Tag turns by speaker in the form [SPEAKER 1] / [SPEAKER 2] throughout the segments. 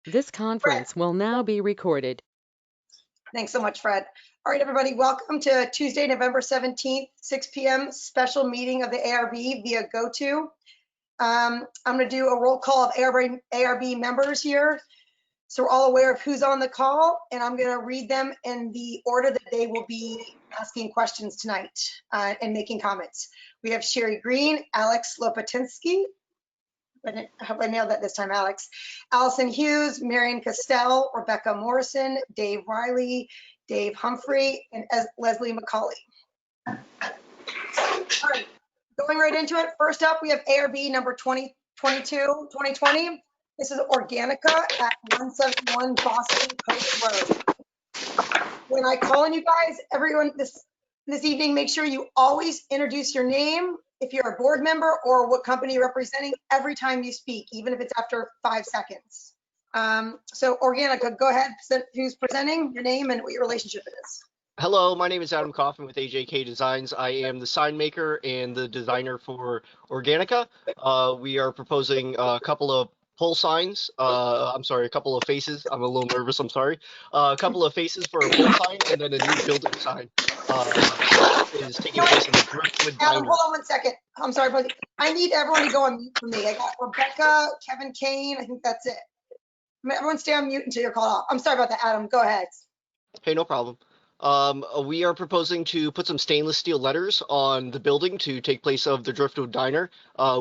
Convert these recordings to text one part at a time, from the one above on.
[SPEAKER 1] This conference will now be recorded.
[SPEAKER 2] Thanks so much, Fred. All right, everybody, welcome to Tuesday, November 17th, 6 p.m. special meeting of the ARB via GoTo. I'm going to do a roll call of ARB members here, so we're all aware of who's on the call, and I'm going to read them in the order that they will be asking questions tonight and making comments. We have Sherry Green, Alex Lopatinsky. I hope I nailed that this time, Alex. Allison Hughes, Marion Castell, Rebecca Morrison, Dave Riley, Dave Humphrey, and Leslie McCauley. All right, going right into it. First up, we have ARB number 2020. This is Organica at 171 Boston Post Road. When I call on you guys, everyone this evening, make sure you always introduce your name, if you're a board member or what company you're representing, every time you speak, even if it's after 5 seconds. So Organica, go ahead. Who's presenting, your name and what your relationship is.
[SPEAKER 3] Hello, my name is Adam Kaufman with AJK Designs. I am the sign maker and the designer for Organica. We are proposing a couple of pole signs. A couple of faces. I'm a little nervous, I'm sorry. A couple of faces for a pole sign and then a new building sign. Is taking place in the Driftwood
[SPEAKER 2] Adam,
[SPEAKER 3] Diner.
[SPEAKER 2] hold on 1 second. I'm sorry, but I need everyone to go on mute for me. I got Rebecca, Kevin Kane. I think that's it. Everyone stay on mute until you're called off. I'm sorry about that, Adam. Go ahead.
[SPEAKER 3] Hey, no problem. We are proposing to put some stainless steel letters on the building to take place of the Driftwood Diner.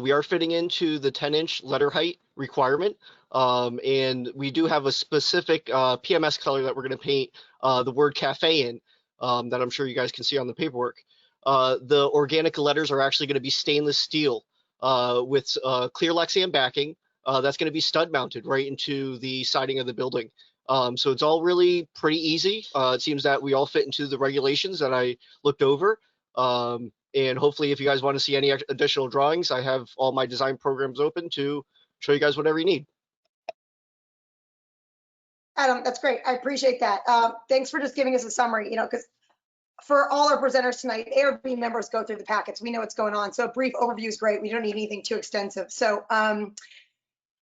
[SPEAKER 3] We are fitting into the 10-inch letter height requirement, and we do have a specific PMS color that we're going to paint the word cafe in, that I'm sure you guys can see on the paperwork. The Organica letters are actually going to be stainless steel with clear Lexan backing. That's going to be stud mounted right into the siding of the building. So it's all really pretty easy. It seems that we all fit into the regulations that I looked over. And hopefully if you guys want to see any additional drawings, I have all my design programs open to show you guys whatever you need.
[SPEAKER 2] Adam, that's great. I appreciate that. Thanks for just giving us a summary, because for all our presenters tonight, ARB members go through the packets. We know what's going on. So a brief overview is great. We don't need anything too extensive. So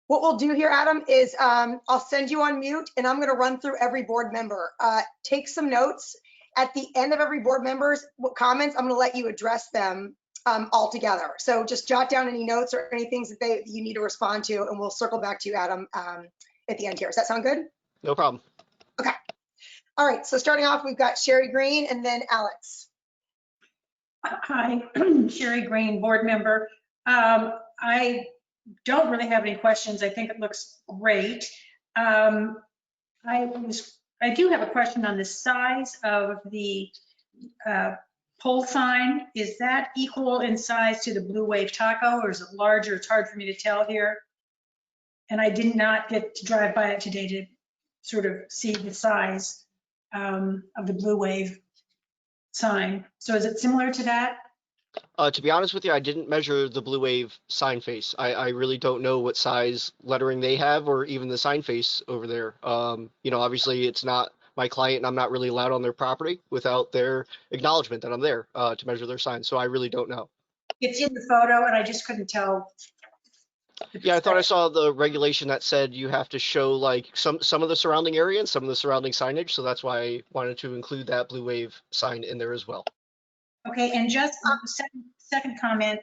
[SPEAKER 2] what we'll do here, Adam, is I'll send you on mute and I'm going to run through every board member. Take some notes. At the end of every board member's comments, I'm going to let you address them all together. So just jot down any notes or any things that you need to respond to, and we'll circle back to you, Adam, at the end here. Does that sound good?
[SPEAKER 3] No problem.
[SPEAKER 2] Okay. All right. So starting off, we've got Sherry Green and then Alex.
[SPEAKER 4] Hi, Sherry Green, board member. I don't really have any questions. I think it looks great. I do have a question on the size of the pole sign. Is that equal in size to the Blue Wave Taco, or is it larger? It's hard for me to tell here. And I did not get to drive by it today to sort of see the size of the Blue Wave sign. So is it similar to that?
[SPEAKER 3] To be honest with you, I didn't measure the Blue Wave sign face. I really don't know what size lettering they have or even the sign face over there. Obviously it's not my client and I'm not really allowed on their property without their acknowledgement that I'm there to measure their sign. So I really don't know.
[SPEAKER 4] It's in the photo and I just couldn't tell.
[SPEAKER 3] Yeah, I thought I saw the regulation that said you have to show like some of the surrounding area and some of the surrounding signage. So that's why I wanted to include that Blue Wave sign in there as well.
[SPEAKER 4] Okay, and just second comment.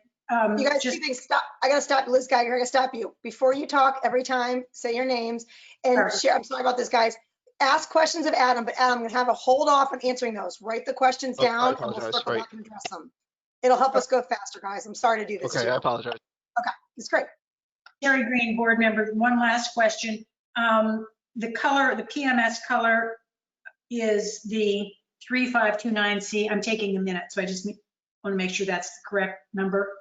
[SPEAKER 2] You guys, stop. I gotta stop, Liz Geiger. I gotta stop you before you talk. Every time, say your names and share. I'm sorry about this, guys. Ask questions of Adam, but Adam, I'm gonna have a hold off on answering those. Write the questions down, and we'll circle back and address them. It'll help us go faster, guys. I'm sorry to do this.
[SPEAKER 3] Okay, I apologize.
[SPEAKER 2] Okay, it's great.
[SPEAKER 4] Sherry Green, board member. One last question. The color, the PMS color, is the 3529C. I'm taking a minute, so I just want to make sure that's the correct number.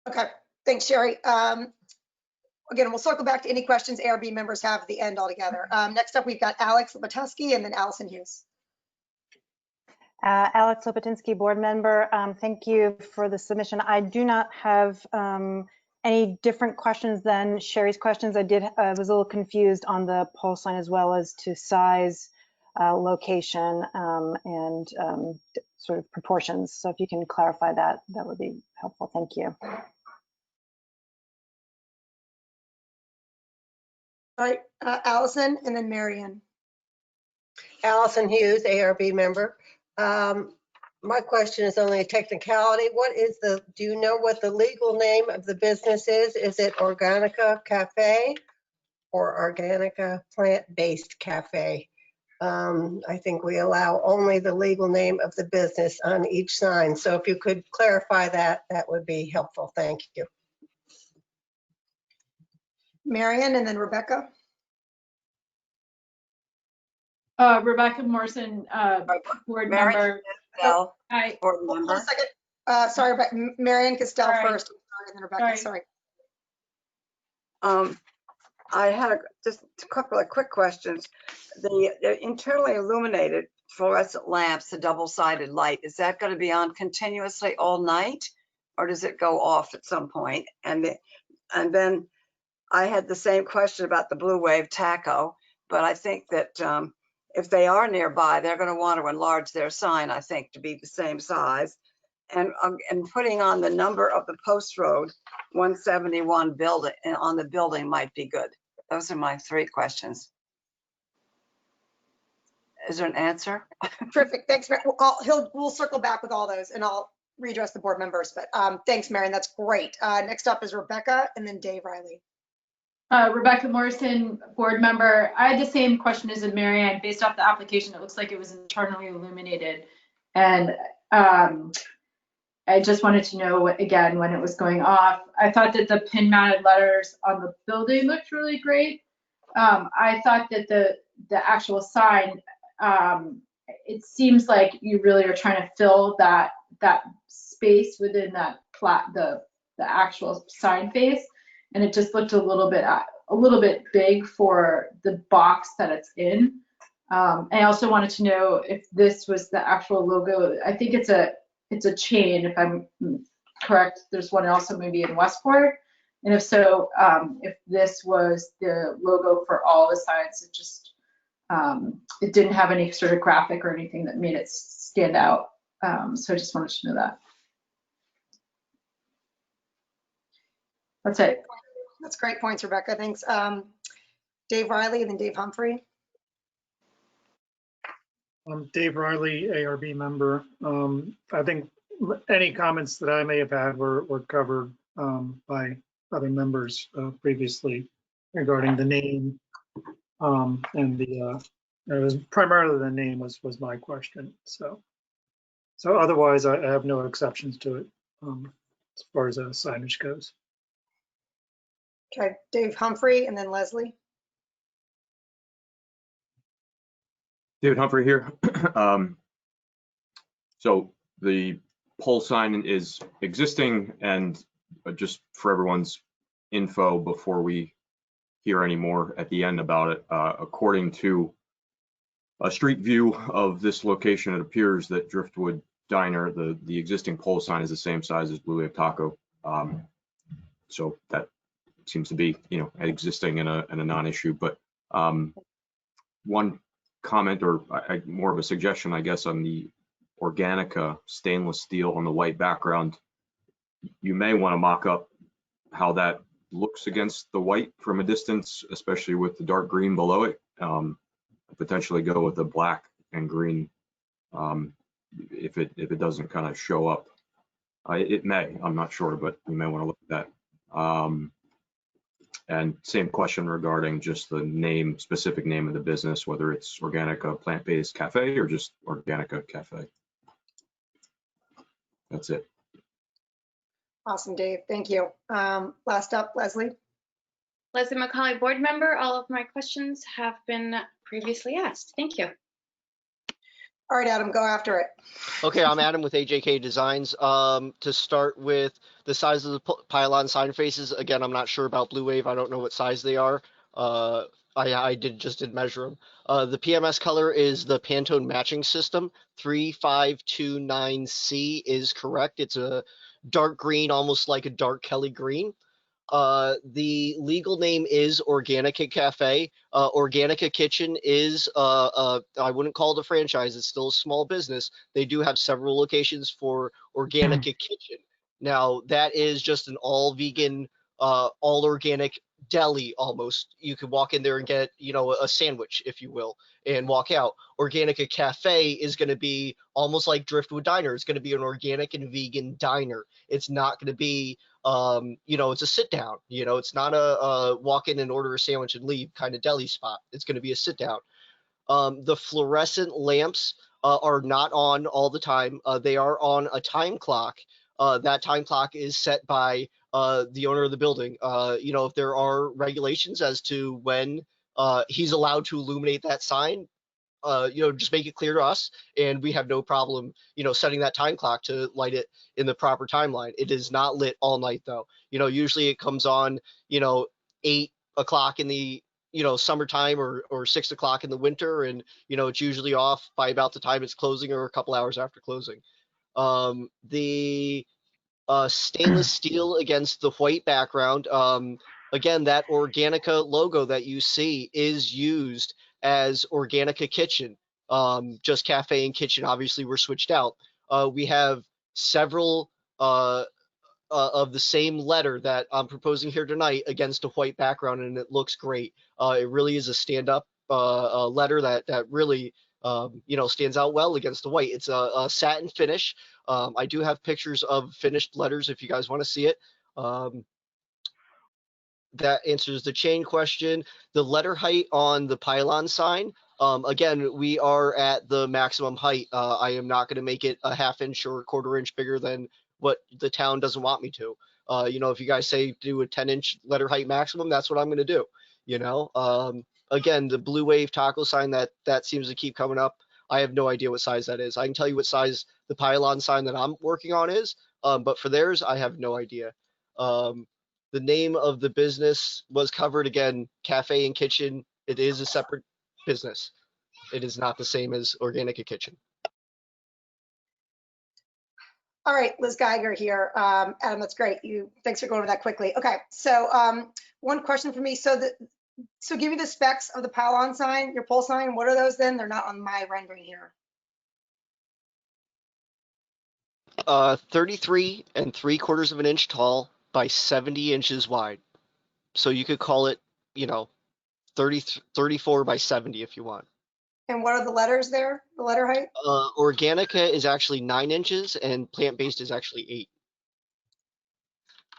[SPEAKER 2] Okay, thanks, Sherry. Again, we'll circle back to any questions ARB members have at the end altogether. Next up, we've got Alex Lopatinsky and then Allison Hughes.
[SPEAKER 5] Alex Lopatinsky, board member. Thank you for the submission. I do not have any different questions than Sherry's questions. I was a little confused on the pole sign as well as to size, location, and sort of proportions. So if you can clarify that, that would be helpful. Thank you.
[SPEAKER 2] All right, Allison and then Marion.
[SPEAKER 6] Allison Hughes, ARB member. My question is only a technicality. Do you know what the legal name of the business is? Is it Organica Cafe or Organica Plant-Based Cafe? I think we allow only the legal name of the business on each sign. So if you could clarify that, that would be helpful. Thank you.
[SPEAKER 2] Marion and then Rebecca.
[SPEAKER 7] Rebecca Morrison, board member.
[SPEAKER 6] Well,
[SPEAKER 7] Hi.
[SPEAKER 6] board
[SPEAKER 2] Hold on
[SPEAKER 6] member.
[SPEAKER 2] a second. Sorry, but Marion Castell
[SPEAKER 7] Sorry.
[SPEAKER 2] first. And then Rebecca, sorry.
[SPEAKER 8] I had just a couple of quick questions. The internally illuminated fluorescent lamps, the double-sided light, is that going to be on continuously all night, or does it go off at some point? And then I had the same question about the Blue Wave taco, but I think that if they are nearby, they're going to want to enlarge their sign, I think, to be the same size. And putting on the number of the post road 171 building on the building might be good. Those are my three questions. Is there an answer?
[SPEAKER 2] Terrific, thanks. We'll circle back with all those and I'll readdress the board members, but thanks, Marion, that's great. Next up is Rebecca and then Dave Riley.
[SPEAKER 7] Rebecca Morrison, board member. I had the same question as Marianne. Based off the application, it looks like it was internally illuminated. And I just wanted to know, again, when it was going off. I thought that the pin mounted letters on the building looked really great. I thought that the actual sign, it seems like you really are trying to fill that space within that the actual sign face, and it just looked a little bit big for the box that it's in. I also wanted to know if this was the actual logo. I think it's a chain, if I'm correct. There's one also maybe in Westport. And if so, if this was the logo for all the signs, it just, it didn't have any sort of graphic or anything that made it stand out. So I just wanted to know that. That's it.
[SPEAKER 2] That's great points, Rebecca, thanks. Dave Riley and then Dave Humphrey.
[SPEAKER 9] Dave Riley, ARB member. I think any comments that I may have had were covered by other members previously regarding the name, and it was primarily the name was my question. So otherwise I have no exceptions to it as far as signage goes.
[SPEAKER 2] Okay, Dave Humphrey and then Leslie.
[SPEAKER 10] David Humphrey here. So the pole sign is existing, and just for everyone's info before we hear any more at the end about it, according to a street view of this location, it appears that Driftwood Diner, the existing pole sign is the same size as Blue Wave Taco. So that seems to be, existing and a non-issue. But one comment, or more of a suggestion, I guess, on the Organica stainless steel on the white background. You may want to mock up how that looks against the white from a distance, especially with the dark green below it. Potentially go with the black and green if it doesn't kind of show up. It may, I'm not sure, but you may want to look at that. And same question regarding just the specific name of the business, whether it's Organica Plant-Based Cafe or just Organica Cafe. That's it.
[SPEAKER 2] Awesome, Dave, thank you. Last up, Leslie.
[SPEAKER 11] Leslie McCauley, board member. All of my questions have been previously asked. Thank you.
[SPEAKER 2] All right, Adam, go after it.
[SPEAKER 3] Okay, I'm Adam with AJK Designs. To start with the size of the pylon sign faces, again, I'm not sure about Blue Wave. I don't know what size they are. I did measure them. The PMS color is the Pantone matching system. 3529C is correct. It's a dark green, almost like a dark Kelly green. The legal name is Organica Cafe. Organica Kitchen is, I wouldn't call it a franchise, it's still a small business. They do have several locations for Organica Kitchen. Now, that is just an all vegan, all organic deli almost. You could walk in there and get, you know, a sandwich, if you will, and walk out. Organica Cafe is going to be almost like Driftwood Diner. It's going to be an organic and vegan diner. It's not going to be, you know, it's a sit down. You know, it's not a walk in and order a sandwich and leave kind of deli spot. It's going to be a sit down. The fluorescent lamps are not on all the time. They are on a time clock. That time clock is set by the owner of the building. You know, if there are regulations as to when he's allowed to illuminate that sign, you know, just make it clear to us, and we have no problem, you know, setting that time clock to light it in the proper timeline. It is not lit all night, though. You know, usually it comes on, you know, 8 o'clock in the, you know, summertime, or 6 o'clock in the winter, and you know, it's usually off by about the time it's closing or a couple hours after closing. The stainless steel against the white background. Again, that Organica logo that you see is used as Organica Kitchen. Just cafe and kitchen obviously were switched out. We have several of the same letter that I'm proposing here tonight against a white background, and it looks great. It really is a stand-up letter that really you know, stands out well against the white. It's a satin finish. I do have pictures of finished letters if you guys want to see it. That answers the chain question. The letter height on the pylon sign, again, we are at the maximum height. I am not going to make it a ½ inch or a ¼ inch bigger than what the town doesn't want me to. You know, if you guys say do a 10-inch letter height maximum, that's what I'm going to do. You know, again, the blue wave taco sign that seems to keep coming up. I have no idea what size that is. I can tell you what size the pylon sign that I'm working on is, but for theirs, I have no idea. The name of the business was covered again, cafe and kitchen. It is a separate business. It is not the same as Organica Kitchen.
[SPEAKER 2] All right, Liz Geiger here. Adam, that's great. Thanks for going over that quickly. Okay, so one question for me. So give me the specs of the pylon sign, your pole sign. What are those then? They're not on my rendering here.
[SPEAKER 3] 33 3/4 inch tall by 70 inches wide. So you could call it, you know, 34 by 70 if you want.
[SPEAKER 2] And what are the letters there, the letter height?
[SPEAKER 3] Organica is actually 9 inches and plant-based is actually 8.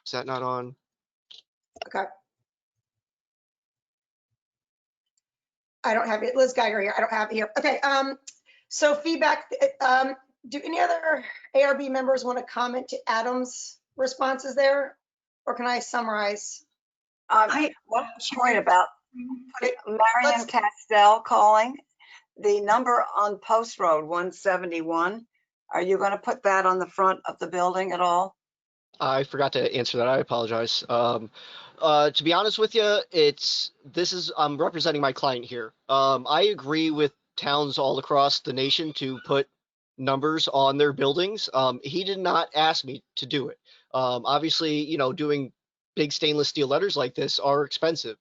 [SPEAKER 3] Is that not on?
[SPEAKER 2] Okay. I don't have it. Liz Geiger here. I don't have it here. Okay. So feedback. Do any other ARB members want to comment to Adam's responses there, or can I summarize?
[SPEAKER 8] One point about Marion Castell calling. The number on Post Road 171, are you going to put that on the front of the building at all?
[SPEAKER 3] I forgot to answer that. I apologize. To be honest with you, I'm representing my client here. I agree with towns all across the nation to put numbers on their buildings. He did not ask me to do it. Obviously, you know, doing big stainless steel letters like this are expensive,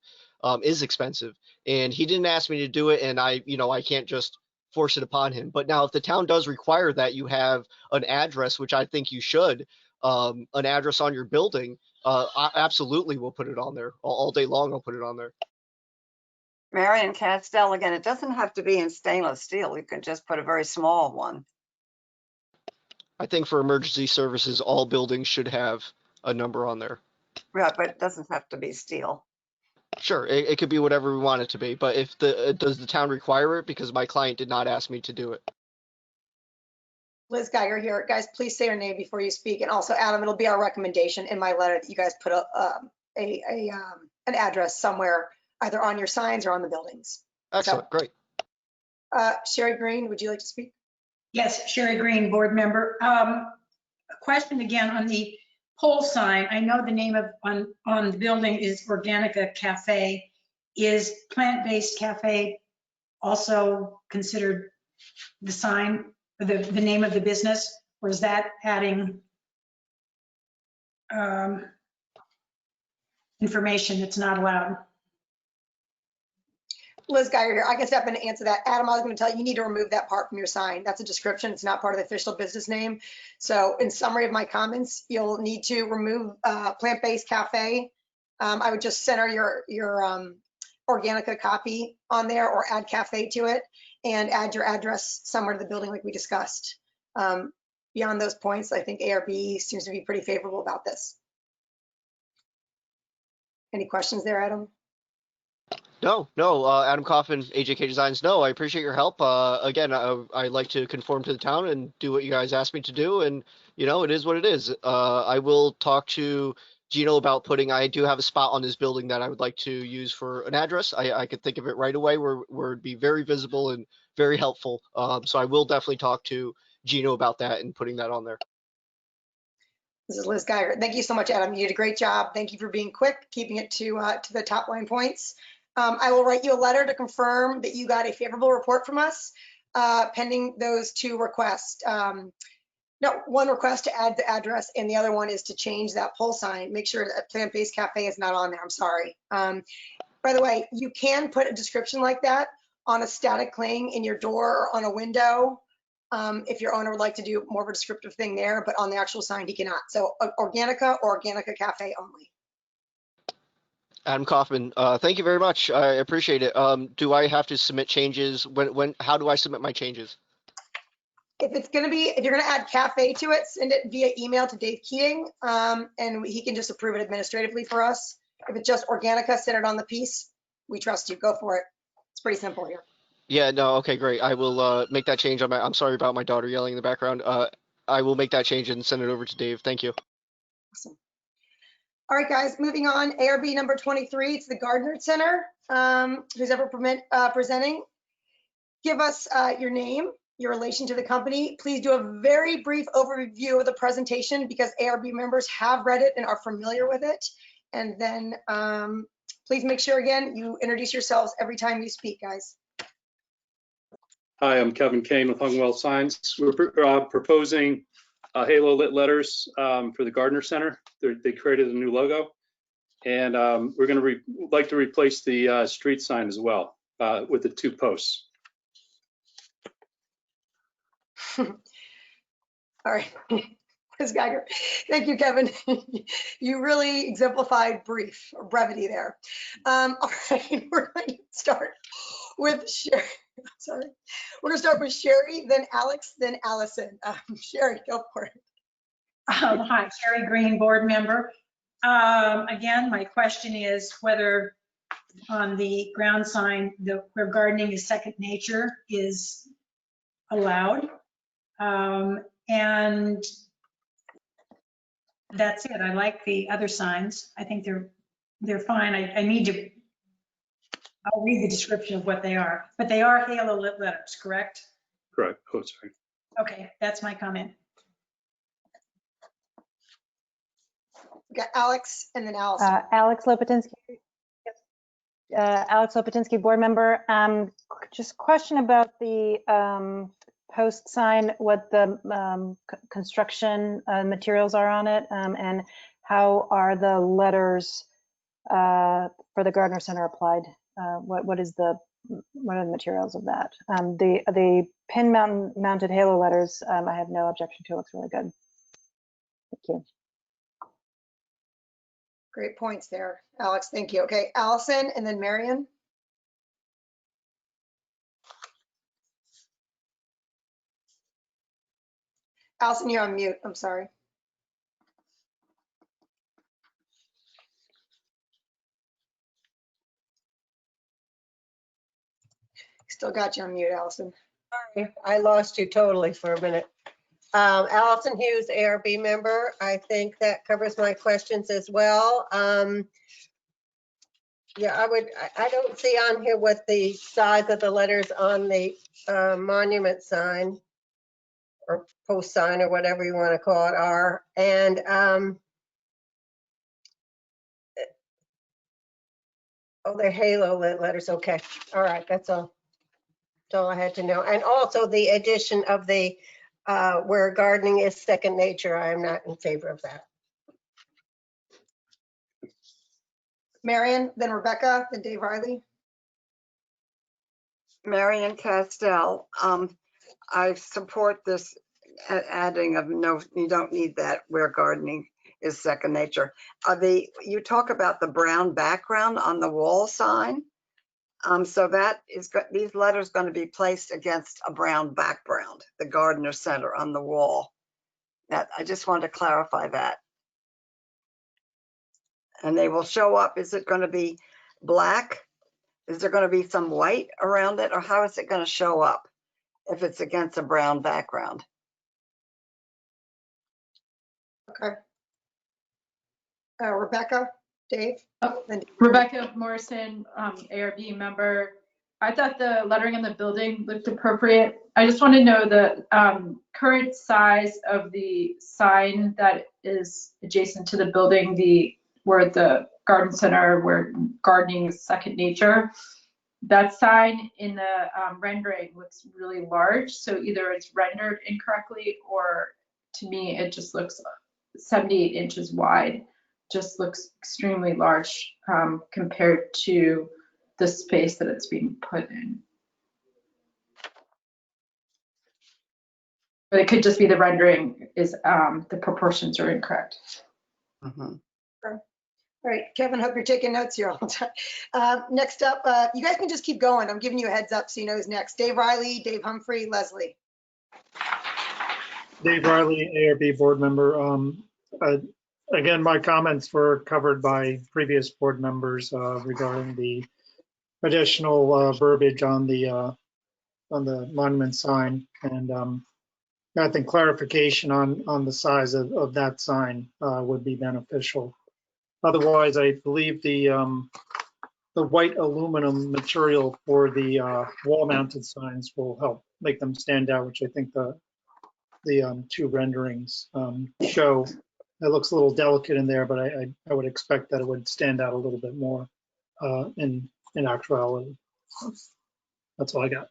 [SPEAKER 3] is expensive, and he didn't ask me to do it, and I can't just force it upon him. But now if the town does require that you have an address, which I think you should, an address on your building, I absolutely will put it on there all day long. I'll put it on there.
[SPEAKER 8] Marion Castell, again, it doesn't have to be in stainless steel. You can just put a very small one.
[SPEAKER 3] I think for emergency services, all buildings should have a number on there.
[SPEAKER 8] Yeah, but it doesn't have to be steel.
[SPEAKER 3] Sure, it could be whatever we want it to be, but if does the town require it? Because my client did not ask me to do it.
[SPEAKER 2] Liz Geiger here. Guys, please say your name before you speak. And also, Adam, it'll be our recommendation in my letter that you guys put an address somewhere, either on your signs or on the buildings.
[SPEAKER 3] Excellent, great.
[SPEAKER 2] Sherry Green, would you like to speak?
[SPEAKER 4] Yes, Sherry Green, board member. A question again on the pole sign. I know the name on the building is Organica Cafe. Is plant-based cafe also considered the sign, the name of the business, or is that adding information that's not allowed?
[SPEAKER 2] Liz Geiger here. I can step in and answer that. Adam, I was going to tell you, you need to remove that part from your sign. That's a description. It's not part of the official business name. So in summary of my comments, you'll need to remove plant-based cafe I would just center your Organica copy on there or add cafe to it and add your address somewhere to the building like we discussed. Beyond those points, I think ARB seems to be pretty favorable about this. Any questions there, Adam?
[SPEAKER 3] No, Adam Coffin, AJK Designs. No, I appreciate your help. Again, I like to conform to the town and do what you guys asked me to do, and it is what it is. I will talk to Gino about I do have a spot on his building that I would like to use for an address. I could think of it right away where it'd be very visible and very helpful. So I will definitely talk to Gino about that and putting that on there.
[SPEAKER 2] This is Liz Geiger. Thank you so much, Adam. You did a great job. Thank you for being quick, keeping it to the top line points. I will write you a letter to confirm that you got a favorable report from us, pending those two requests. No, one request to add the address and the other one is to change that pole sign. Make sure that Plant-Based Cafe is not on there. I'm sorry. By the way, you can put a description like that on a static cling in your door or on a window. If your owner would like to do more of a descriptive thing there, but on the actual sign, he cannot. So Organica or Organica Cafe only.
[SPEAKER 3] Adam Kaufman, thank you very much. I appreciate it. Do I have to submit changes? How do I submit my changes?
[SPEAKER 2] If you're gonna add cafe to it, send it via email to Dave Keating, and he can just approve it administratively for us. If it's just Organica centered on the piece, we trust you. Go for it. It's pretty simple here.
[SPEAKER 3] Yeah, no, okay, great. I will make that change. I'm sorry about my daughter yelling in the background. I will make that change and send it over to Dave. Thank you.
[SPEAKER 2] Awesome. All right, guys, moving on. ARB number 23, it's the Gardner Center. Who's ever presenting, give us your name, your relation to the company. Please do a very brief overview of the presentation because ARB members have read it and are familiar with it. And then please make sure, again, you introduce yourselves every time you speak, guys.
[SPEAKER 12] Hi, I'm Kevin Kane with Hungwell Signs. We're proposing halo lit letters for the Gardner Center. They created a new logo, and we're going to like to replace the street sign as well with the 2 posts.
[SPEAKER 2] All right, Ms. Geiger. Thank you, Kevin. You really exemplified brevity there. All right, we're going to start with Sherry. Sorry. We're going to start with Sherry, then Alex, then Allison. Sherry, go for it.
[SPEAKER 4] Hi, Sherry Green, board member. Again, my question is whether on the ground sign, where gardening is second nature is allowed. And that's it. I like the other signs. I think they're fine. I'll read the description of what they are, but they are halo lit letters, correct?
[SPEAKER 12] Correct. Oh, sorry.
[SPEAKER 4] Okay, that's my comment.
[SPEAKER 2] We got Alex and then Allison.
[SPEAKER 5] Alex Lopatinsky. Alex Lopatinsky, board member. Just question about the post sign, what the construction materials are on it, and how are the letters for the Gardner Center applied? What are the materials of that? The pin mounted halo letters, I have no objection to. It looks really good. Thank you.
[SPEAKER 2] Great points there, Alex. Thank you. Okay, Allison and then Marion. Allison, you're on mute. I'm sorry. Still got you on mute, Allison.
[SPEAKER 6] Sorry, I lost you totally for a minute. Allison Hughes, ARB member. I think that covers my questions as well. Yeah, I don't see on here what the size of the letters on the monument sign or post sign or whatever you want to call it are. And oh, they're halo lit letters. Okay. All right. That's all. That's all I had to know. And also the addition of the where gardening is second nature. I am not in favor of that.
[SPEAKER 2] Marion, then Rebecca, then Dave Riley.
[SPEAKER 8] Marion Castell, I support this adding of no, you don't need that where gardening is second nature. You talk about the brown background on the wall sign. So that is, these letters going to be placed against a brown background, the Gardner Center on the wall. That, I just wanted to clarify that. And they will show up, is it going to be black? Is there going to be some white around it, or how is it going to show up if it's against a brown background?
[SPEAKER 2] Okay. Rebecca, Dave?
[SPEAKER 7] Rebecca Morrison, ARB member. I thought the lettering on the building looked appropriate. I just want to know the current size of the sign that is adjacent to the building, where the garden center, where gardening is second nature. That sign in the rendering looks really large. So either it's rendered incorrectly, or to me, it just looks 78 inches wide. Just looks extremely large compared to the space that it's being put in. But it could just be the rendering is the proportions are incorrect.
[SPEAKER 2] Sure. All right, Kevin, hope you're taking notes here all the time. Next up, you guys can just keep going. I'm giving you a heads up so you know who's next. Dave Riley, Dave Humphrey, Leslie.
[SPEAKER 9] Dave Riley, ARB board member. Again, my comments were covered by previous board members regarding the additional verbiage on the monument sign, and I think clarification on the size of that sign would be beneficial. Otherwise, I believe the white aluminum material for the wall-mounted signs will help make them stand out, which I think the two renderings show. It looks a little delicate in there, but I would expect that it would stand out a little bit more in actuality. That's all I got.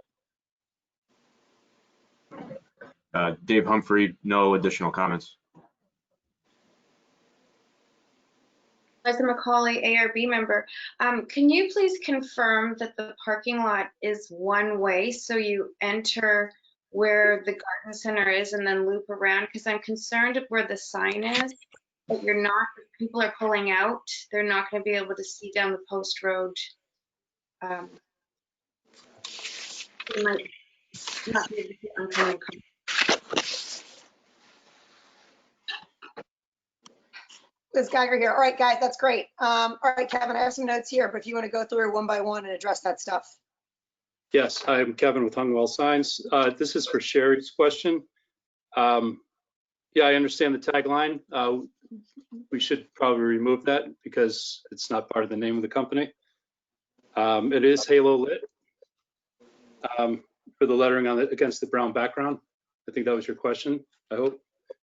[SPEAKER 10] Dave Humphrey, no additional comments.
[SPEAKER 11] Leslie McCauley, ARB member. Can you please confirm that the parking lot is one way, so you enter where the garden center is and then loop around? Because I'm concerned of where the sign is, but you're not, people are pulling out. They're not going to be able to see down the post road. They might not be able to see oncoming cars.
[SPEAKER 2] Liz Geiger here. All right, guys, that's great. All right, Kevin, I have some notes here, but if you want to go through one by one and address that stuff.
[SPEAKER 12] Yes, I'm Kevin with Hungwell Signs. This is for Sherry's question. Yeah, I understand the tagline. We should probably remove that because it's not part of the name of the company. It is halo lit for the lettering on it against the brown background. I think that was your question, I hope.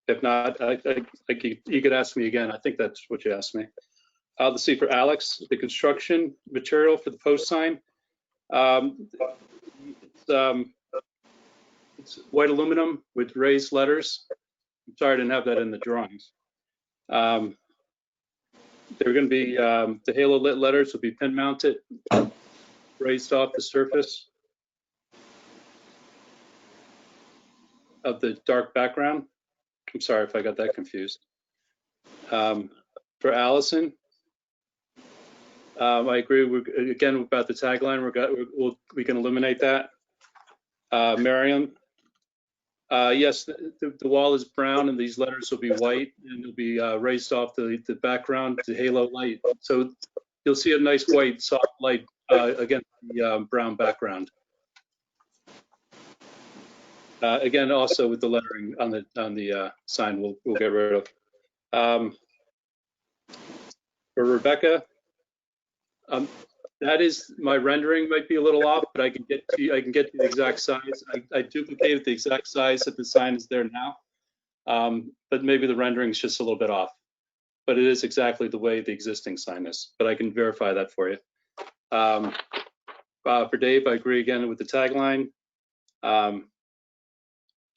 [SPEAKER 12] If not, you could ask me again. I think that's what you asked me. Let's see, for Alex, the construction material for the post sign. It's white aluminum with raised letters. I'm sorry I didn't have that in the drawings. They're going to be, the halo lit letters will be pin mounted, raised off the surface of the dark background. I'm sorry if I got that confused. For Allison, I agree again about the tagline. We can eliminate that. Miriam, yes, the wall is brown and these letters will be white and they'll be raised off the background to halo light. So you'll see a nice white soft light against the brown background. Again, also with the lettering on the sign, we'll get rid of. For Rebecca, that is, my rendering might be a little off, but I can get to the exact size. I duplicated the exact size that the sign is there now, but maybe the rendering is just a little bit off. But it is exactly the way the existing sign is. But I can verify that for you. For Dave, I agree again with the tagline.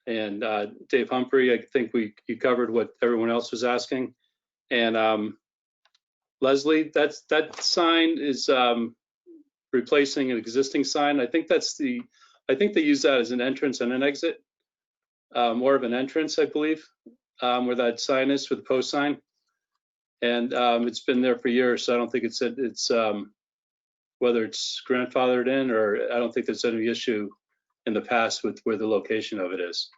[SPEAKER 12] And Dave Humphrey, I think you covered what everyone else was asking. And Leslie, that sign is replacing an existing sign. I think they use that as an entrance and an exit, more of an entrance, I believe, where that sign is for the post sign. And it's been there for years, so I don't think it's whether it's grandfathered in, or I don't think there's any issue in the past with where the location of it is.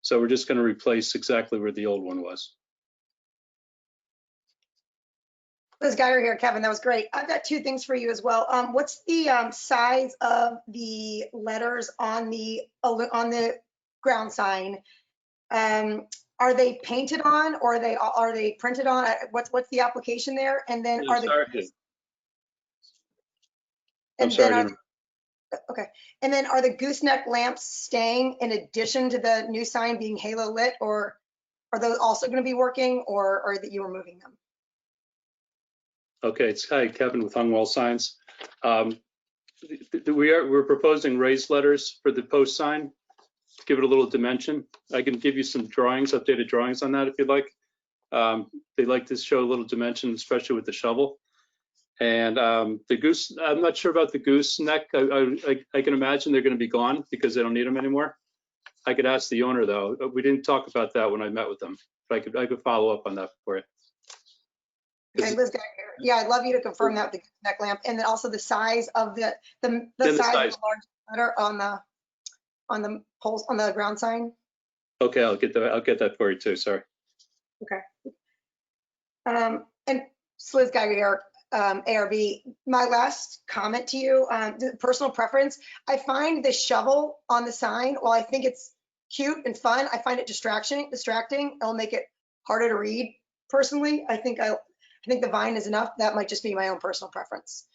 [SPEAKER 12] So we're just going to replace exactly where the old one was.
[SPEAKER 2] Liz Geiger here, Kevin, that was great. I've got two things for you as well. What's the size of the letters on the ground sign? Are they painted on, or are they printed on? What's the application there? And then
[SPEAKER 12] I'm sorry.
[SPEAKER 2] Okay. And then are the gooseneck lamps staying in addition to the new sign being halo lit, or are those also going to be working, or that you were moving them?
[SPEAKER 12] Okay, it's hi, Kevin with Hungwell Signs. We're proposing raised letters for the post sign to give it a little dimension. I can give you some drawings, updated drawings on that if you'd like. They like to show a little dimension, especially with the shovel. And the goose, I'm not sure about the gooseneck. I can imagine they're going to be gone because they don't need them anymore. I could ask the owner though. We didn't talk about that when I met with them, but I could follow up on that for you.
[SPEAKER 2] Okay, Liz Geiger. Yeah, I'd love you to confirm that with the neck lamp, and then also the size of the size of the large letter on the poles on the ground sign.
[SPEAKER 12] Okay, I'll get that for you too. Sorry.
[SPEAKER 2] Okay. And Liz Geiger here, ARB. My last comment to you, personal preference. I find the shovel on the sign, while I think it's cute and fun, I find it distracting. It'll make it harder to read. Personally, I think the vine is enough. That might just be my own personal preference.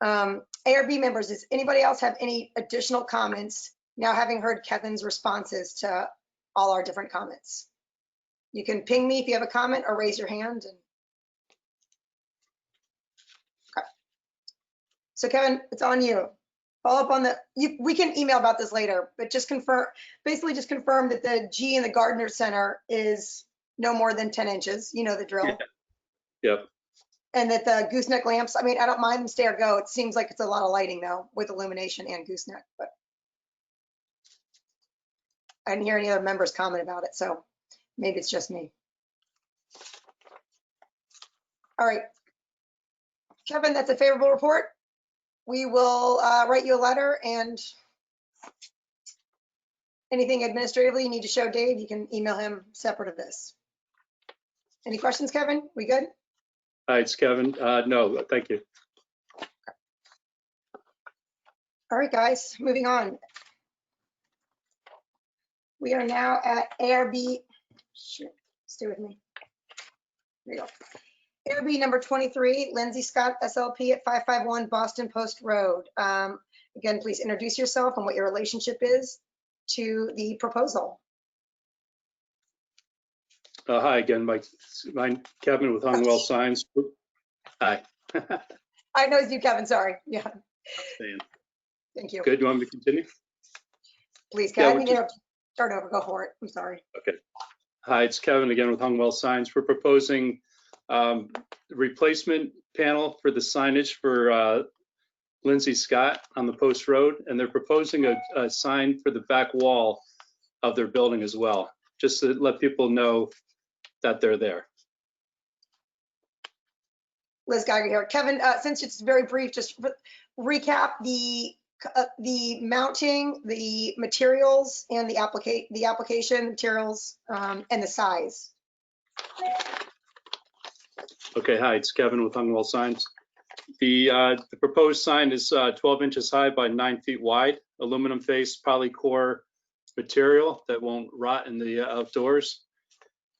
[SPEAKER 2] ARB members, does anybody else have any additional comments now having heard Kevin's responses to all our different comments? You can ping me if you have a comment or raise your hand. Okay. So Kevin, it's on you. Follow up on we can email about this later, but just confirm that the G in the Gardner Center is no more than 10 inches. You know the drill.
[SPEAKER 12] Yeah. Yep.
[SPEAKER 2] And that the gooseneck lamps, I mean, I don't mind them stay or go. It seems like it's a lot of lighting though, with illumination and gooseneck, but I didn't hear any other members comment about it, so maybe it's just me. All right. Kevin, that's a favorable report. We will write you a letter, and anything administratively you need to show Dave, you can email him separate of this. Any questions, Kevin? We good?
[SPEAKER 12] Hi, it's Kevin. No, thank you.
[SPEAKER 2] All right, guys, moving on. We are now at ARB. Stay with me. There you go. ARB number 23, Lindsay Scott, SLP at 551 Boston Post Road. Again, please introduce yourself and what your relationship is to the proposal.
[SPEAKER 12] Hi again, Mike. Kevin with Hungwell Signs. Hi.
[SPEAKER 2] I know it's you, Kevin. Sorry. Yeah. Thank you.
[SPEAKER 12] Good. You want me to continue?
[SPEAKER 2] Please, Kevin. Yeah, start over. Go for it. I'm sorry.
[SPEAKER 12] Okay. Hi, it's Kevin again with Hungwell Signs. We're proposing replacement panel for the signage for Lindsay Scott on the Post Road, and they're proposing a sign for the back wall of their building as well, just to let people know that they're there.
[SPEAKER 2] Liz Geiger here. Kevin, since it's very brief, just recap the mounting, the materials, and the application materials, and the size.
[SPEAKER 12] Okay, hi, it's Kevin with Hungwell Signs. The proposed sign is 12 inches high by 9 feet wide, aluminum face polycore material that won't rot in the outdoors.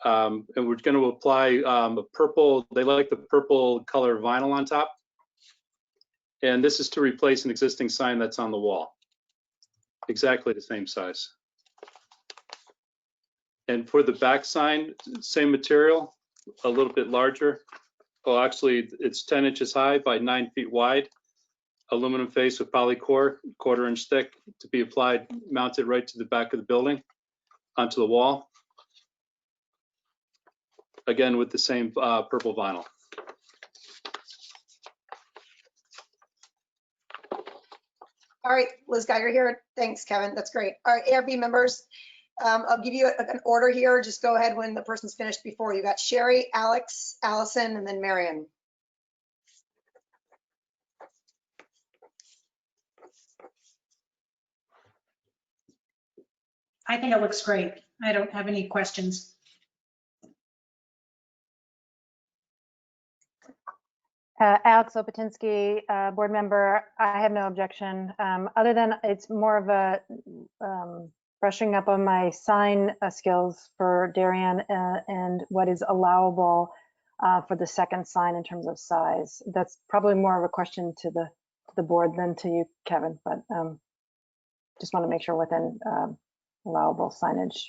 [SPEAKER 12] And we're going to apply a purple, they like the purple color vinyl on top. And this is to replace an existing sign that's on the wall. Exactly the same size. And for the back sign, same material, a little bit larger. Well, actually, it's 10 inches high by 9 feet wide. Aluminum face with polycore, 1/4 inch thick, to be applied, mounted right to the back of the building, onto the wall. Again, with the same purple vinyl.
[SPEAKER 2] All right, Liz Geiger here. Thanks, Kevin. That's great. All right, ARB members, I'll give you an order here. Just go ahead when the person's finished before. You got Sherry, Alex, Allison, and then Marion.
[SPEAKER 4] I think it looks great. I don't have any questions.
[SPEAKER 5] Alex Opatinsky, board member, I have no objection. Other than it's more of a brushing up on my sign skills for Darien and what is allowable for the second sign in terms of size. That's probably more of a question to the board than to you, Kevin, but just want to make sure within allowable signage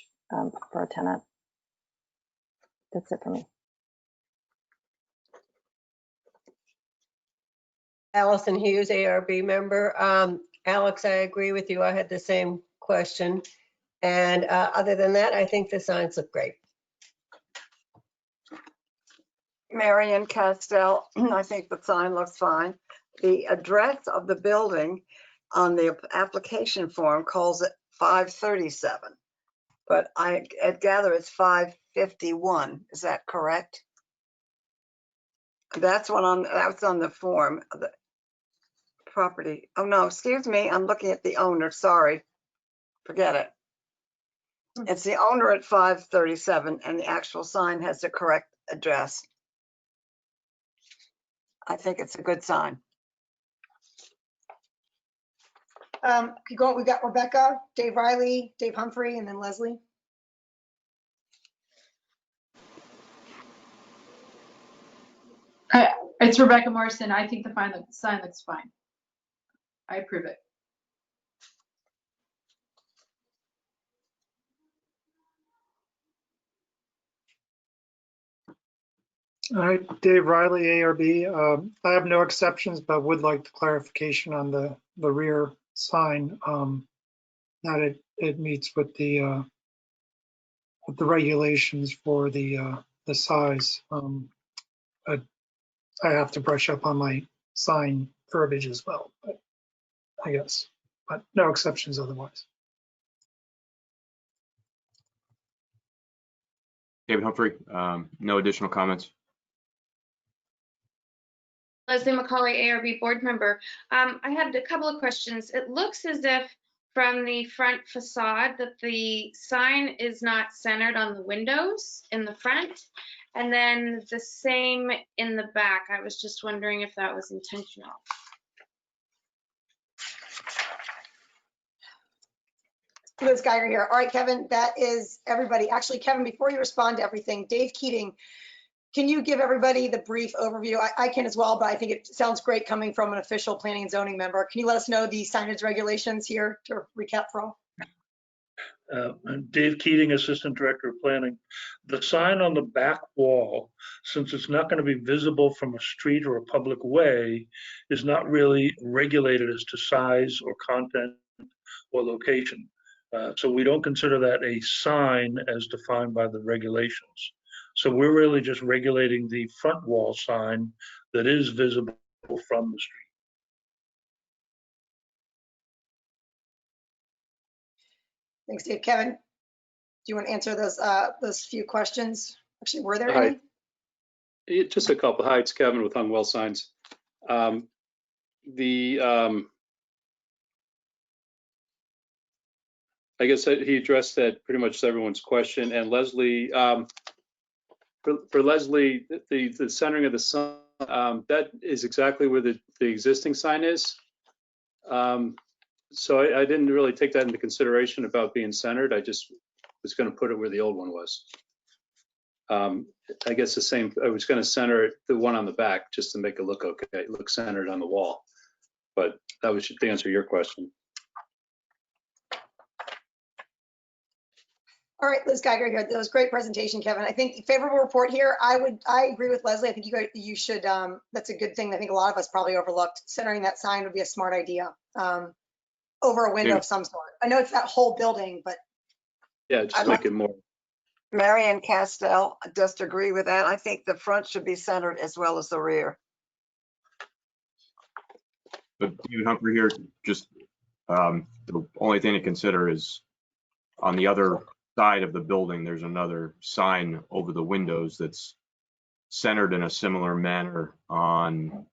[SPEAKER 5] for a tenant. That's it for me.
[SPEAKER 6] Allison Hughes, ARB member. Alex, I agree with you. I had the same question. And other than that, I think the signs look great.
[SPEAKER 8] Marion Castell, I think the sign looks fine. The address of the building on the application form calls it 537, but I gather it's 551. Is that correct? That's on the form of the property. Oh no, excuse me, I'm looking at the owner. Sorry, forget it. It's the owner at 537, and the actual sign has the correct address. I think it's a good sign.
[SPEAKER 2] We've got Rebecca, Dave Riley, Dave Humphrey, and then Leslie.
[SPEAKER 7] It's Rebecca Morrison. I think the sign looks fine. I approve it.
[SPEAKER 9] All right, Dave Riley, ARB. I have no exceptions, but would like the clarification on the rear sign that it meets with the regulations for the size. I have to brush up on my sign verbiage as well, but I guess, but no exceptions otherwise.
[SPEAKER 10] David Humphrey, no additional comments.
[SPEAKER 11] Leslie McCauley, ARB board member. I had a couple of questions. It looks as if from the front facade that the sign is not centered on the windows in the front, and then the same in the back. I was just wondering if that was intentional.
[SPEAKER 2] Liz Geiger here. All right, Kevin, that is everybody. Actually, Kevin, before you respond to everything, Dave Keating, can you give everybody the brief overview? I can as well, but I think it sounds great coming from an official planning and zoning member. Can you let us know the signage regulations here to recap for all?
[SPEAKER 13] Dave Keating, Assistant Director of Planning. The sign on the back wall, since it's not going to be visible from a street or a public way, is not really regulated as to size or content or location. So we don't consider that a sign as defined by the regulations. So we're really just regulating the front wall sign that is visible from the street.
[SPEAKER 2] Thanks, Dave. Kevin, do you want to answer those few questions? Actually, were there any?
[SPEAKER 12] Just a couple. Hi, it's Kevin with Hung Well Signs. I guess that he addressed that pretty much everyone's question. And Leslie, for Leslie, the centering of the sign, that is exactly where the existing sign is. So I didn't really take that into consideration about being centered. I just was going to put it where the old one was. I guess the same, I was going to center the one on the back just to make it look okay, look centered on the wall. But that was to answer your question.
[SPEAKER 2] All right, Liz Geiger here. That was a great presentation, Kevin. I think favorable report here. I agree with Leslie. I think you should, that's a good thing. I think a lot of us probably overlooked. Centering that sign would be a smart idea over a window of some sort. I know it's that whole building, but.
[SPEAKER 12] Yeah, just make it more.
[SPEAKER 8] Marion Castell, just agree with that. I think the front should be centered as well as the rear.
[SPEAKER 10] But David Humphrey here, just the only thing to consider is on the other side of the building, there's another sign over the windows that's centered in a similar manner on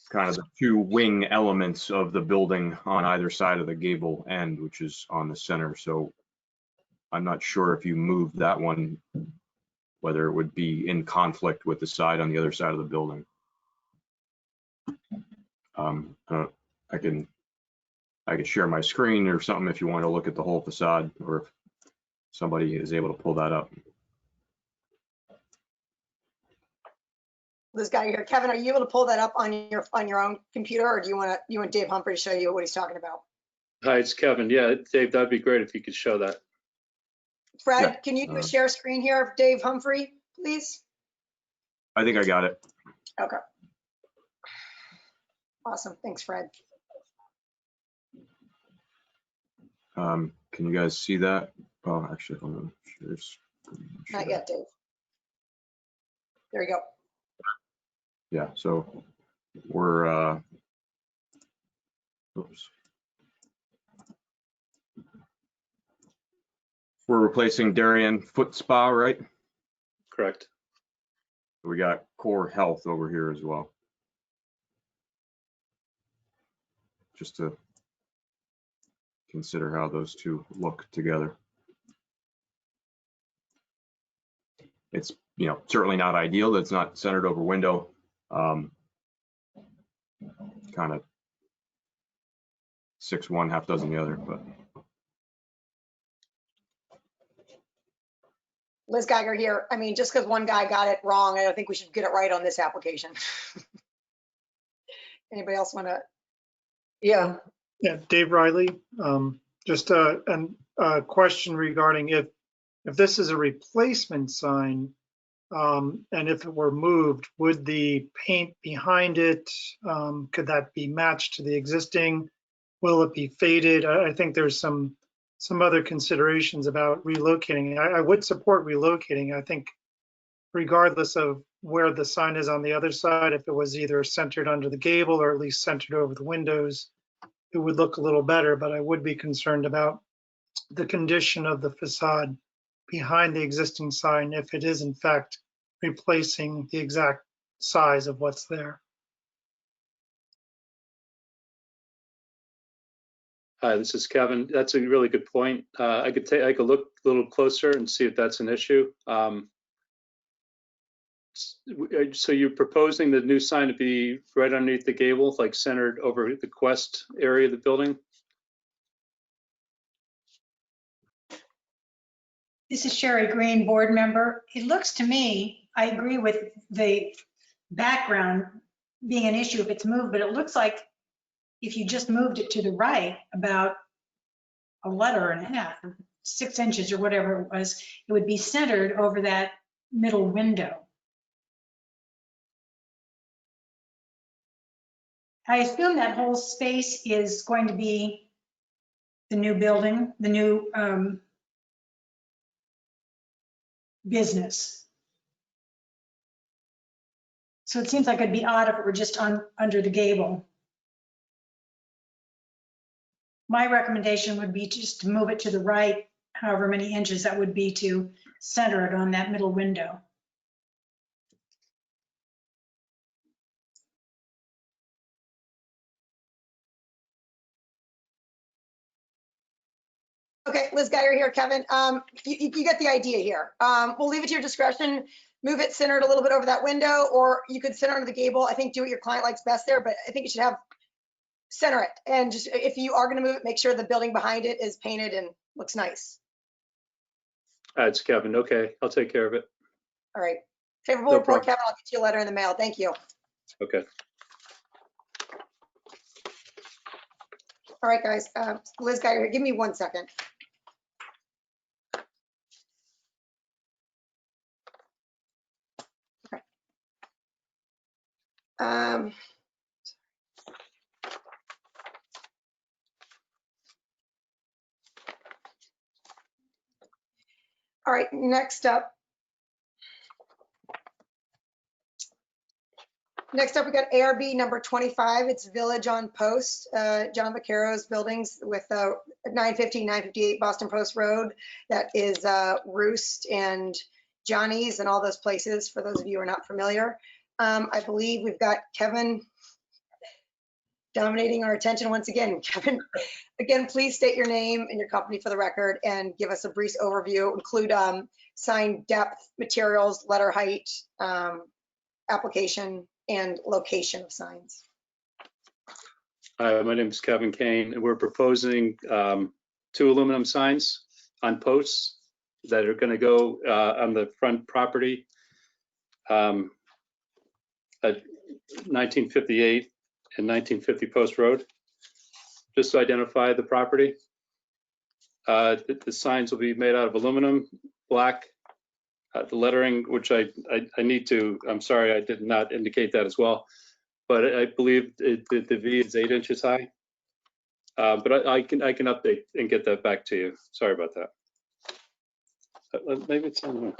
[SPEAKER 10] kind of the two wing elements of the building on either side of the gable end, which is on the center. So I'm not sure if you moved that one, whether it would be in conflict with the side on the other side of the building. I can share my screen or something if you want to look at the whole facade, or if somebody is able to pull that up.
[SPEAKER 2] This guy here, Kevin, are you able to pull that up on your own computer, or do you want Dave Humphrey to show you what he's talking about?
[SPEAKER 12] Hi, it's Kevin. Yeah, Dave, that'd be great if you could show that.
[SPEAKER 2] Fred,
[SPEAKER 10] Yeah.
[SPEAKER 2] can you do a share screen here of Dave Humphrey, please?
[SPEAKER 10] I think I got it.
[SPEAKER 2] Okay. Awesome. Thanks, Fred.
[SPEAKER 10] Can you guys see that? Oh, actually, hold on.
[SPEAKER 2] Not yet, Dave. There you go.
[SPEAKER 10] Yeah, so we're, oops. We're replacing Darien Foot Spa, right?
[SPEAKER 12] Correct.
[SPEAKER 10] We got Core Health over here as well. Just to consider how those two look together. It's, you know, certainly not ideal. That's not centered over window. Kind of 6 one, half dozen the other, but.
[SPEAKER 2] Liz Geiger here. I mean, just because one guy got it wrong, I don't think we should get it right on this application. Anybody else want to?
[SPEAKER 6] Yeah,
[SPEAKER 9] Yeah, Dave Riley, just a question regarding if this is a replacement sign, and if it were moved, would the paint behind it, could that be matched to the existing? Will it be faded? I think there's some other considerations about relocating. I would support relocating. I think regardless of where the sign is on the other side, if it was either centered under the gable or at least centered over the windows, it would look a little better, but I would be concerned about the condition of the facade behind the existing sign if it is in fact replacing the exact size of what's there.
[SPEAKER 12] Hi, this is Kevin. That's a really good point. I could look a little closer and see if that's an issue. So you're proposing the new sign to be right underneath the gable, like centered over the quest area of the building?
[SPEAKER 4] This is Sherry Green, board member. It looks to me, I agree with the background being an issue if it's moved, but it looks like if you just moved it to the right about a letter and a half, 6 inches or whatever it was, it would be centered over that middle window. I assume that whole space is going to be the new building, the new business. So it seems like it'd be odd if it were just under the gable. My recommendation would be just to move it to the right, however many inches that would be, to center it on that middle window.
[SPEAKER 2] Okay, Liz Geiger here, Kevin. You get the idea here. We'll leave it to your discretion. Move it centered a little bit over that window, or you could center under the gable. I think do what your client likes best there, but I think you should have center it. And just if you are going to move it, make sure the building behind it is painted and looks nice.
[SPEAKER 12] It's Kevin. Okay, I'll take care of it.
[SPEAKER 2] All right. Favorable
[SPEAKER 12] No
[SPEAKER 2] report,
[SPEAKER 12] problem.
[SPEAKER 2] Kevin. I'll get you a letter in the mail. Thank you.
[SPEAKER 12] Okay.
[SPEAKER 2] All right, guys. Liz Geiger here. Give me 1 second. Okay. All right, next up Next up, we got ARB number 25. It's Village on Post, John Vaccaro's buildings with 950, 958 Boston Post Road. That is Roost and Johnny's and all those places, for those of you who are not familiar. I believe we've got Kevin dominating our attention once again. Kevin, again, please state your name and your company for the record and give us a brief overview. Include sign depth, materials, letter height, application, and location of signs.
[SPEAKER 12] Hi, my name is Kevin Kane, and we're proposing 2 aluminum signs on posts that are going to go on the front property at 1958 and 1950 Post Road, just to identify the property. The signs will be made out of aluminum, black. The lettering, which I need to, I'm sorry, I did not indicate that as well, but I believe the V is 8 inches high. But I can update and get that back to you. Sorry about that. Maybe it's on here.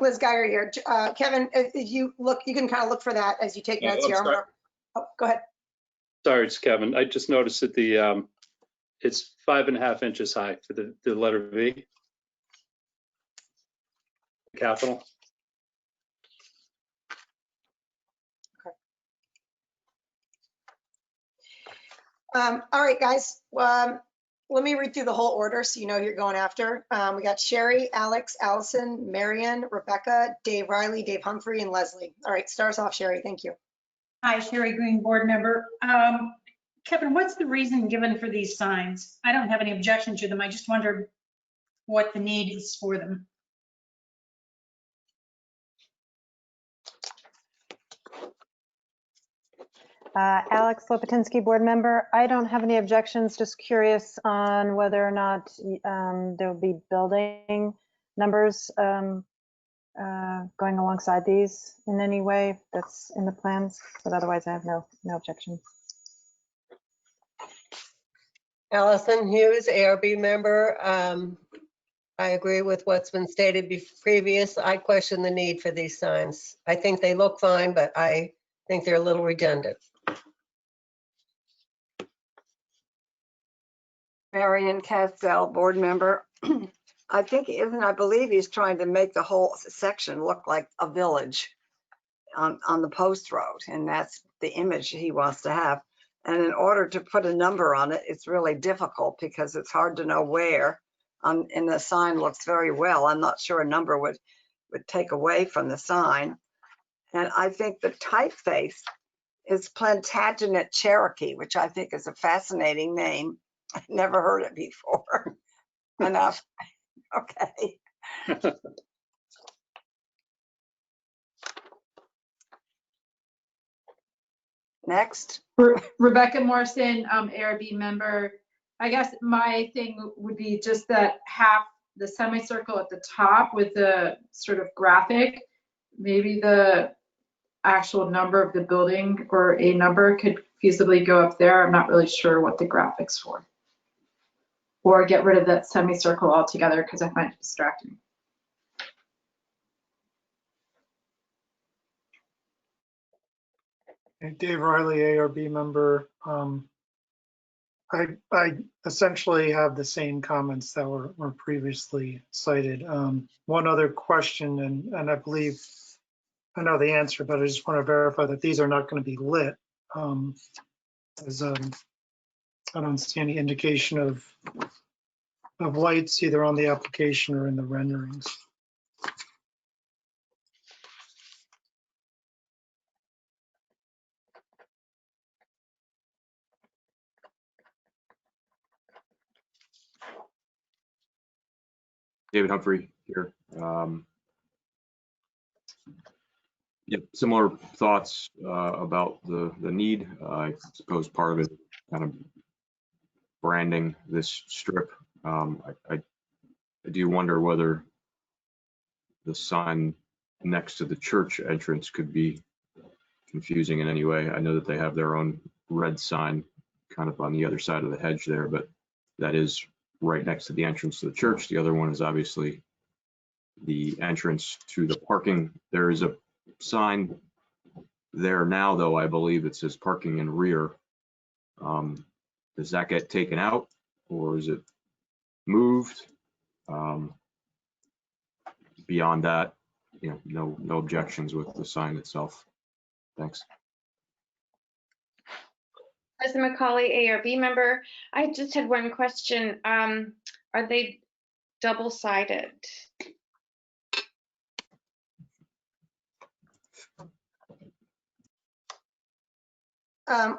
[SPEAKER 2] Liz Geyer here. Kevin, if you look, you can kind of look for that as you take notes here. Oh, go ahead.
[SPEAKER 12] Sorry, it's Kevin. I just noticed that the it's 5.5 inches high for the letter V. Capital.
[SPEAKER 2] Okay. All right, guys. Let me read through the whole order so you know who you're going after. We got Sherry, Alex, Allison, Marion, Rebecca, Dave Riley, Dave Humphrey, and Leslie. All right, start us off, Sherry. Thank you.
[SPEAKER 4] Hi, Sherry Green, board member. Kevin, what's the reason given for these signs? I don't have any objection to them. I just wondered what the need is for them.
[SPEAKER 5] Alex Lopatinsky, board member. I don't have any objections, just curious on whether or not there'll be building numbers going alongside these in any way that's in the plans, but otherwise I have no objection.
[SPEAKER 6] Allison Hughes, ARB member. I agree with what's been stated previous. I question the need for these signs. I think they look fine, but I think they're a little redundant.
[SPEAKER 8] Marion Castell, board member. I believe he's trying to make the whole section look like a village on the post road, and that's the image he wants to have. And in order to put a number on it, it's really difficult because it's hard to know where. And the sign looks very well. I'm not sure a number would take away from the sign. And I think the typeface is Plantagenet Cherokee, which I think is a fascinating name. I've never heard it before. Enough. Okay. Next.
[SPEAKER 7] Rebecca Morrison, ARB member. I guess my thing would be just that half, the semicircle at the top with the sort of graphic, maybe the actual number of the building or a number could feasibly go up there. I'm not really sure what the graphics for. Or get rid of that semicircle altogether because I find it distracting.
[SPEAKER 9] Dave Riley, ARB member. I essentially have the same comments that were previously cited. One other question, and I believe I know the answer, but I just want to verify that these are not going to be lit. As I don't see any indication of lights either on the application or in the renderings.
[SPEAKER 10] David Humphrey here. Yep, similar thoughts about the need. I suppose part of it kind of branding this strip. I do wonder whether the sign next to the church entrance could be confusing in any way. I know that they have their own red sign kind of on the other side of the hedge there, but that is right next to the entrance to the church. The other one is obviously the entrance to the parking. There is a sign there now, though, I believe it says parking in rear. Does that get taken out or is it moved? Beyond that, no objections with the sign itself. Thanks.
[SPEAKER 11] President McCauley, ARB member, I just had one question. Are they double-sided?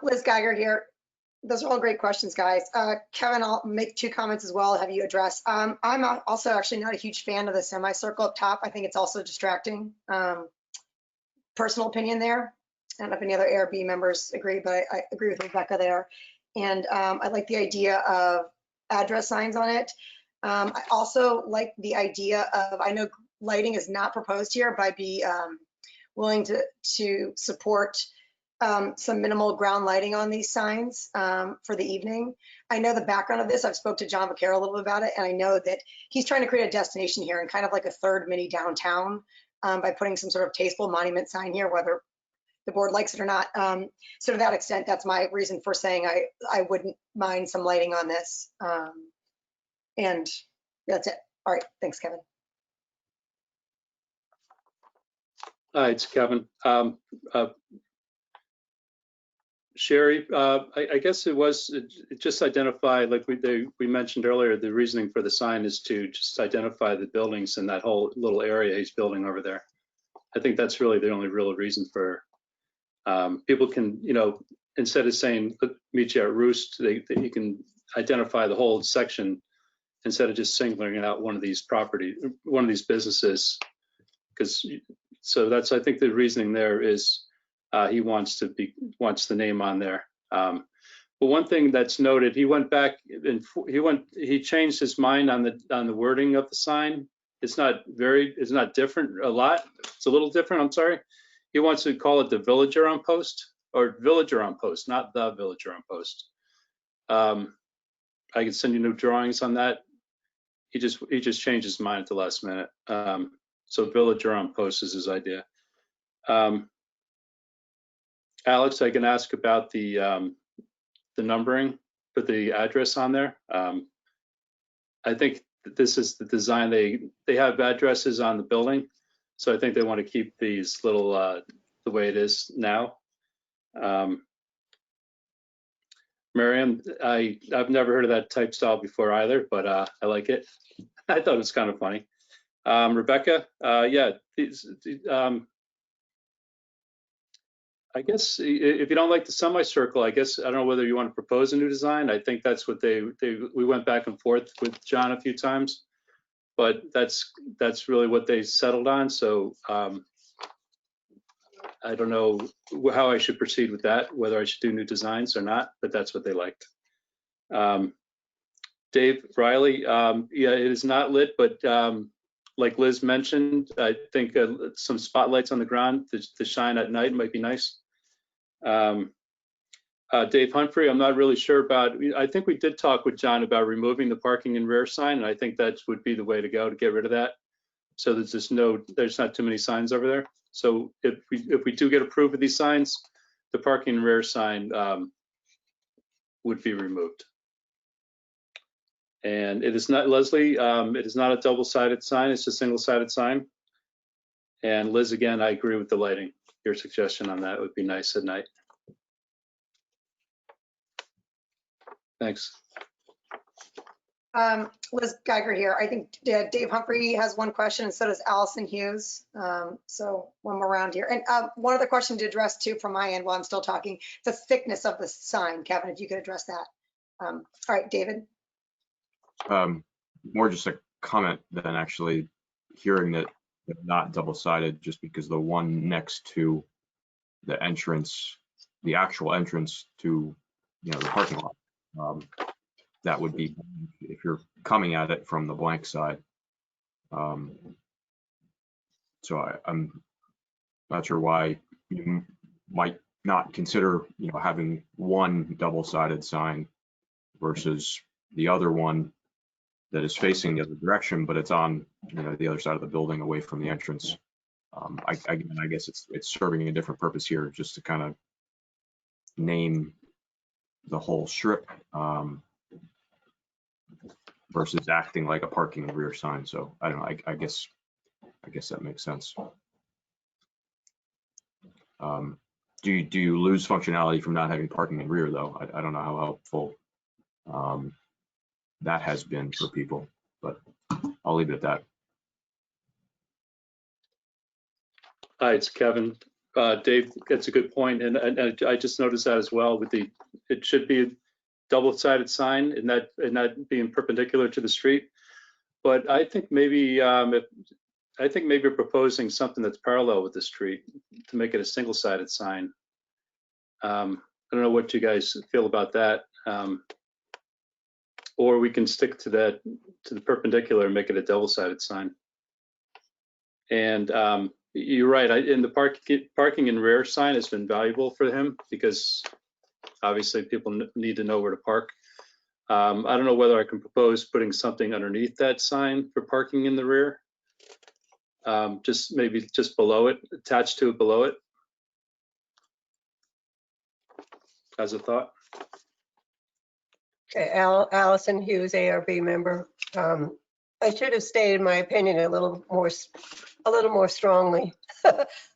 [SPEAKER 2] Liz Geiger here. Those are all great questions, guys. Kevin, I'll make 2 comments as well, have you address. I'm also actually not a huge fan of the semicircle up top. I think it's also distracting. Personal opinion there. I don't know if any other ARB members agree, but I agree with Rebecca there. And I like the idea of address signs on it. I also like the idea of, I know lighting is not proposed here, but I'd be willing to support some minimal ground lighting on these signs for the evening. I know the background of this. I've spoke to John Vaccaro a little bit about it, and I know that he's trying to create a destination here and kind of like a third mini downtown by putting some sort of tasteful monument sign here, whether the board likes it or not. So to that extent, that's my reason for saying I wouldn't mind some lighting on this. And that's it. All right, thanks, Kevin.
[SPEAKER 12] Hi, it's Kevin. Sherry, I guess it just identified, like we mentioned earlier, the reasoning for the sign is to just identify the buildings in that whole little area he's building over there. I think that's really the only real reason for people can, instead of saying meet you at Roost, you can identify the whole section instead of just singling out one of these businesses. So that's, I think the reasoning there is he wants the name on there. But one thing that's noted, he went back and he changed his mind on the wording of the sign. It's not different a lot. It's a little different, I'm sorry. He wants to call it the Villager on Post, or Villager on Post, not the Villager on Post. I can send you new drawings on that. He just changed his mind at the last minute. So Villager on Post is his idea. Alex, I can ask about the numbering, put the address on there. I think this is the design. They have addresses on the building, so I think they want to keep these little the way it is now. Miriam, I've never heard of that type style before either, but I like it. I thought it was kind of funny. Rebecca, yeah, I guess if you don't like the semicircle, I guess I don't know whether you want to propose a new design. I think that's what we went back and forth with John a few times, but that's really what they settled on. So I don't know how I should proceed with that, whether I should do new designs or not, but that's what they liked. Dave Riley, yeah, it is not lit, but like Liz mentioned, I think some spotlights on the ground to shine at night might be nice. Dave Humphrey, I'm not really sure about, I think we did talk with John about removing the parking and rear sign, and I think that would be the way to go to get rid of that. So there's not too many signs over there. So if we do get approved of these signs, the parking and rear sign would be removed. And it is not, Leslie, it is not a double-sided sign, it's a single-sided sign. And Liz, again, I agree with the lighting. Your suggestion on that would be nice at night. Thanks.
[SPEAKER 2] Liz Geiger here. I think Dave Humphrey has one question, and so does Allison Hughes. So one more round here. And one other question to address too from my end while I'm still talking, the thickness of the sign. Kevin, if you could address that. All right, David.
[SPEAKER 10] More just a comment than actually hearing that they're not double-sided, just because the one next to the entrance, the actual entrance to the parking lot, that would be if you're coming at it from the blank side. So I'm not sure why you might not consider, having one double-sided sign versus the other one that is facing the other direction, but it's on, the other side of the building away from the entrance. I guess it's serving a different purpose here, just to kind of name the whole strip versus acting like a parking and rear sign. So I don't know. I guess that makes sense. Do you lose functionality from not having parking and rear though? I don't know how helpful that has been for people, but I'll leave it at that.
[SPEAKER 12] Hi, it's Kevin. Dave, that's a good point, and I just noticed that as well. It should be a double-sided sign, and not being perpendicular to the street. But I think maybe we're proposing something that's parallel with the street to make it a single-sided sign. I don't know what you guys feel about that, or we can stick to the perpendicular and make it a double-sided sign. And you're right. In the parking and rear sign has been valuable for him because obviously people need to know where to park. I don't know whether I can propose putting something underneath that sign for parking in the rear. Maybe just below it, attached to it below it, as a thought.
[SPEAKER 6] Okay, Allison Hughes, ARB member. I should have stated my opinion a little more strongly.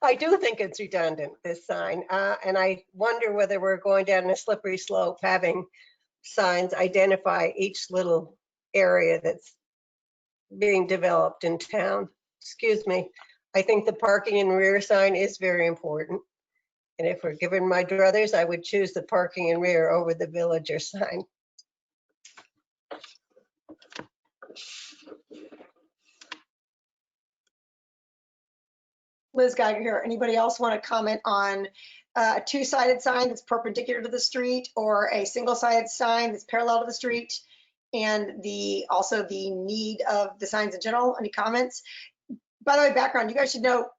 [SPEAKER 6] I do think it's redundant, this sign, and I wonder whether we're going down a slippery slope having signs identify each little area that's being developed in town. Excuse me. I think the parking and rear sign is very important. And if we're given my druthers, I would choose the parking and rear over the villager sign.
[SPEAKER 2] Liz Geiger here. Anybody else want to comment on a two-sided sign that's perpendicular to the street or a single-sided sign that's parallel to the street, and also the need of the signs in general? Any comments? By the way, background, you guys should know,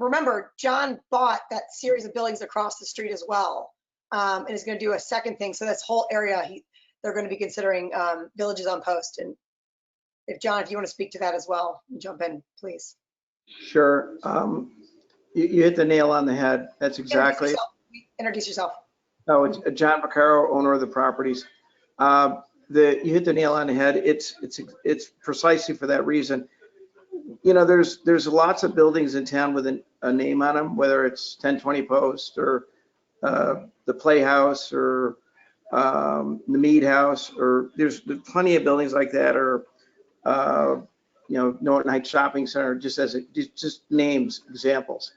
[SPEAKER 2] remember, John bought that series of buildings across the street as well, and is going to do a second thing. So this whole area, they're going to be considering villages on post. And if John, if you want to speak to that as well, jump in, please.
[SPEAKER 14] Sure. You hit the nail on the head. That's exactly.
[SPEAKER 2] Introduce yourself.
[SPEAKER 14] Oh, it's John Vaccaro, owner of the properties. You hit the nail on the head. It's precisely for that reason. There's lots of buildings in town with a name on them, whether it's 1020 Post or the Playhouse or the Mead House, or there's plenty of buildings like that, or Norton Heights Shopping Center, just names, examples.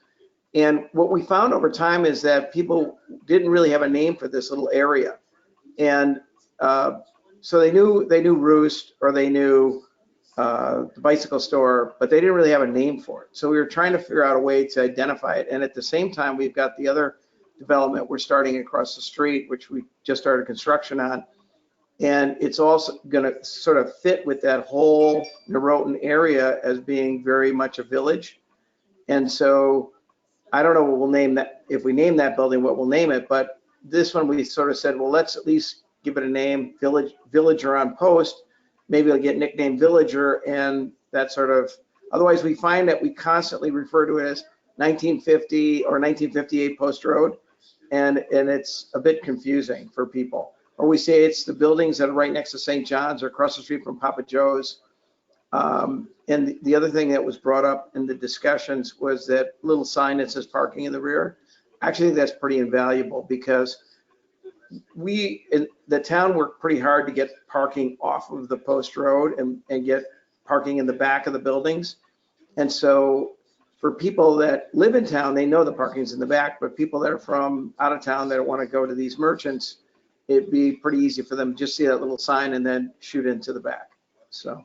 [SPEAKER 14] And what we found over time is that people didn't really have a name for this little area. And so they knew Roost, or they knew the bicycle store, but they didn't really have a name for it. So we were trying to figure out a way to identify it. And at the same time, we've got the other development we're starting across the street, which we just started construction on. And it's also going to sort of fit with that whole Norotan area as being very much a village. And so I don't know what we'll name that, if we name that building, what we'll name it. But this one, we sort of said, well, let's at least give it a name, Villager on Post. Maybe it'll get nicknamed Villager, and that sort of, otherwise we find that we constantly refer to it as 1950 or 1958 Post Road, and it's a bit confusing for people. Or we say it's the buildings that are right next to St. John's or across the street from Papa Joe's. And the other thing that was brought up in the discussions was that little sign that says parking in the rear. I actually think that's pretty invaluable, because we in the town worked pretty hard to get parking off of the Post Road and get parking in the back of the buildings. And so for people that live in town, they know the parking's in the back, but people that are from out of town that want to go to these merchants, it'd be pretty easy for them to just see that little sign and then shoot into the back. So.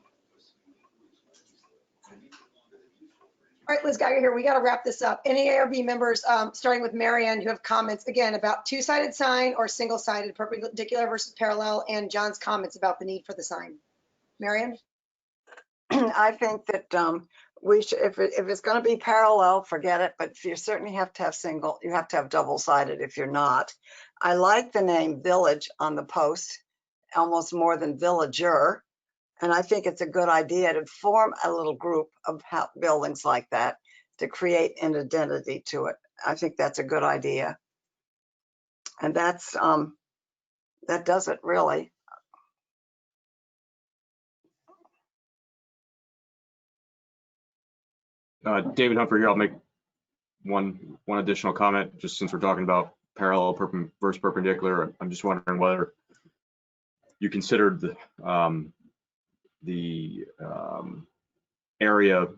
[SPEAKER 2] All right, Liz Geiger here. We got to wrap this up. Any ARB members, starting with Marianne, who have comments again about two-sided sign or single-sided, perpendicular versus parallel, and John's comments about the need for the sign. Marianne?
[SPEAKER 8] I think that we should, if it's going to be parallel, forget it. But if you certainly have to have single, you have to have double-sided if you're not. I like the name Village on the post, almost more than villager. And I think it's a good idea to form a little group of buildings like that to create an identity to it. I think that's a good idea. And that's, that does it really.
[SPEAKER 10] David Humphrey here. I'll make one additional comment, just since we're talking about parallel versus perpendicular. I'm just wondering whether you considered the area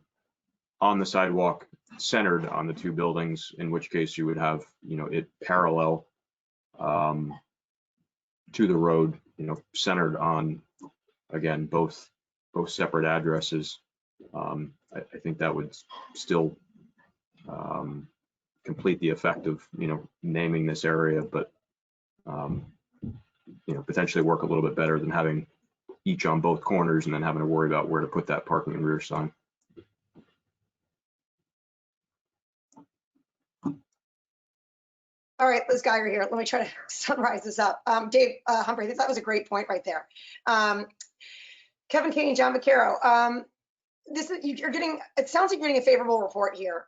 [SPEAKER 10] on the sidewalk centered on the two buildings, in which case you would have, it parallel to the road, centered on, again, both separate addresses. I think that would still complete the effect of, naming this area, but potentially work a little bit better than having each on both corners and then having to worry about where to put that parking and rear sign.
[SPEAKER 2] All right, Liz Geiger here. Let me try to summarize this up. Dave Humphrey, that was a great point right there. Kevin Kane, John Vaccaro, it sounds like you're getting a favorable report here.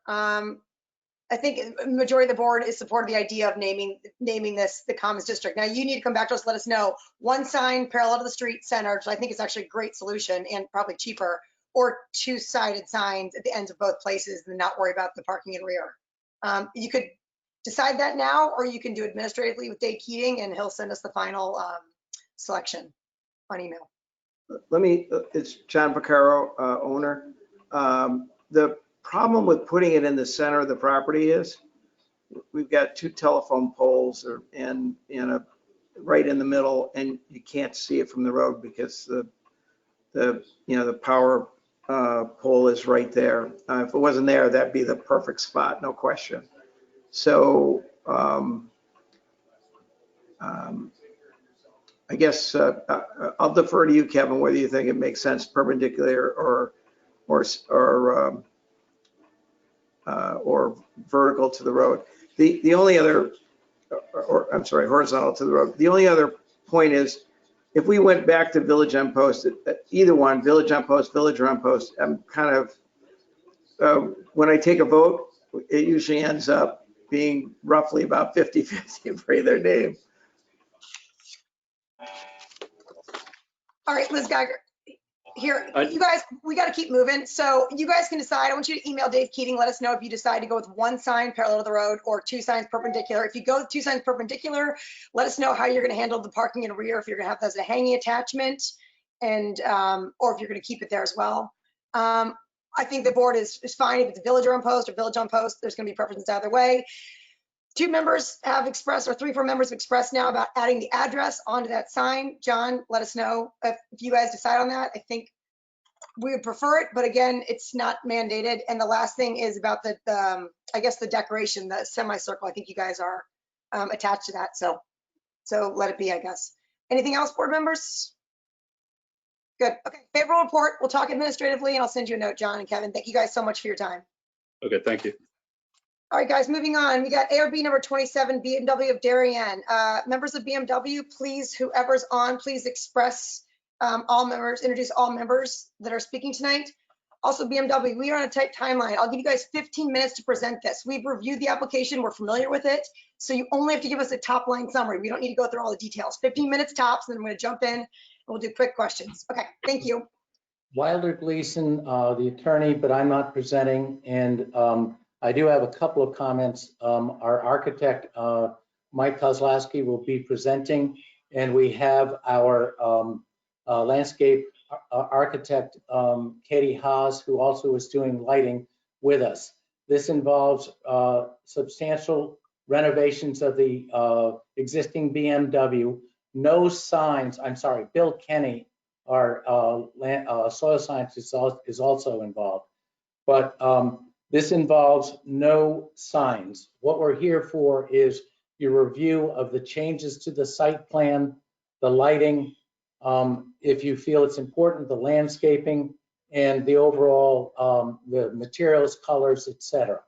[SPEAKER 2] I think the majority of the board is supportive of the idea of naming this the Commons District. Now you need to come back to us, let us know one sign parallel to the street center, which I think is actually a great solution and probably cheaper, or two-sided signs at the ends of both places and not worry about the parking and rear. You could decide that now, or you can do administratively with Dave Keating and he'll send us the final selection on email.
[SPEAKER 14] It's John Vaccaro, owner. The problem with putting it in the center of the property is we've got two telephone poles and right in the middle, and you can't see it from the road because the power pole is right there. If it wasn't there, that'd be the perfect spot, no question. So I guess I'll defer to you, Kevin, whether you think it makes sense perpendicular or vertical to the road. The only other, I'm sorry, horizontal to the road. The only other point is, if we went back to Village on Post, either one, Village on Post, Villager on Post, I'm kind of, when I take a vote, it usually ends up being roughly about 50-50 for either name.
[SPEAKER 2] All right, Liz Geiger. Here, you guys, we got to keep moving. So you guys can decide. I want you to email Dave Keating. Let us know if you decide to go with one sign parallel to the road or two signs perpendicular. If you go with two signs perpendicular, let us know how you're going to handle the parking in the rear, if you're going to have that as a hanging attachment, and or if you're going to keep it there as well. I think the board is fine if it's a Villager on Post or Village on Post. There's going to be preferences either way. Two members have expressed, or 3 or 4 members have expressed now about adding the address onto that sign. John, let us know if you guys decide on that. I think we would prefer it, but again, it's not mandated. And the last thing is about the I guess the decoration, the semicircle. I think you guys are attached to that, so let it be, I guess. Anything else, board members? Good. Okay, favorable report. We'll talk administratively, and I'll send you a note, John and Kevin. Thank you guys so much for your time.
[SPEAKER 12] Okay, thank you.
[SPEAKER 2] All right, guys, moving on. We got ARB number 27, BMW of Darien. Members of BMW, please, whoever's on, please express all members, introduce all members that are speaking tonight. Also, BMW, we are on a tight timeline. I'll give you guys 15 minutes to present this. We've reviewed the application. We're familiar with it. So you only have to give us a top line summary. We don't need to go through all the details. 15 minutes tops, and then I'm going to jump in and we'll do quick questions. Okay, thank you.
[SPEAKER 15] Wilder Gleason, the attorney, but I'm not presenting. And I do have a couple of comments. Our architect, Mike Kozlowski, will be presenting, and we have our landscape architect, Katie Haas, who also is doing lighting with us. This involves substantial renovations of the existing BMW. No signs, I'm sorry, Bill Kenny, our soil scientist, is also involved. But this involves no signs. What we're here for is your review of the changes to the site plan, the lighting, if you feel it's important, the landscaping, and the overall, the materials, colors, etc.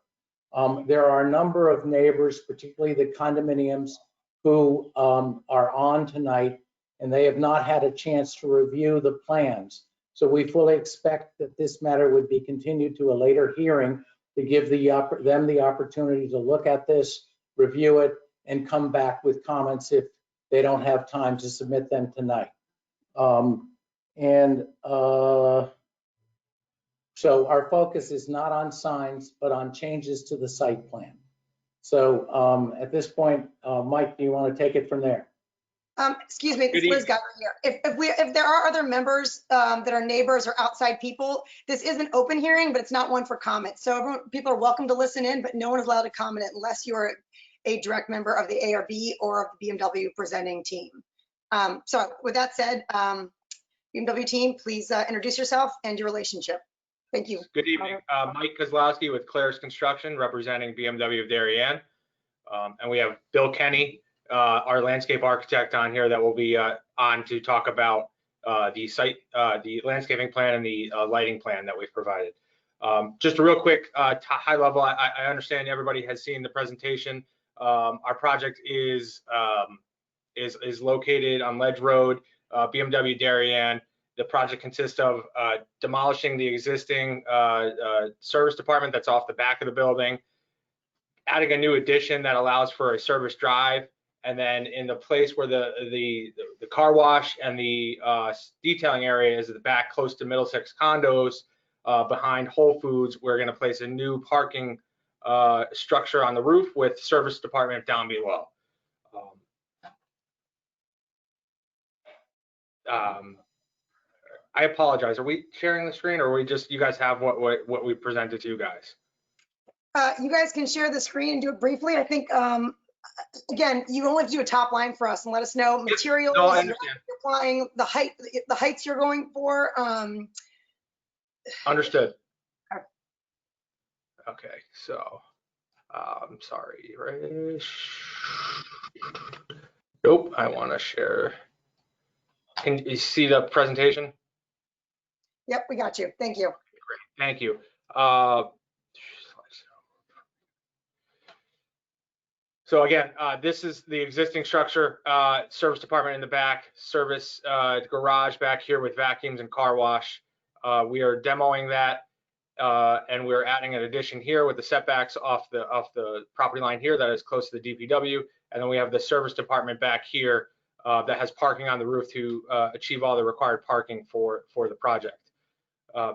[SPEAKER 15] There are a number of neighbors, particularly the condominiums, who are on tonight, and they have not had a chance to review the plans. So we fully expect that this matter would be continued to a later hearing to give them the opportunity to look at this, review it, and come back with comments if they don't have time to submit them tonight. So our focus is not on signs, but on changes to the site plan. So at this point, Mike, do you want to take it from there?
[SPEAKER 2] Excuse me, it's Liz Geiger here. If there are other members that are neighbors or outside people, this is an open hearing, but it's not one for comment. So people are welcome to listen in, but no one is allowed to comment unless you're a direct member of the ARB or of the BMW presenting team. So with that said, BMW team, please introduce yourself and your relationship. Thank you.
[SPEAKER 16] Good evening. Mike Kozlowski with Claire's Construction, representing BMW of Darien. And we have Bill Kenny, our landscape architect, on here that will be on to talk about the site, the landscaping plan and the lighting plan that we've provided. Just a real quick high level, I understand everybody has seen the presentation. Our project is located on Ledge Road, BMW Darien. The project consists of demolishing the existing service department that's off the back of the building, adding a new addition that allows for a service drive, and then in the place where the car wash and the detailing area is at the back close to Middlesex condos behind Whole Foods, we're going to place a new parking structure on the roof with service department down below. I apologize. Are we sharing the screen, or are we just, you guys have what we presented to you guys?
[SPEAKER 2] You guys can share the screen and do it briefly. I think, again, you only have to do a top line for us and let us know materials,
[SPEAKER 16] No, I
[SPEAKER 2] you're
[SPEAKER 16] understand.
[SPEAKER 2] applying, the heights you're going for.
[SPEAKER 16] Understood. Okay, so I'm sorry, right? Nope, I want to share. Can you see the presentation?
[SPEAKER 2] Yep, we got you. Thank you.
[SPEAKER 16] Great, thank you. So again, this is the existing structure, service department in the back, service garage back here with vacuums and car wash. We are demoing that, and we're adding an addition here with the setbacks off the property line here that is close to the DPW, and then we have the service department back here that has parking on the roof to achieve all the required parking for the project.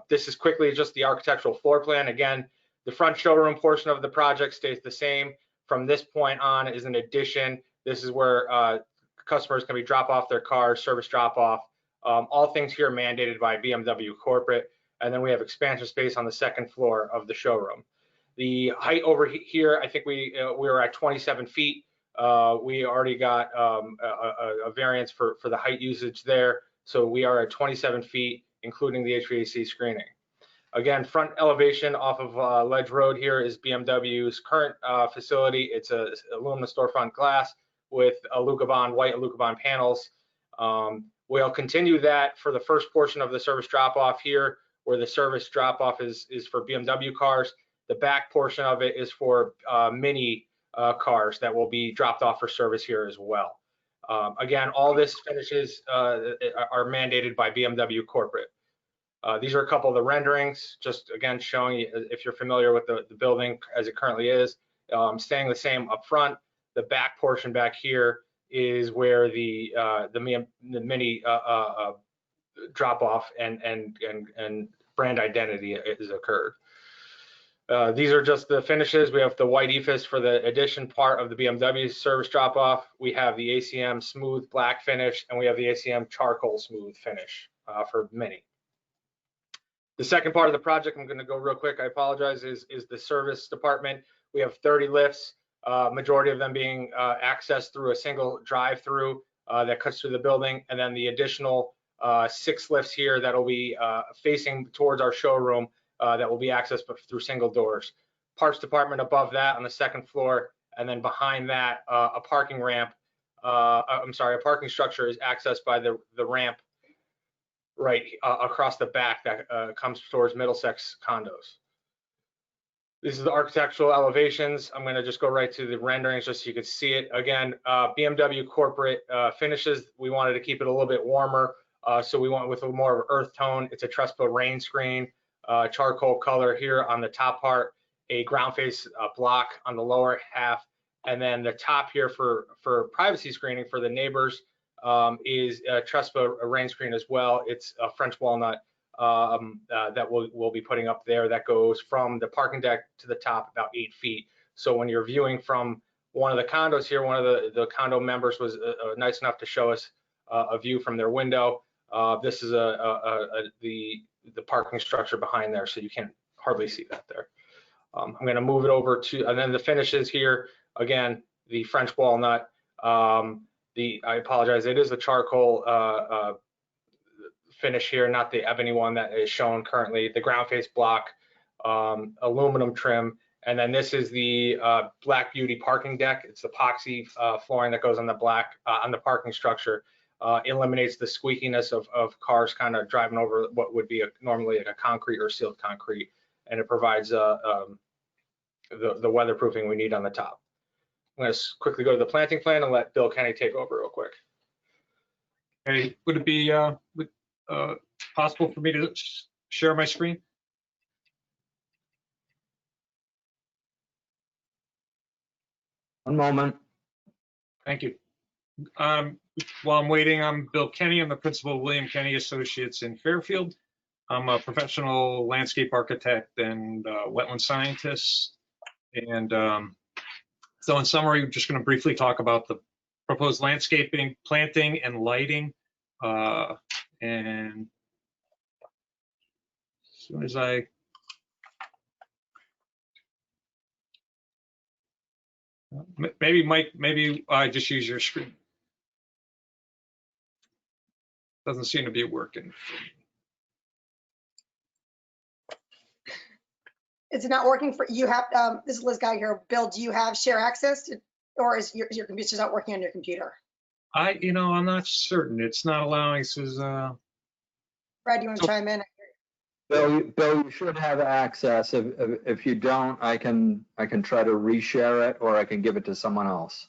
[SPEAKER 16] This is quickly just the architectural floor plan. Again, the front showroom portion of the project stays the same. From this point on is an addition. This is where customers can drop off their cars, service drop off. All things here are mandated by BMW corporate. And then we have expansion space on the second floor of the showroom. The height over here, I think we were at 27 feet. We already got a variance for the height usage there. So we are at 27 feet, including the HVAC screening. Again, front elevation off of Ledge Road here is BMW's current facility. It's a aluminum storefront glass with white Lucabond panels. We'll continue that for the first portion of the service drop-off here, where the service drop-off is for BMW cars. The back portion of it is for Mini cars that will be dropped off for service here as well. Again, all this finishes are mandated by BMW corporate. These are a couple of the renderings, just again showing you, if you're familiar with the building as it currently is, staying the same up front. The back portion back here is where the Mini drop off and brand identity is occurred. These are just the finishes. We have the white EFIS for the addition part of the BMW service drop off. We have the ACM smooth black finish, and we have the ACM charcoal smooth finish for Mini. The second part of the project, I'm going to go real quick, I apologize, is the service department. We have 30 lifts, majority of them being accessed through a single drive-through that cuts through the building, and then the additional 6 lifts here that'll be facing towards our showroom that will be accessed through single doors. Parts department above that on the second floor, and then behind that a parking ramp, a parking structure is accessed by the ramp right across the back that comes towards Middlesex condos. This is the architectural elevations. I'm going to just go right to the renderings just so you can see it. Again, BMW corporate finishes. We wanted to keep it a little bit warmer, so we went with a more of earth tone. It's a Trespa rain screen, charcoal color here on the top part, a ground face block on the lower half, and then the top here for privacy screening for the neighbors is a Trespa rain screen as well. It's a French walnut that we'll be putting up there that goes from the parking deck to the top about 8 feet. So when you're viewing from one of the condos here, one of the condo members was nice enough to show us a view from their window. This is the parking structure behind there, so you can't hardly see that there. I'm going to move it over to, and then the finishes here, again, the French walnut. I apologize, it is the charcoal finish here, not the ebony one that is shown currently. The ground face block, aluminum trim, and then this is the Black Beauty parking deck. It's epoxy flooring that goes on the black on the parking structure. Eliminates the squeakiness of cars kind of driving over what would be normally like a concrete or sealed concrete, and it provides the weatherproofing we need on the top. I'm going to quickly go to the planting plan and let Bill Kenny take over real quick.
[SPEAKER 17] Okay, would it be possible for me to share my screen?
[SPEAKER 18] One moment.
[SPEAKER 17] Thank you. While I'm waiting, I'm Bill Kenny. I'm the principal of William Kenny Associates in Fairfield. I'm a professional landscape architect and wetland scientist. And so in summary, we're just going to briefly talk about the proposed landscaping, planting, and lighting. And as soon as maybe Mike, maybe I just use your screen. Doesn't seem to be working.
[SPEAKER 2] It's not working for you. Have this is Liz Guy here. Bill, do you have share access to, or is your computer just not working on your computer?
[SPEAKER 17] I'm not certain. It's not allowing. This is
[SPEAKER 2] Brad, you want to chime in?
[SPEAKER 18] Bill, you should have access. If you don't, I can try to reshare it, or I can give it to someone else.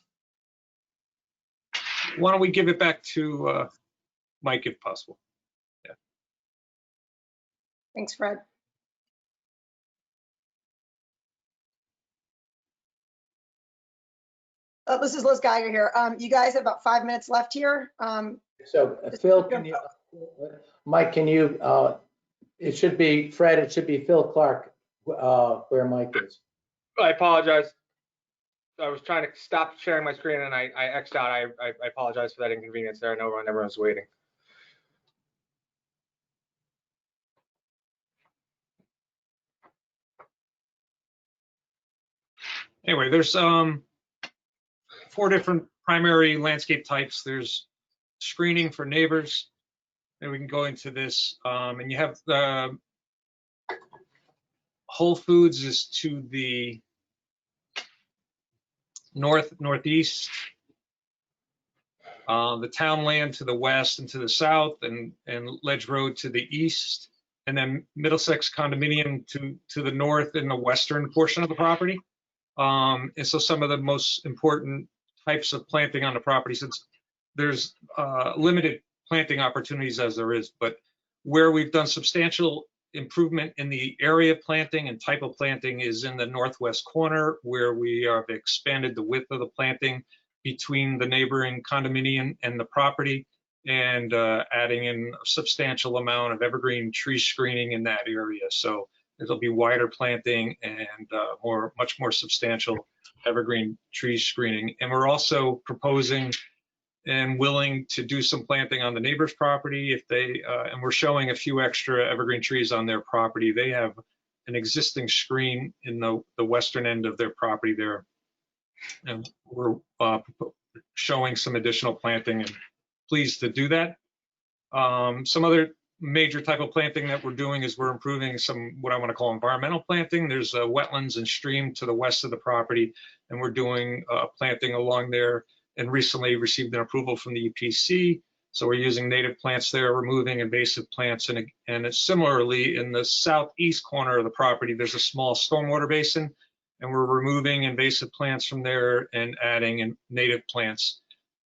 [SPEAKER 17] Why don't we give it back to Mike if possible? Yeah.
[SPEAKER 2] Thanks, Fred. This is Liz Geiger here. You guys have about 5 minutes left here.
[SPEAKER 15] So Phil, can you, Mike, can you, it should be Fred, it should be Phil Clark where Mike is.
[SPEAKER 16] I apologize. I was trying to stop sharing my screen and I X'd out. I apologize for that inconvenience there. I know everyone's waiting.
[SPEAKER 17] Anyway, there's 4 different primary landscape types. There's screening for neighbors, and we can go into this. And you have Whole Foods is to the northeast, the Townland to the west and to the south, and Ledge Road to the east, and then Middlesex Condominium to the north in the western portion of the property. And so some of the most important types of planting on the property, since there's limited planting opportunities as there is, but where we've done substantial improvement in the area planting and type of planting is in the northwest corner, where we have expanded the width of the planting between the neighboring condominium and the property, and adding in a substantial amount of evergreen tree screening in that area. So it'll be wider planting and much more substantial evergreen tree screening. And we're also proposing and willing to do some planting on the neighbor's property if they, and we're showing a few extra evergreen trees on their property. They have an existing screen in the western end of their property there. And we're showing some additional planting and pleased to do that. Some other major type of planting that we're doing is we're improving some what I want to call environmental planting. There's wetlands and stream to the west of the property, and we're doing planting along there, and recently received an approval from the EPC So we're using native plants there, removing invasive plants. And it's similarly in the southeast corner of the property, there's a small stormwater basin, and we're removing invasive plants from there and adding in native plants.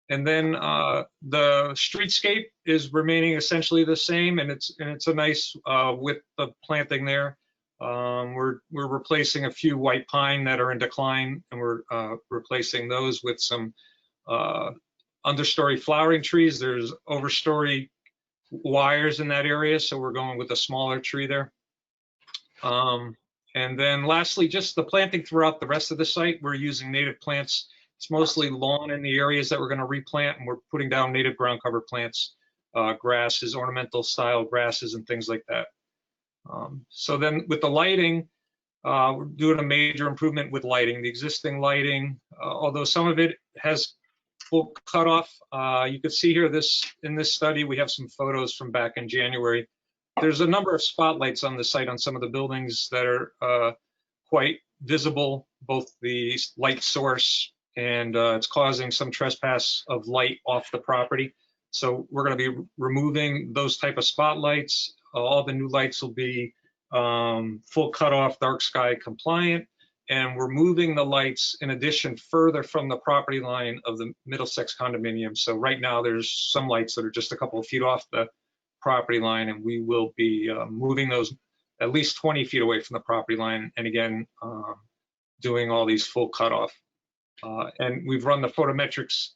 [SPEAKER 17] And then the streetscape is remaining essentially the same, and it's a nice with the planting there. We're replacing a few white pine that are in decline, and we're replacing those with some understory flowering trees. There's overstory wires in that area, so we're going with a smaller tree there. And then lastly, just the planting throughout the rest of the site. We're using native plants. It's mostly lawn in the areas that we're going to replant, and we're putting down native ground cover plants, grasses, ornamental style grasses, and things like that. So then with the lighting, we're doing a major improvement with lighting. The existing lighting, although some of it has full cutoff, you can see here in this study, we have some photos from back in January. There's a number of spotlights on the site on some of the buildings that are quite visible, both the light source and it's causing some trespass of light off the property. So we're going to be removing those type of spotlights. All the new lights will be full cutoff, dark sky compliant, and we're moving the lights in addition further from the property line of the Middlesex condominium. So right now there's some lights that are just a couple of feet off the property line, and we will be moving those at least 20 feet away from the property line, and again doing all these full cutoff. And we've run the photometrics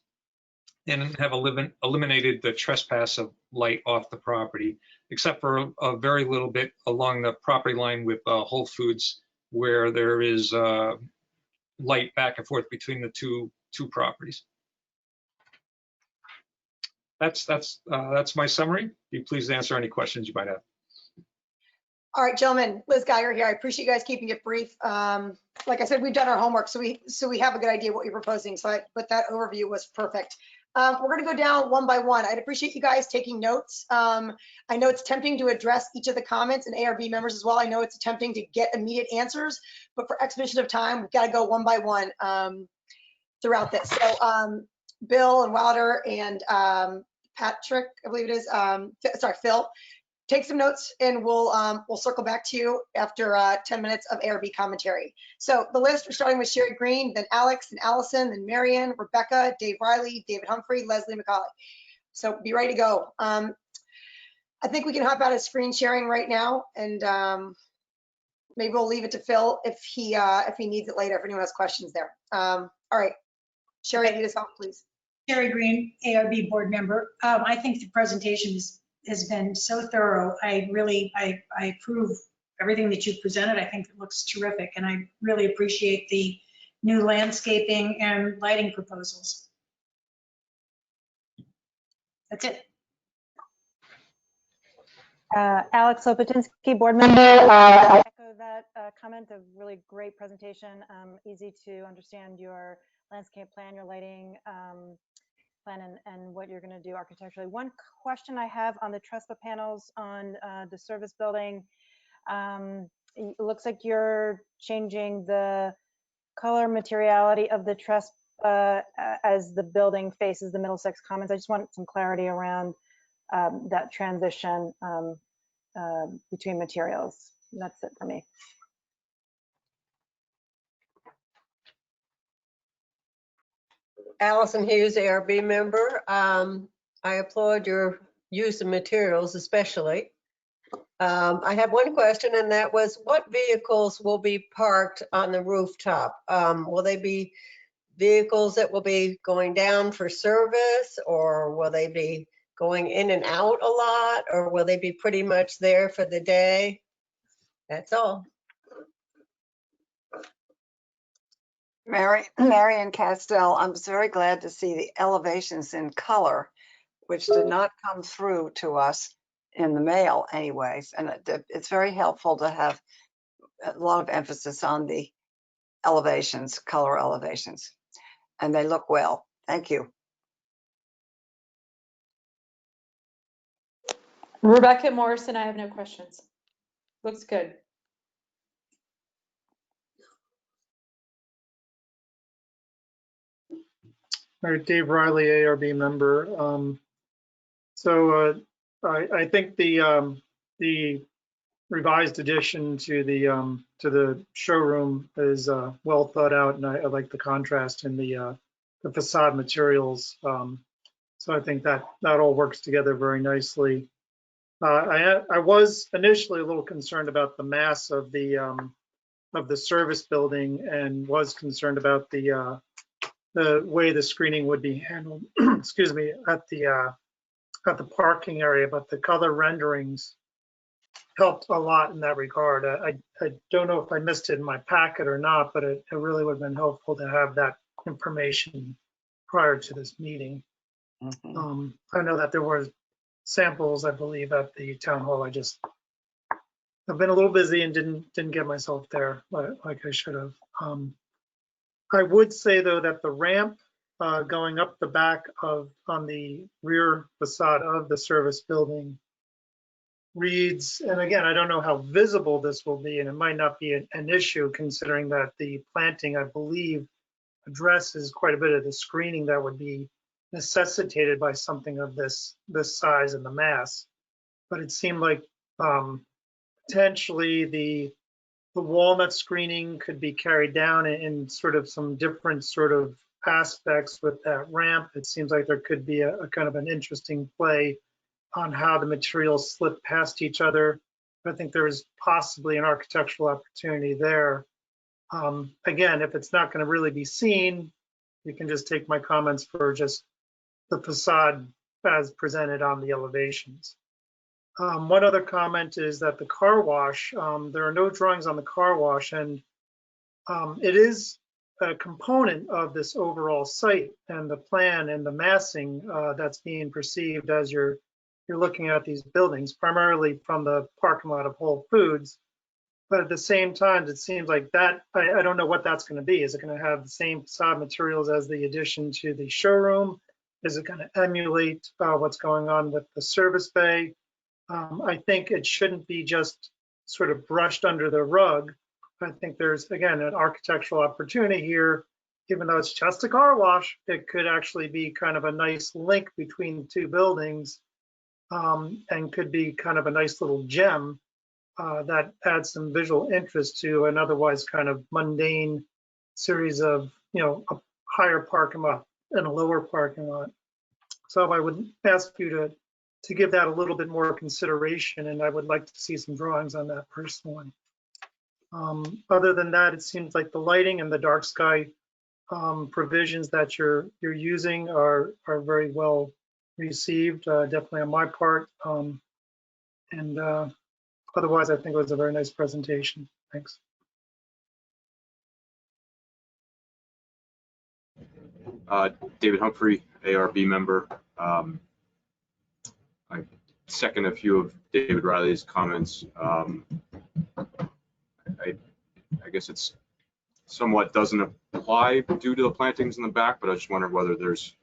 [SPEAKER 17] and have eliminated the trespass of light off the property, except for a very little bit along the property line with Whole Foods, where there is light back and forth between the two properties. That's my summary. Be pleased to answer any questions you might have.
[SPEAKER 2] All right, gentlemen, Liz Geiger here. I appreciate you guys keeping it brief. Like I said, we've done our homework, so we have a good idea what you're proposing. But that overview was perfect. We're going to go down one by one. I'd appreciate you guys taking notes. I know it's tempting to address each of the comments, and ARB members as well. I know it's tempting to get immediate answers, but for expedition of time, we've got to go one by one throughout this. So Bill and Wilder and Patrick, I believe it is, sorry, Phil, take some notes, and we'll circle back to you after 10 minutes of ARB commentary. So the list, we're starting with Sherry Green, then Alex, and Allison, then Marion, Rebecca, Dave Riley, David Humphrey, Leslie McCauley. So be ready to go. I think we can hop out of screen sharing right now, and maybe we'll leave it to Phil if he needs it later, if anyone has questions there. All right, Sherry, lead us off, please.
[SPEAKER 4] Sherry Green, ARB board member. I think the presentation has been so thorough. I approve everything that you've presented. I think it looks terrific, and I really appreciate the new landscaping and lighting proposals. That's it.
[SPEAKER 5] Alex Lopatinsky, board member. I echo that comment. A really great presentation. Easy to understand your landscape plan, your lighting plan, and what you're going to do architecturally. One question I have on the Trespa panels on the service building. It looks like you're changing the color materiality of the Trespa as the building faces the Middlesex Commons. I just want some clarity around that transition between materials. That's it for me.
[SPEAKER 6] Allison Hughes, ARB member. I applaud your use of materials, especially. I have one question, and that was, what vehicles will be parked on the rooftop? Will they be vehicles that will be going down for service, or will they be going in and out a lot, or will they be pretty much there for the day? That's all.
[SPEAKER 8] Marion Castell, I'm very glad to see the elevations in color, which did not come through to us in the mail anyways. And it's very helpful to have a lot of emphasis on the elevations, color elevations, and they look well. Thank you.
[SPEAKER 7] Rebecca Morrison, I have no questions. Looks good.
[SPEAKER 9] All right, Dave Riley, ARB member. So I think the revised addition to the showroom is well thought out, and I like the contrast in the facade materials. So I think that all works together very nicely. I was initially a little concerned about the mass of the service building, and was concerned about the way the screening would be handled. Excuse me, at the parking area, but the color renderings helped a lot in that regard. I don't know if I missed it in my packet or not, but it really would have been helpful to have that information prior to this meeting. I know that there were samples, I believe, at the town hall. I've been a little busy and didn't get myself there like I should have. I would say though that the ramp going up the back on the rear facade of the service building reads, and again, I don't know how visible this will be, and it might not be an issue considering that the planting, I believe, addresses quite a bit of the screening that would be necessitated by something of this size and the mass. But it seemed like potentially the walnut screening could be carried down in sort of some different sort of aspects with that ramp. It seems like there could be a kind of an interesting play on how the materials slip past each other. I think there is possibly an architectural opportunity there. Again, if it's not going to really be seen, you can just take my comments for just the facade as presented on the elevations. One other comment is that the car wash, there are no drawings on the car wash, and it is a component of this overall site and the plan and the massing that's being perceived as you're looking at these buildings, primarily from the parking lot of Whole Foods. But at the same time, it seems like that, I don't know what that's going to be. Is it going to have the same facade materials as the addition to the showroom? Is it going to emulate what's going on with the service bay? I think it shouldn't be just sort of brushed under the rug. I think there's, again, an architectural opportunity here. Even though it's just a car wash, it could actually be kind of a nice link between the two buildings, and could be kind of a nice little gem that adds some visual interest to an otherwise kind of mundane series of, a higher parking lot and a lower parking lot. So I would ask you to give that a little bit more consideration, and I would like to see some drawings on that personally. Other than that, it seems like the lighting and the dark sky provisions that you're using are very well received, definitely on my part. And otherwise, I think it was a very nice presentation. Thanks.
[SPEAKER 10] David Humphrey, ARB member. I second a few of David Riley's comments. I guess it's somewhat doesn't apply due to the plantings in the back, but I just wondered whether there's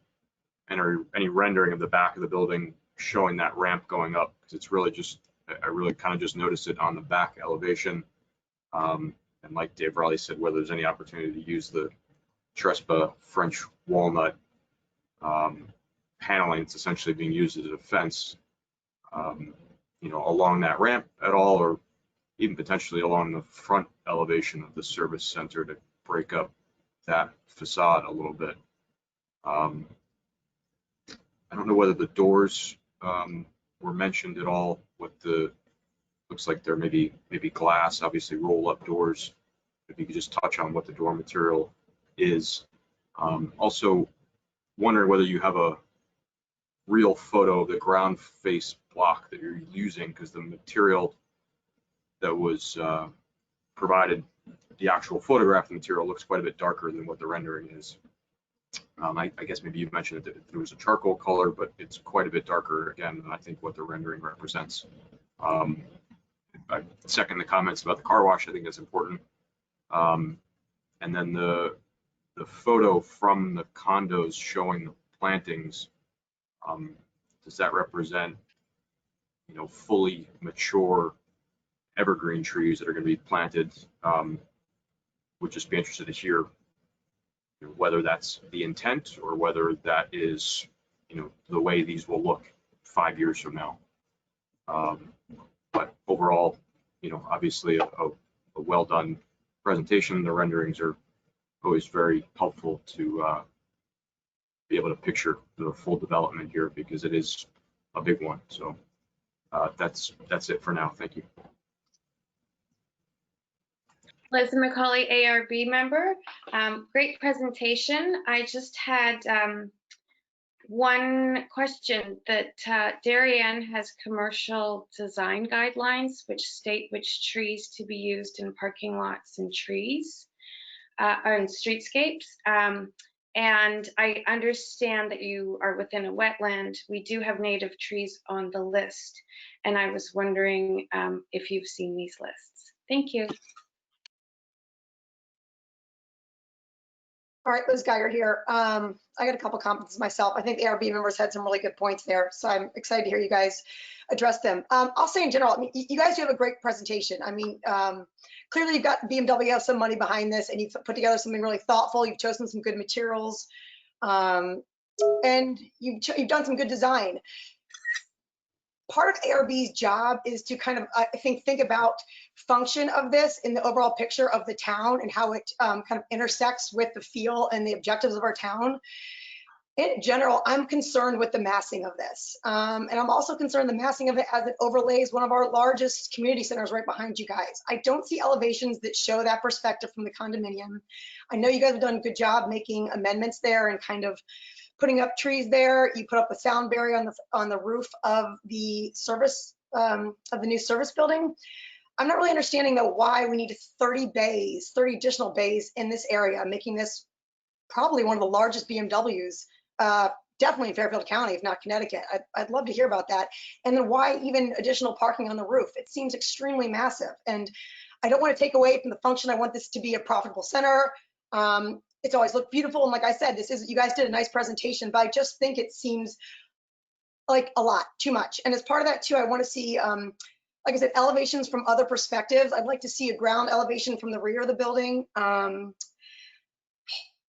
[SPEAKER 10] any rendering of the back of the building showing that ramp going up, because it's really just, I really kind of just noticed it on the back elevation. And like Dave Riley said, whether there's any opportunity to use the Trespa French walnut paneling that's essentially being used as a fence, along that ramp at all, or even potentially along the front elevation of the service center to break up that facade a little bit. I don't know whether the doors were mentioned at all. Looks like there may be glass, obviously roll-up doors. If you could just touch on what the door material is. Also wondering whether you have a real photo of the ground face block that you're using, because the material that was provided, the actual photograph of the material, looks quite a bit darker than what the rendering is. I guess maybe you mentioned that there was a charcoal color, but it's quite a bit darker, again, than I think what the rendering represents. I second the comments about the car wash. I think that's important. And then the photo from the condos showing the plantings, does that represent, fully mature evergreen trees that are going to be planted? Would just be interested to hear whether that's the intent or whether that is, the way these will look 5 years from now. But overall, obviously a well done presentation. The renderings are always very helpful to be able to picture the full development here, because it is a big one. So that's it for now. Thank you.
[SPEAKER 11] Liz McCauley, ARB member. Great presentation. I just had one question that Darien has commercial design guidelines which state which trees to be used in parking lots and trees or in streetscapes. And I understand that you are within a wetland. We do have native trees on the list, and I was wondering if you've seen these lists. Thank you.
[SPEAKER 2] All right, Liz Geiger here. I got a couple comments myself. I think the ARB members had some really good points there, so I'm excited to hear you guys address them. I'll say in general, I mean, you guys do have a great presentation. I mean, clearly you've got BMW have some money behind this, and you've put together something really thoughtful. You've chosen some good materials, and you've done some good design. Part of ARB's job is to kind of, I think about function of this in the overall picture of the town and how it kind of intersects with the feel and the objectives of our town. In general, I'm concerned with the massing of this. And I'm also concerned the massing of it as it overlays one of our largest community centers right behind you guys. I don't see elevations that show that perspective from the condominium. I know you guys have done a good job making amendments there and kind of putting up trees there. You put up a sound barrier on the roof of the service of the new service building. I'm not really understanding though why we need 30 additional bays in this area, making this probably one of the largest BMWs, definitely in Fairfield County, if not Connecticut. I'd love to hear about that. And then why even additional parking on the roof? It seems extremely massive. And I don't want to take away from the function. I want this to be a profitable center. It's always looked beautiful. And like I said, you guys did a nice presentation, but I just think it seems like a lot, too much. And as part of that too, I want to see, like I said, elevations from other perspectives. I'd like to see a ground elevation from the rear of the building. I'd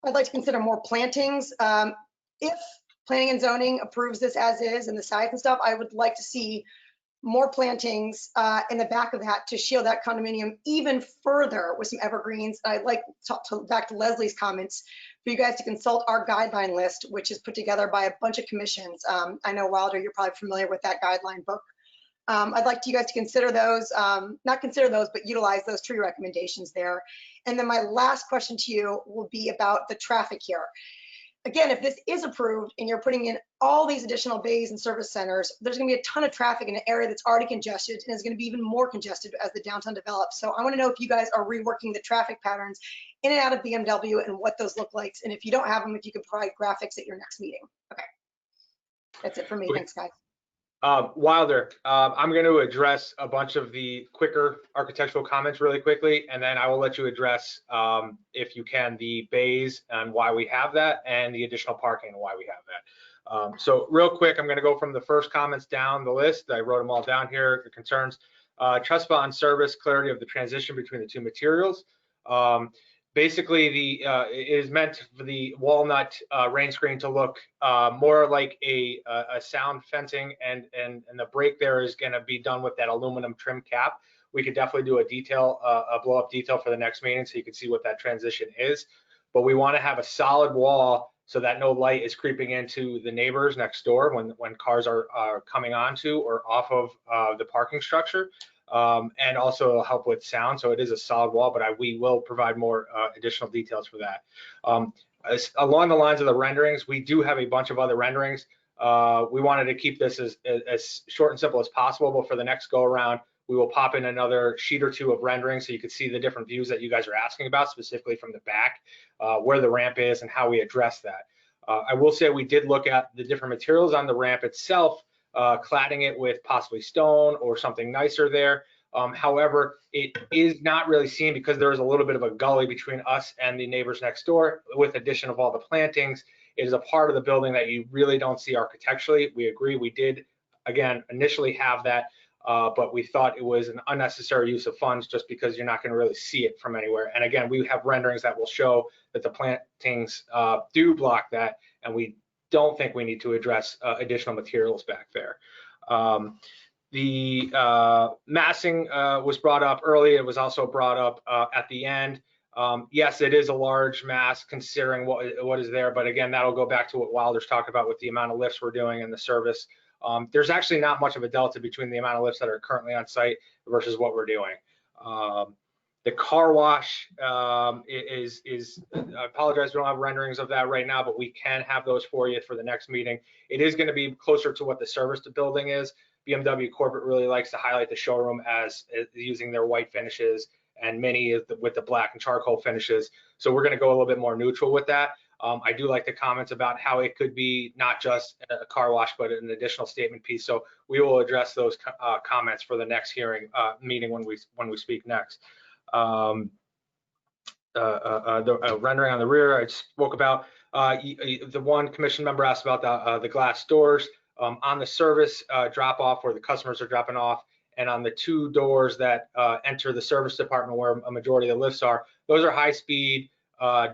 [SPEAKER 2] like to consider more plantings. If planning and zoning approves this as is and the size and stuff, I would like to see more plantings in the back of that to shield that condominium even further with some evergreens. I'd like to back to Leslie's comments for you guys to consult our guideline list, which is put together by a bunch of commissions. I know Wilder, you're probably familiar with that guideline book. I'd like you guys to consider those, not consider those, but utilize those tree recommendations there. And then my last question to you will be about the traffic here. Again, if this is approved and you're putting in all these additional bays and service centers, there's going to be a ton of traffic in an area that's already congested and is going to be even more congested as the downtown develops. So I want to know if you guys are reworking the traffic patterns in and out of BMW and what those look like. And if you don't have them, if you could provide graphics at your next meeting. Okay. That's it for me. Thanks, guys.
[SPEAKER 16] Wilder, I'm going to address a bunch of the quicker architectural comments really quickly, and then I will let you address, if you can, the bays and why we have that, and the additional parking and why we have that. So real quick, I'm going to go from the first comments down the list. I wrote them all down here, the concerns. Trust fund service, clarity of the transition between the two materials. Basically, it is meant for the walnut rain screen to look more like a sound fencing, and the break there is going to be done with that aluminum trim cap. We could definitely do a blow up detail for the next meeting so you can see what that transition is. But we want to have a solid wall so that no light is creeping into the neighbors next door when cars are coming onto or off of the parking structure. And also it'll help with sound. So it is a solid wall, but we will provide more additional details for that. Along the lines of the renderings, we do have a bunch of other renderings. We wanted to keep this as short and simple as possible, but for the next go around, we will pop in another sheet or two of rendering so you can see the different views that you guys are asking about, specifically from the back, where the ramp is and how we address that. I will say we did look at the different materials on the ramp itself, cladding it with possibly stone or something nicer there. However, it is not really seen because there is a little bit of a gully between us and the neighbors next door. With addition of all the plantings, it is a part of the building that you really don't see architecturally. We agree, we did, again, initially have that, but we thought it was an unnecessary use of funds just because you're not going to really see it from anywhere. And again, we have renderings that will show that the plantings do block that, and we don't think we need to address additional materials back there. The massing was brought up early. It was also brought up at the end. Yes, it is a large mass considering what is there, but again, that'll go back to what Wilder's talked about with the amount of lifts we're doing and the service. There's actually not much of a delta between the amount of lifts that are currently on site versus what we're doing. The car wash is I apologize, we don't have renderings of that right now, but we can have those for you for the next meeting. It is going to be closer to what the service to building is. BMW corporate really likes to highlight the showroom as using their white finishes, and Mini with the black and charcoal finishes. So we're going to go a little bit more neutral with that. I do like the comments about how it could be not just a car wash, but an additional statement piece. So we will address those comments for the next hearing meeting when we speak next. The rendering on the rear I spoke about. The one commission member asked about the glass doors on the service drop off where the customers are dropping off, and on the two doors that enter the service department where a majority of the lifts are. Those are high speed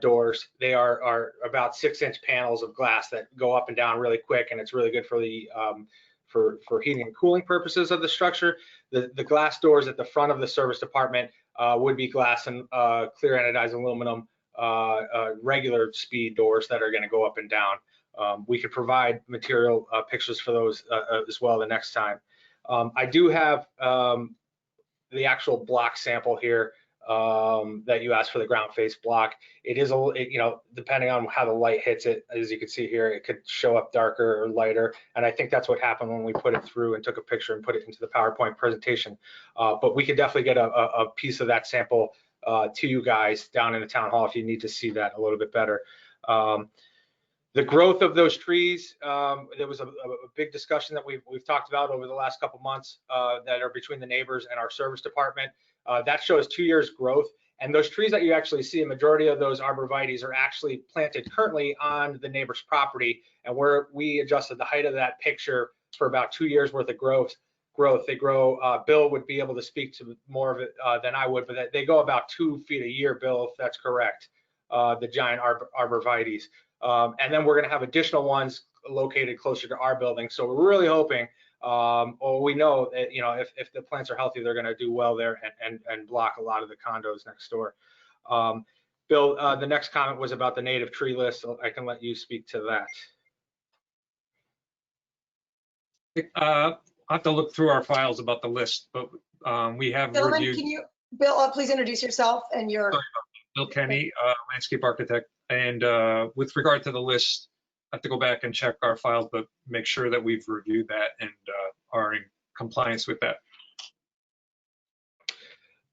[SPEAKER 16] doors. They are about 6-inch panels of glass that go up and down really quick, and it's really good for the for heating and cooling purposes of the structure. The glass doors at the front of the service department would be glass and clear anodized aluminum regular speed doors that are going to go up and down. We could provide material pictures for those as well the next time. I do have the actual block sample here that you asked for, the ground face block. It is depending on how the light hits it, as you can see here, it could show up darker or lighter. And I think that's what happened when we put it through and took a picture and put it into the PowerPoint presentation. But we could definitely get a piece of that sample to you guys down in the town hall if you need to see that a little bit better. The growth of those trees, there was a big discussion that we've talked about over the last couple months that are between the neighbors and our service department. That shows 2 years growth. And those trees that you actually see, a majority of those arborvitaes are actually planted currently on the neighbor's property. And where we adjusted the height of that picture for about 2 years worth of growth. They grow, Bill would be able to speak to more of it than I would, but they go about 2 feet a year, Bill, if that's correct, the giant arborvitaes. And then we're going to have additional ones located closer to our building. So we're really hoping, or we know that, if the plants are healthy, they're going to do well there and block a lot of the condos next door. Bill, the next comment was about the native tree list. So I can let you speak to that.
[SPEAKER 17] I'll have to look through our files about the list, but we have
[SPEAKER 2] Gentlemen,
[SPEAKER 17] reviewed.
[SPEAKER 2] can you, Bill, please introduce yourself and your.
[SPEAKER 17] Bill Kenny, landscape architect. And with regard to the list, I have to go back and check our files, but make sure that we've reviewed that and are in compliance with that.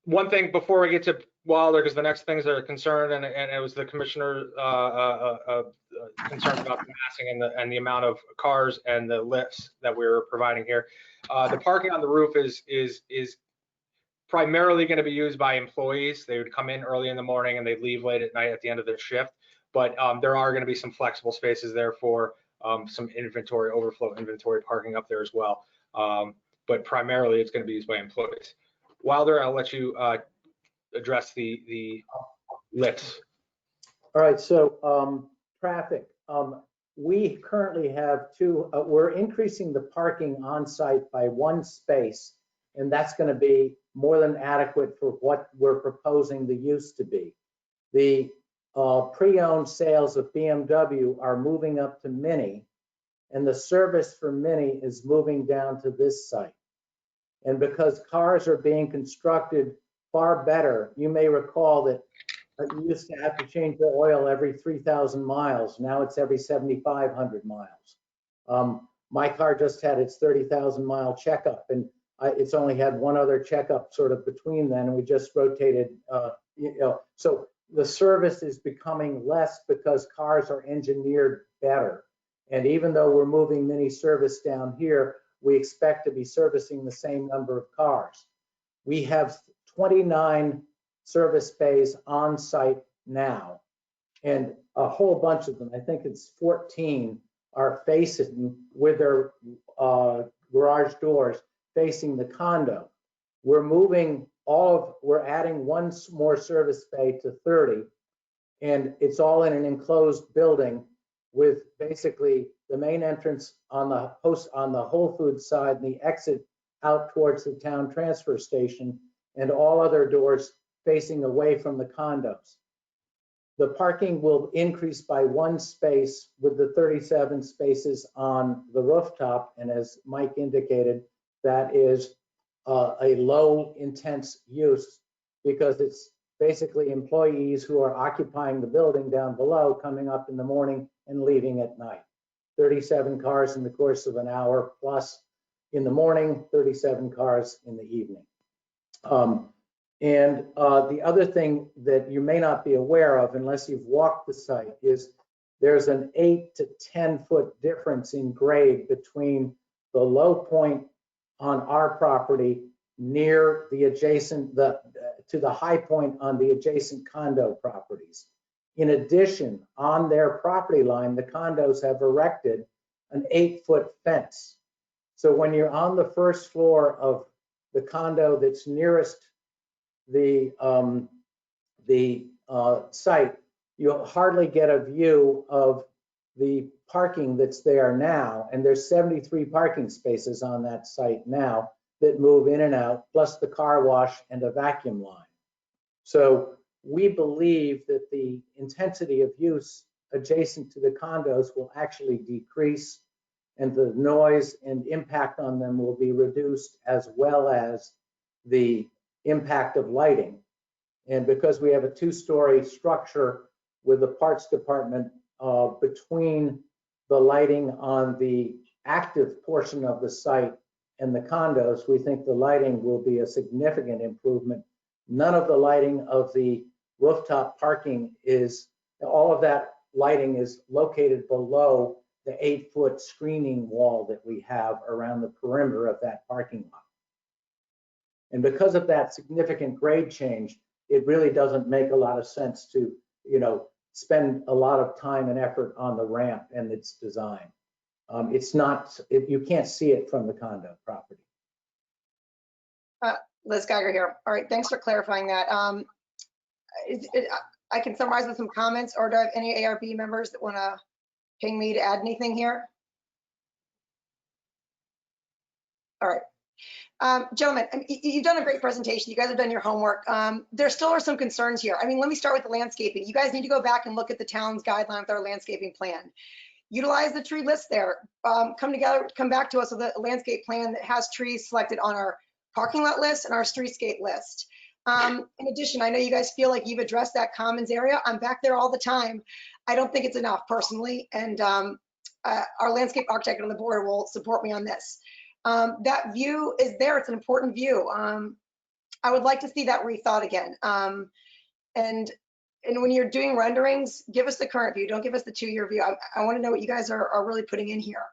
[SPEAKER 16] One thing before we get to Wilder, because the next things that are concerned, and it was the commissioner concerned about the massing and the amount of cars and the lifts that we're providing here. The parking on the roof is primarily going to be used by employees. They would come in early in the morning and they'd leave late at night at the end of their shift. But there are going to be some flexible spaces there for some overflow inventory parking up there as well. But primarily it's going to be used by employees. Wilder, I'll let you address the lifts.
[SPEAKER 15] All right, so traffic. We currently have we're increasing the parking on site by 1 space, and that's going to be more than adequate for what we're proposing the use to be. The pre-owned sales of BMW are moving up to Mini, and the service for Mini is moving down to this site. And because cars are being constructed far better, you may recall that you used to have to change the oil every 3,000 miles. Now it's every 7,500 miles. My car just had its 30,000 mile checkup, and it's only had one other checkup sort of between then, and we just rotated, so the service is becoming less because cars are engineered better. And even though we're moving Mini service down here, we expect to be servicing the same number of cars. We have 29 service bays on site now, and a whole bunch of them, I think it's 14, are facing with their garage doors facing the condo. We're moving we're adding 1 more service bay to 30, and it's all in an enclosed building. with basically the main entrance on the Whole Foods side and the exit out towards the town transfer station, and all other doors facing away from the condos. The parking will increase by 1 space with the 37 spaces on the rooftop. And as Mike indicated, that is a low intense use because it's basically employees who are occupying the building down below, coming up in the morning and leaving at night. 37 cars in the course of an hour, plus in the morning, 37 cars in the evening. The other thing that you may not be aware of unless you've walked the site is there's an 8 to 10 foot difference in grade between the low point on our property near the adjacent, to the high point on the adjacent condo properties. In addition, on their property line, the condos have erected an 8-foot fence. So when you're on the first floor of the condo that's nearest the site, you'll hardly get a view of the parking that's there now. And there's 73 parking spaces on that site now that move in and out, plus the car wash and a vacuum line. So we believe that the intensity of use adjacent to the condos will actually decrease, and the noise and impact on them will be reduced, as well as the impact of lighting. And because we have a 2-story structure with the parts department between the lighting on the active portion of the site and the condos, we think the lighting will be a significant improvement. None of the lighting of the rooftop parking all of that lighting is located below the 8-foot screening wall that we have around the perimeter of that parking lot. And because of that significant grade change, it really doesn't make a lot of sense to, spend a lot of time and effort on the ramp and its design. You can't see it from the condo property.
[SPEAKER 2] Liz Geiger here. All right, thanks for clarifying that. I can summarize with some comments, or do I have any ARB members that want to ping me to add anything here? All right. Gentlemen, you've done a great presentation. You guys have done your homework. There still are some concerns here. Let me start with the landscaping. You guys need to go back and look at the town's guideline with our landscaping plan. Utilize the tree list there. Come back to us with a landscape plan that has trees selected on our parking lot list and our streetscape list. In addition, I know you guys feel like you've addressed that commons area. I'm back there all the time. I don't think it's enough personally, and our landscape architect on the board will support me on this. That view is there. It's an important view. I would like to see that rethought again. And when you're doing renderings, give us the current view. Don't give us the 2-year view. I want to know what you guys are really putting in here.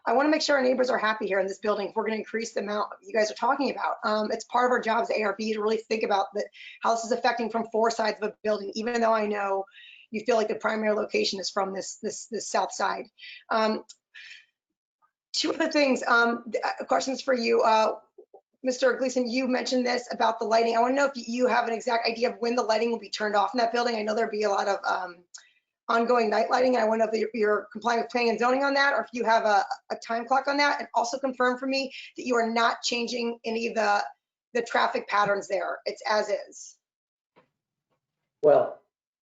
[SPEAKER 2] I want to make sure our neighbors are happy here in this building if we're going to increase the amount you guys are talking about. It's part of our job as ARB to really think about how this is affecting from 4 sides of a building, even though I know you feel like the primary location is from this south side. 2 other things, questions for you. Mr. Gleason, you mentioned this about the lighting. I want to know if you have an exact idea of when the lighting will be turned off in that building. I know there'll be a lot of ongoing night lighting. I want to know if you're complying with planning and zoning on that, or if you have a time clock on that, and also confirm for me that you are not changing any of the traffic patterns there. It's as is.
[SPEAKER 15] Well,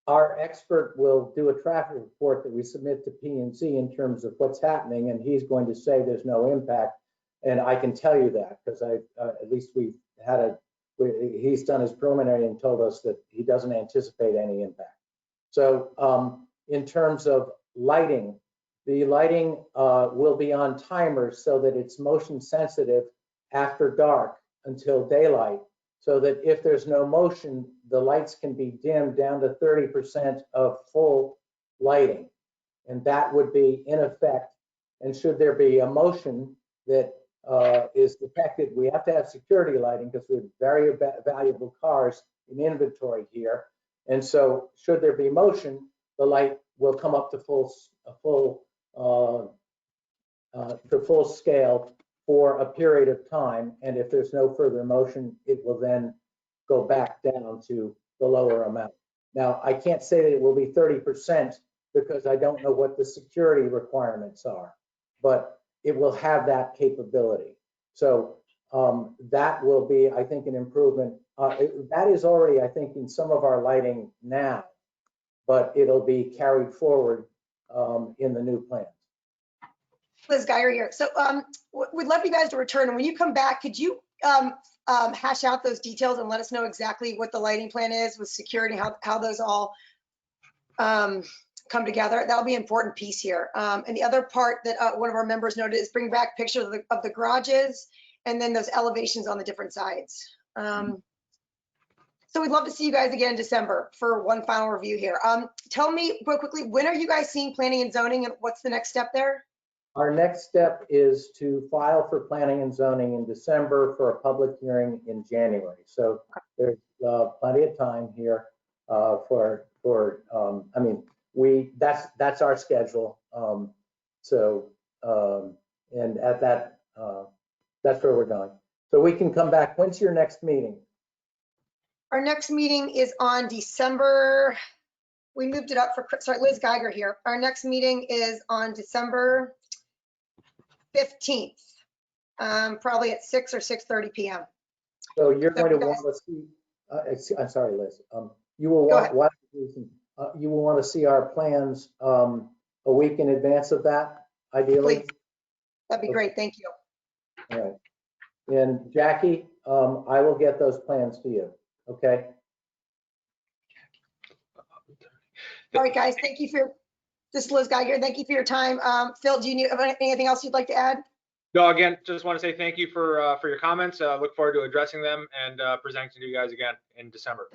[SPEAKER 15] our expert will do a traffic report that we submit to P&Z in terms of what's happening, and he's going to say there's no impact. And I can tell you that because at least he's done his preliminary and told us that he doesn't anticipate any impact. So in terms of lighting, the lighting will be on timers so that it's motion sensitive after dark until daylight, so that if there's no motion, the lights can be dimmed down to 30% of full lighting. And that would be in effect. And should there be a motion that is detected, we have to have security lighting because we have very valuable cars in inventory here. And so should there be motion, the light will come up to full scale for a period of time. And if there's no further motion, it will then go back down to the lower amount. Now, I can't say that it will be 30% because I don't know what the security requirements are, but it will have that capability. So that will be, I think, an improvement. That is already, I think, in some of our lighting now, but it'll be carried forward in the new plans.
[SPEAKER 2] Liz Geiger here. So we'd love you guys to return. And when you come back, could you hash out those details and let us know exactly what the lighting plan is with security, how those all come together? That'll be an important piece here. And the other part that one of our members noted is bring back pictures of the garages and then those elevations on the different sides. So we'd love to see you guys again in December for one final review here. Tell me real quickly, when are you guys seeing planning and zoning and what's the next step there?
[SPEAKER 15] Our next step is to file for planning and zoning in December for a public hearing in January. So there's plenty of time here I mean, that's our schedule. And at that, that's where we're going. So we can come back. When's your next meeting?
[SPEAKER 2] Our next meeting is on December. We moved it up for, sorry, Liz Geiger here. Our next meeting is on December 15th, probably at 6 or 6:30 p.m.
[SPEAKER 15] So you're going to want to see, I'm sorry, Liz. You will want to see our plans a week in advance of that, ideally?
[SPEAKER 2] Please. That'd be great. Thank you.
[SPEAKER 15] All right. And Jackie, I will get those plans to you. Okay.
[SPEAKER 2] All right, guys. Thank you for this is Liz Geiger. Thank you for your time. Phil, do you have anything else you'd like to add?
[SPEAKER 16] No, again, just want to say thank you for your comments. Look forward to addressing them and presenting to you guys again in December.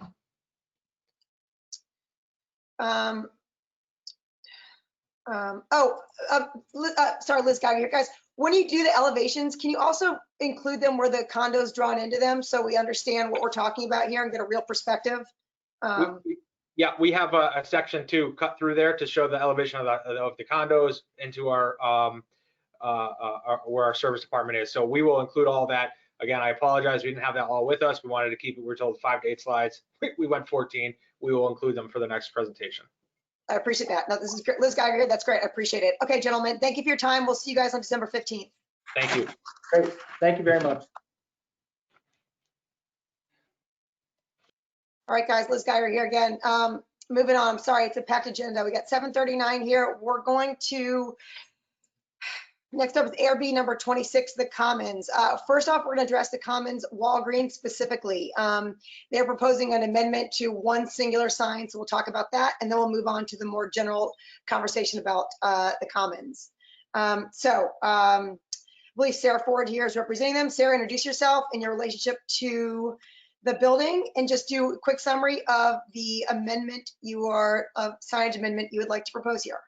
[SPEAKER 2] Sorry, Liz Geiger here, guys. When you do the elevations, can you also include them where the condo's drawn into them so we understand what we're talking about here and get a real perspective?
[SPEAKER 16] Yeah, we have a section too cut through there to show the elevation of the condos into our where our service department is. So we will include all that. Again, I apologize, we didn't have that all with us. We wanted to keep it, we were told 5 to 8 slides. We went 14. We will include them for the next presentation.
[SPEAKER 2] I appreciate that. No, this is great. Liz Geiger here. That's great. I appreciate it. Okay, gentlemen, thank you for your time. We'll see you guys on December 15th.
[SPEAKER 16] Thank you.
[SPEAKER 15] Great. Thank you very much.
[SPEAKER 2] All right, guys, Liz Geiger here again. Moving on. I'm sorry, it's a packed agenda. We got 7:39 here. We're going to, next up is ARB number 26, the Commons. First off, we're going to address the Commons Walgreens specifically. They're proposing an amendment to one singular sign, so we'll talk about that, and then we'll move on to the more general conversation about the Commons. I believe Sarah Ford here is representing them. Sarah, introduce yourself and your relationship to the building, and just do a quick summary of the amendment signage amendment you would like to propose here.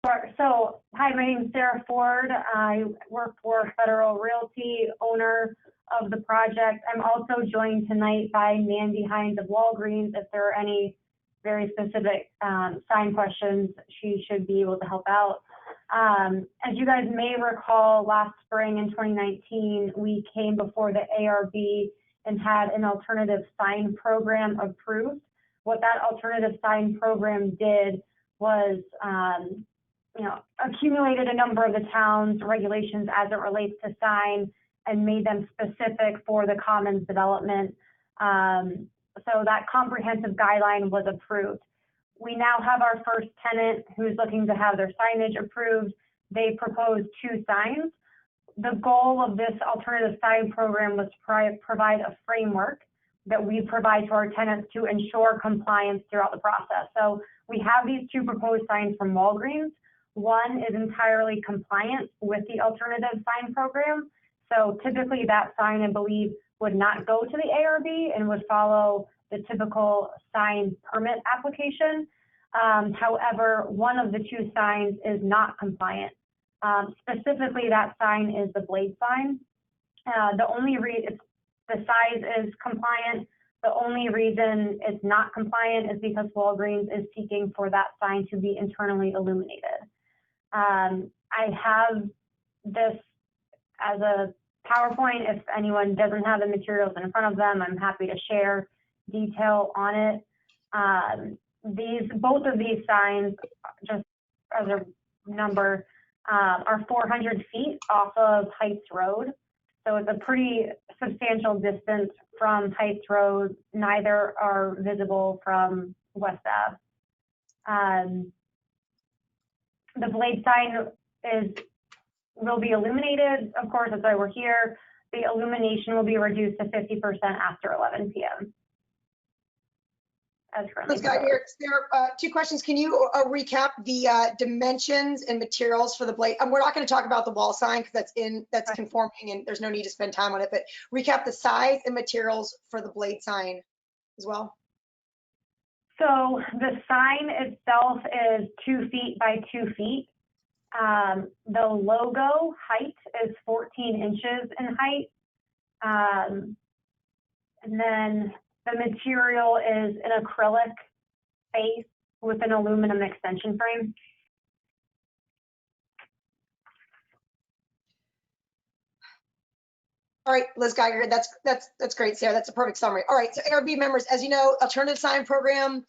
[SPEAKER 19] Sure. So, hi, my name is Sarah Ford. I work for Federal Realty, owner of the project. I'm also joined tonight by Mandy Hines of Walgreens. If there are any very specific sign questions, she should be able to help out. As you guys may recall, last spring in 2019, we came before the ARB and had an alternative sign program approved. What that alternative sign program did was accumulated a number of the town's regulations as it relates to sign and made them specific for the Commons development. So that comprehensive guideline was approved. We now have our first tenant who's looking to have their signage approved. They proposed 2 signs. The goal of this alternative sign program was to provide a framework that we provide to our tenants to ensure compliance throughout the process. So we have these 2 proposed signs from Walgreens. One is entirely compliant with the alternative sign program. So typically that sign, I believe, would not go to the ARB and would follow the typical sign permit application. However, one of the 2 signs is not compliant. Specifically, that sign is the blade sign. The size is compliant. The only reason it's not compliant is because Walgreens is seeking for that sign to be internally illuminated. I have this as a PowerPoint. If anyone doesn't have the materials in front of them, I'm happy to share detail on it. both of these signs, just as a number, are 400 feet off of Heights Road. So it's a pretty substantial distance from Heights Road. Neither are visible from West Ave. The blade sign will be illuminated. Of course, that's why we're here. The illumination will be reduced to 50% after 11 p.m. As currently
[SPEAKER 2] Let's go here. There are 2 questions. Can you recap the dimensions and materials for the blade? We're not going to talk about the wall sign because that's conforming and there's no need to spend time on it, but recap the size and materials for the blade sign as well.
[SPEAKER 19] So the sign itself is 2 feet by 2 feet. The logo height is 14 inches in height. And then the material is an acrylic face with an aluminum extension frame.
[SPEAKER 2] All right, Liz Geiger, that's great, Sarah. That's a perfect summary. All right, so ARB members, as you know, alternative sign program,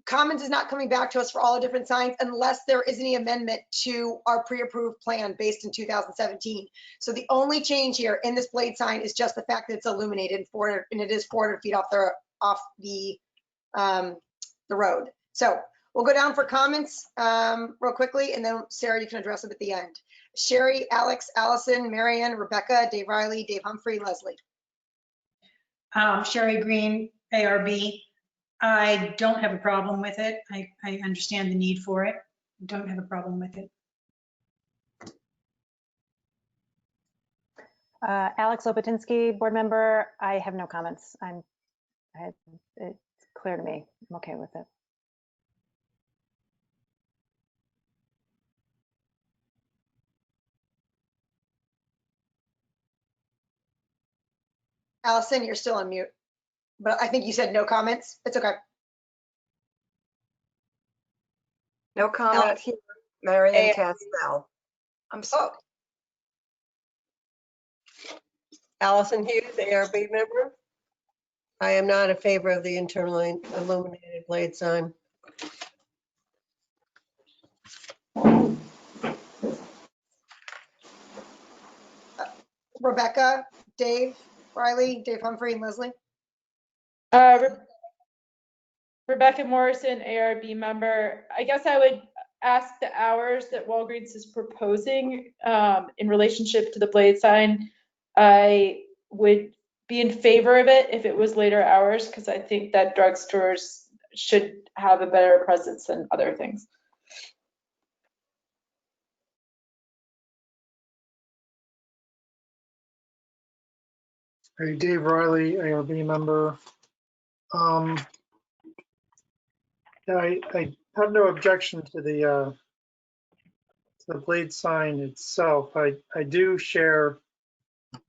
[SPEAKER 2] Commons is not coming back to us for all the different signs unless there is any amendment to our pre-approved plan based in 2017. So the only change here in this blade sign is just the fact that it's illuminated and it is 400 feet off the road. So we'll go down for comments real quickly, and then Sarah, you can address them at the end. Sherry, Alex, Allison, Marianne, Rebecca, Dave Riley, Dave Humphrey, Leslie.
[SPEAKER 4] Sherry Green, ARB. I don't have a problem with it. I understand the need for it. Don't have a problem with it.
[SPEAKER 5] Alex Lopatinsky, board member. I have no comments. It's clear to me. I'm okay with it.
[SPEAKER 2] Allison, you're still on mute, but I think you said no comments. It's okay.
[SPEAKER 8] No comment here, Marianne Castell. I'm sorry.
[SPEAKER 6] Allison Hughes, ARB member. I am not in favor of the internally illuminated blade sign.
[SPEAKER 2] Rebecca, Dave Riley, Dave Humphrey, and Leslie.
[SPEAKER 20] Rebecca Morrison, ARB member. I guess I would ask the hours that Walgreens is proposing in relationship to the blade sign. I would be in favor of it if it was later hours, because I think that drugstores should have a better presence than other things.
[SPEAKER 9] Hey, Dave Riley, ARB member. I have no objection to the blade sign itself. I do share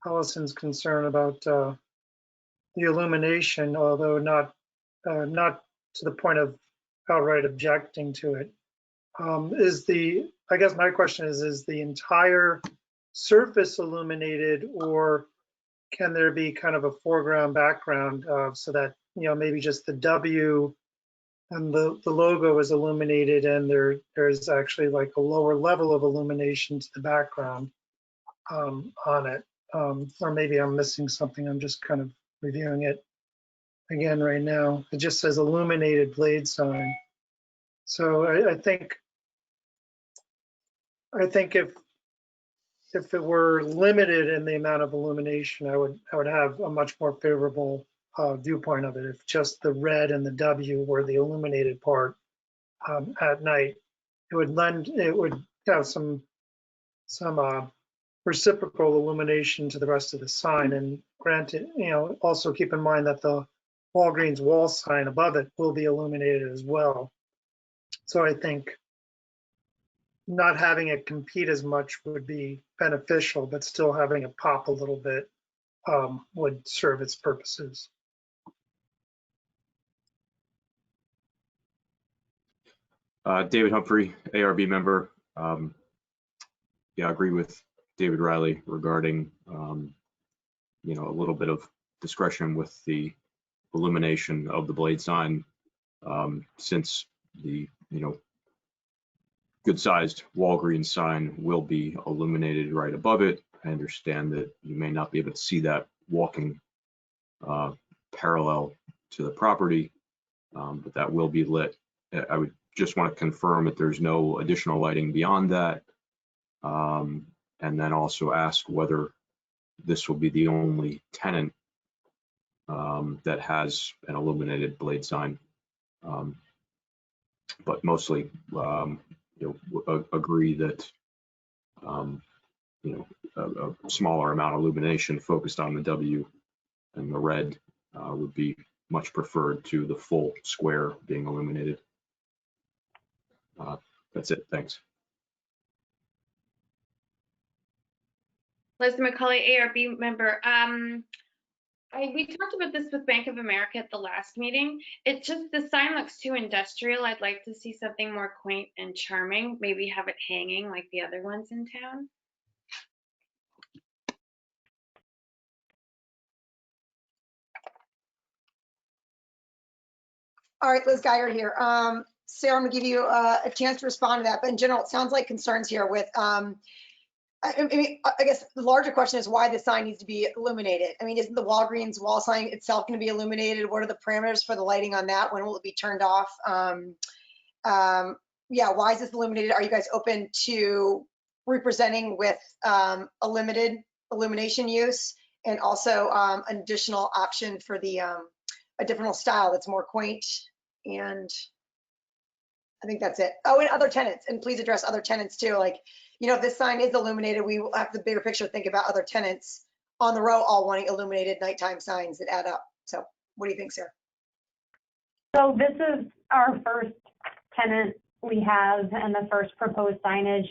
[SPEAKER 9] Allison's concern about the illumination, although not to the point of outright objecting to it. I guess my question is the entire surface illuminated, or can there be kind of a foreground background so that, maybe just the W and the logo is illuminated and there's actually like a lower level of illumination to the background on it? Or maybe I'm missing something. I'm just kind of reviewing it again right now. It just says illuminated blade sign. So I think if it were limited in the amount of illumination, I would have a much more favorable viewpoint of it. If just the red and the W were the illuminated part at night, it would have some reciprocal illumination to the rest of the sign. And granted, also keep in mind that the Walgreens wall sign above it will be illuminated as well. So I think not having it compete as much would be beneficial, but still having it pop a little bit would serve its purposes.
[SPEAKER 10] David Humphrey, ARB member. Yeah, I agree with David Riley regarding, a little bit of discretion with the illumination of the blade sign. since the, good-sized Walgreens sign will be illuminated right above it. I understand that you may not be able to see that walking parallel to the property, but that will be lit. I would just want to confirm that there's no additional lighting beyond that, and then also ask whether this will be the only tenant that has an illuminated blade sign. But mostly, agree that a smaller amount of illumination focused on the W and the red would be much preferred to the full square being illuminated. That's it. Thanks.
[SPEAKER 11] Leslie McCauley, ARB member. We talked about this with Bank of America at the last meeting. It's just the sign looks too industrial. I'd like to see something more quaint and charming. Maybe have it hanging like the other ones in town.
[SPEAKER 2] All right, Liz Geiger here. Sarah, I'm gonna give you a chance to respond to that, but in general, it sounds like concerns here with, I guess the larger question is why the sign needs to be illuminated. I mean, isn't the Walgreens wall sign itself going to be illuminated? What are the parameters for the lighting on that? When will it be turned off? Yeah, why is this illuminated? Are you guys open to representing with a limited illumination use and also an additional option for the a different style that's more quaint? And I think that's it. Oh, and other tenants, and please address other tenants too. Like, if this sign is illuminated, we will have the bigger picture, think about other tenants on the row all wanting illuminated nighttime signs that add up. So what do you think, Sarah?
[SPEAKER 19] So this is our first tenant we have and the first proposed signage.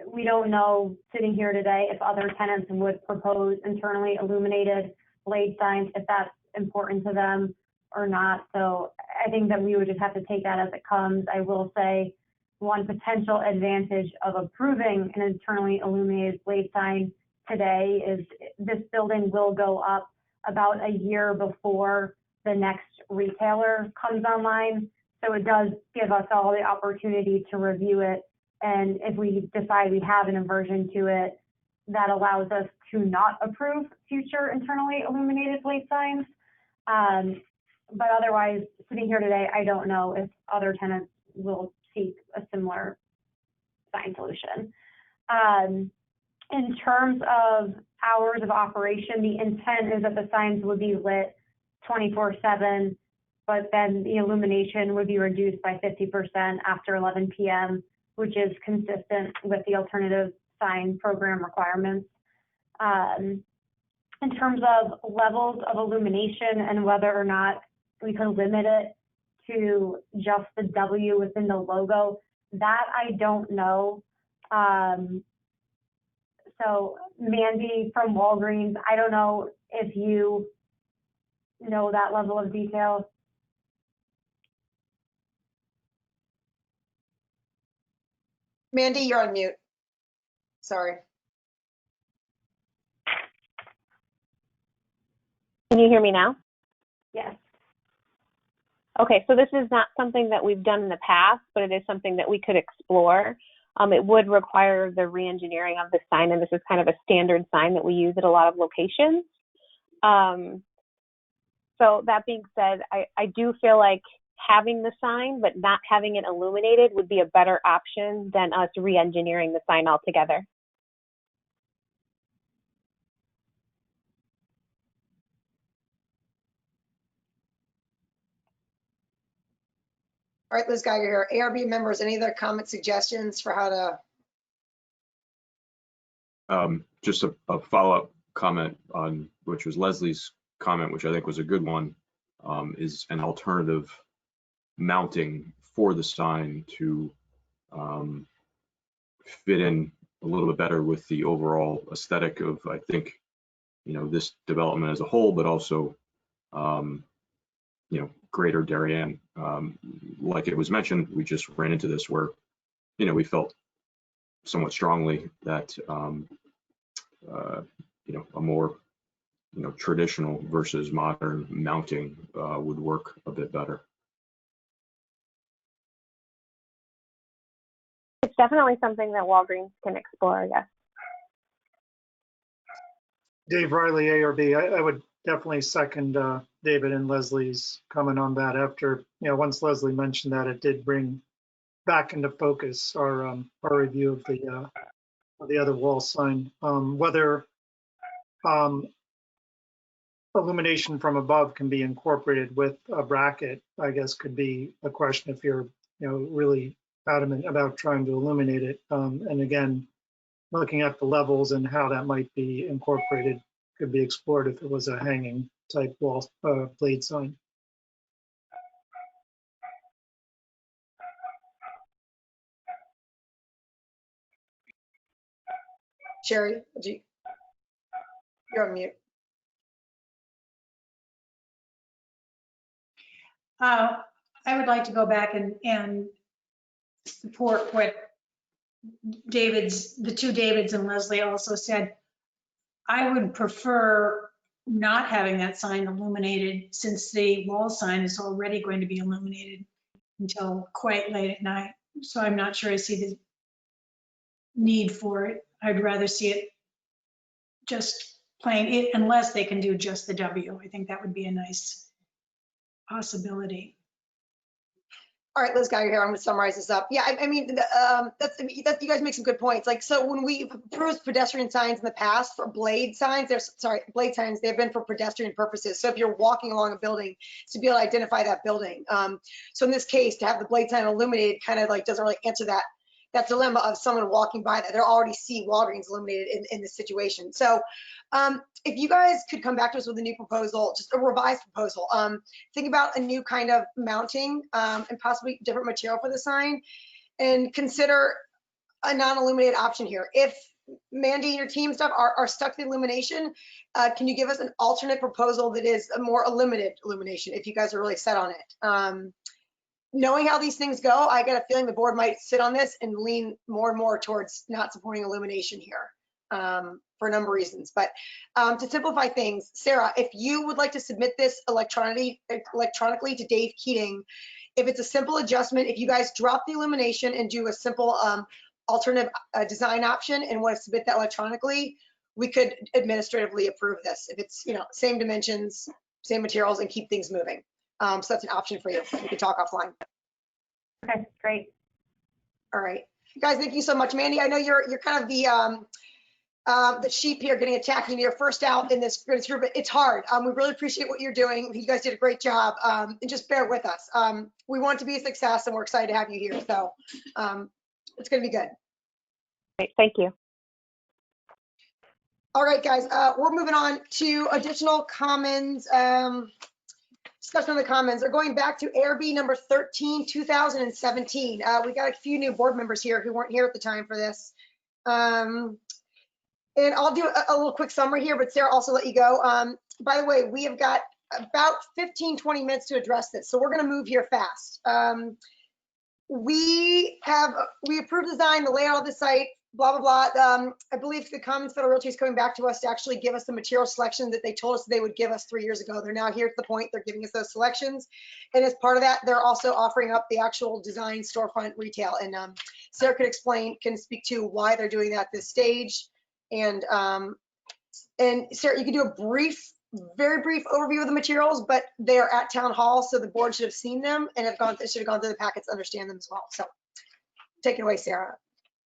[SPEAKER 19] We don't know sitting here today if other tenants would propose internally illuminated blade signs, if that's important to them or not. So I think that we would just have to take that as it comes. I will say one potential advantage of approving an internally illuminated blade sign today is this building will go up about a year before the next retailer comes online. So it does give us all the opportunity to review it. And if we decide we have an aversion to it, that allows us to not approve future internally illuminated blade signs. But otherwise, sitting here today, I don't know if other tenants will seek a similar sign solution. In terms of hours of operation, the intent is that the signs would be lit 24/7, but then the illumination would be reduced by 50% after 11 p.m., which is consistent with the alternative sign program requirements. In terms of levels of illumination and whether or not we can limit it to just the W within the logo, that I don't know. So Mandy from Walgreens, I don't know if you know that level of detail.
[SPEAKER 2] Mandy, you're on mute. Sorry.
[SPEAKER 21] Can you hear me now?
[SPEAKER 19] Yes.
[SPEAKER 21] Okay, so this is not something that we've done in the past, but it is something that we could explore. It would require the re-engineering of the sign, and this is kind of a standard sign that we use at a lot of locations. So that being said, I do feel like having the sign, but not having it illuminated would be a better option than us re-engineering the sign altogether.
[SPEAKER 2] All right, Liz Geiger here. ARB members, any other comments, suggestions for how to?
[SPEAKER 10] Just a follow-up comment on which was Leslie's comment, which I think was a good one, is an alternative mounting for the sign to fit in a little bit better with the overall aesthetic of, I think, this development as a whole, but also, Greater Darien. Like it was mentioned, we just ran into this where, we felt somewhat strongly that, a more, traditional versus modern mounting would work a bit better.
[SPEAKER 21] It's definitely something that Walgreens can explore, yes.
[SPEAKER 9] Dave Riley, ARB. I would definitely second David and Leslie's comment on that. After, once Leslie mentioned that, it did bring back into focus our review of the other wall sign. Whether illumination from above can be incorporated with a bracket, I guess, could be a question if you're, really adamant about trying to illuminate it. And again, looking at the levels and how that might be incorporated could be explored if it was a hanging type wall blade sign.
[SPEAKER 2] Sherry, you're on mute.
[SPEAKER 4] I would like to go back and support what the two Davids and Leslie also said. I would prefer not having that sign illuminated, since the wall sign is already going to be illuminated until quite late at night. So I'm not sure I see the need for it. I'd rather see it just plain, unless they can do just the W. I think that would be a nice possibility.
[SPEAKER 2] All right, Liz Geiger here. I'm going to summarize this up. Yeah, I mean, you guys make some good points. Like, so when we approved pedestrian signs in the past for blade signs, blade signs, they've been for pedestrian purposes. So if you're walking along a building, to be able to identify that building. So in this case, to have the blade sign illuminated kind of like doesn't really answer that dilemma of someone walking by that. They'll already see Walgreens illuminated in this situation. So if you guys could come back to us with a new proposal, just a revised proposal, think about a new kind of mounting and possibly different material for the sign, and consider a non-illuminated option here. If Mandy and your team stuff are stuck to the illumination, can you give us an alternate proposal that is a more limited illumination if you guys are really set on it? Knowing how these things go, I get a feeling the board might sit on this and lean more and more towards not supporting illumination here for a number of reasons. But to simplify things, Sarah, if you would like to submit this electronically to Dave Keating, if it's a simple adjustment, if you guys drop the illumination and do a simple alternative design option and want to submit that electronically, we could administratively approve this. If it's, same dimensions, same materials, and keep things moving. So that's an option for you. We can talk offline.
[SPEAKER 19] Okay, great.
[SPEAKER 2] All right, guys, thank you so much. Mandy, I know you're kind of the sheep here getting attacked, and you're first out in this group. It's hard. We really appreciate what you're doing. You guys did a great job, and just bear with us. We want it to be a success, and we're excited to have you here. So it's going to be good.
[SPEAKER 21] Great, thank you.
[SPEAKER 2] All right, guys, we're moving on to additional commons. Discussion on the commons. They're going back to ARB number 13, 2017. We got a few new board members here who weren't here at the time for this. And I'll do a little quick summary here, but Sarah, also let you go. By the way, we have got about 15, 20 minutes to address this, so we're going to move here fast. We approved design, the layout of the site, blah, blah, blah. I believe the Commons Federal Realty is coming back to us to actually give us the material selection that they told us they would give us 3 years ago. They're now here at the point they're giving us those selections. And as part of that, they're also offering up the actual design storefront retail. And Sarah can speak to why they're doing that at this stage. And Sarah, you can do a very brief overview of the materials, but they are at town hall, so the board should have seen them and should have gone through the packets to understand them as well. So take it away, Sarah.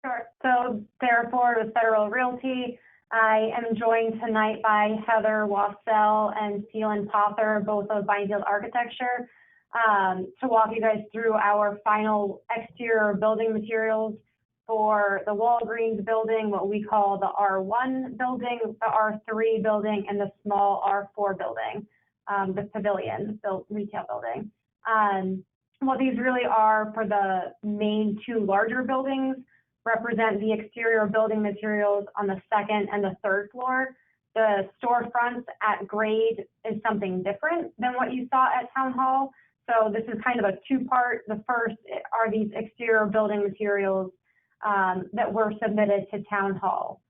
[SPEAKER 19] Sure. So Sarah Ford with Federal Realty. I am joined tonight by Heather Wassell and Phelan Pother, both of Byfield Architecture, to walk you guys through our final exterior building materials for the Walgreens building, what we call the R1 building, the R3 building, and the small R4 building, the pavilion, the retail building. What these really are for the main two larger buildings represent the exterior building materials on the second and the third floor. The storefronts at grade is something different than what you saw at Town Hall. So this is kind of a two-part. The first are these exterior building materials that were submitted to Town Hall.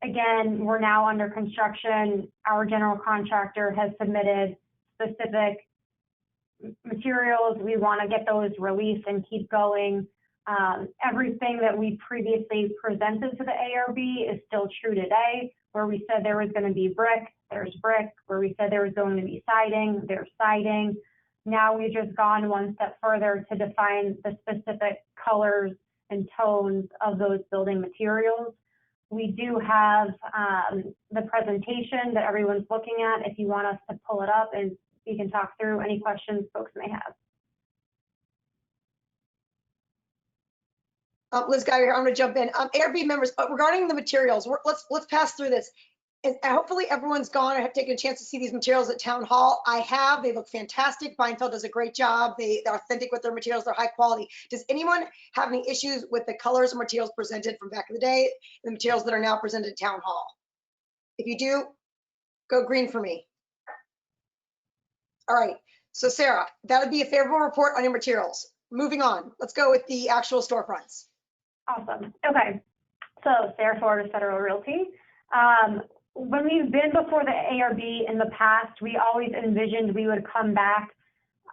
[SPEAKER 19] Again, we're now under construction. Our general contractor has submitted specific materials. We want to get those released and keep going. Everything that we previously presented to the ARB is still true today. Where we said there was going to be brick, there's brick. Where we said there was going to be siding, there's siding. Now we've just gone one step further to define the specific colors and tones of those building materials. We do have the presentation that everyone's looking at. If you want us to pull it up and we can talk through any questions folks may have.
[SPEAKER 2] Liz Geiger, I'm going to jump in. ARB members, regarding the materials, let's pass through this. And hopefully everyone's gone or have taken a chance to see these materials at Town Hall. I have. They look fantastic. Beinfeld does a great job. They're authentic with their materials. They're high quality. Does anyone have any issues with the colors and materials presented from back in the day, the materials that are now presented at Town Hall? If you do, go green for me. All right. So Sarah, that would be a favorable report on your materials. Moving on. Let's go with the actual storefronts.
[SPEAKER 19] Awesome. Okay. So Sarah Ford, Federal Realty. When we've been before the ARB in the past, we always envisioned we would come back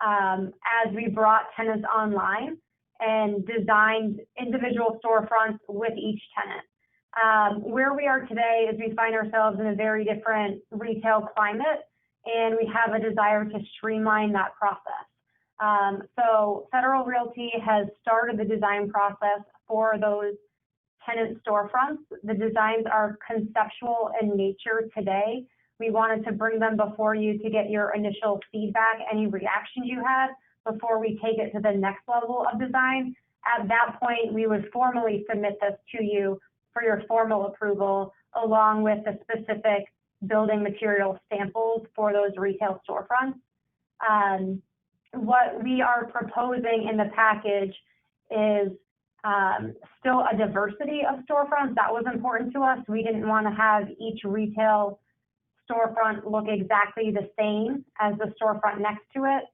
[SPEAKER 19] as we brought tenants online and designed individual storefronts with each tenant. Where we are today is we find ourselves in a very different retail climate, and we have a desire to streamline that process. So Federal Realty has started the design process for those tenant storefronts. The designs are conceptual in nature today. We wanted to bring them before you to get your initial feedback, any reactions you had before we take it to the next level of design. At that point, we would formally submit this to you for your formal approval, along with the specific building material samples for those retail storefronts. What we are proposing in the package is still a diversity of storefronts. That was important to us. We didn't want to have each retail storefront look exactly the same as the storefront next to it.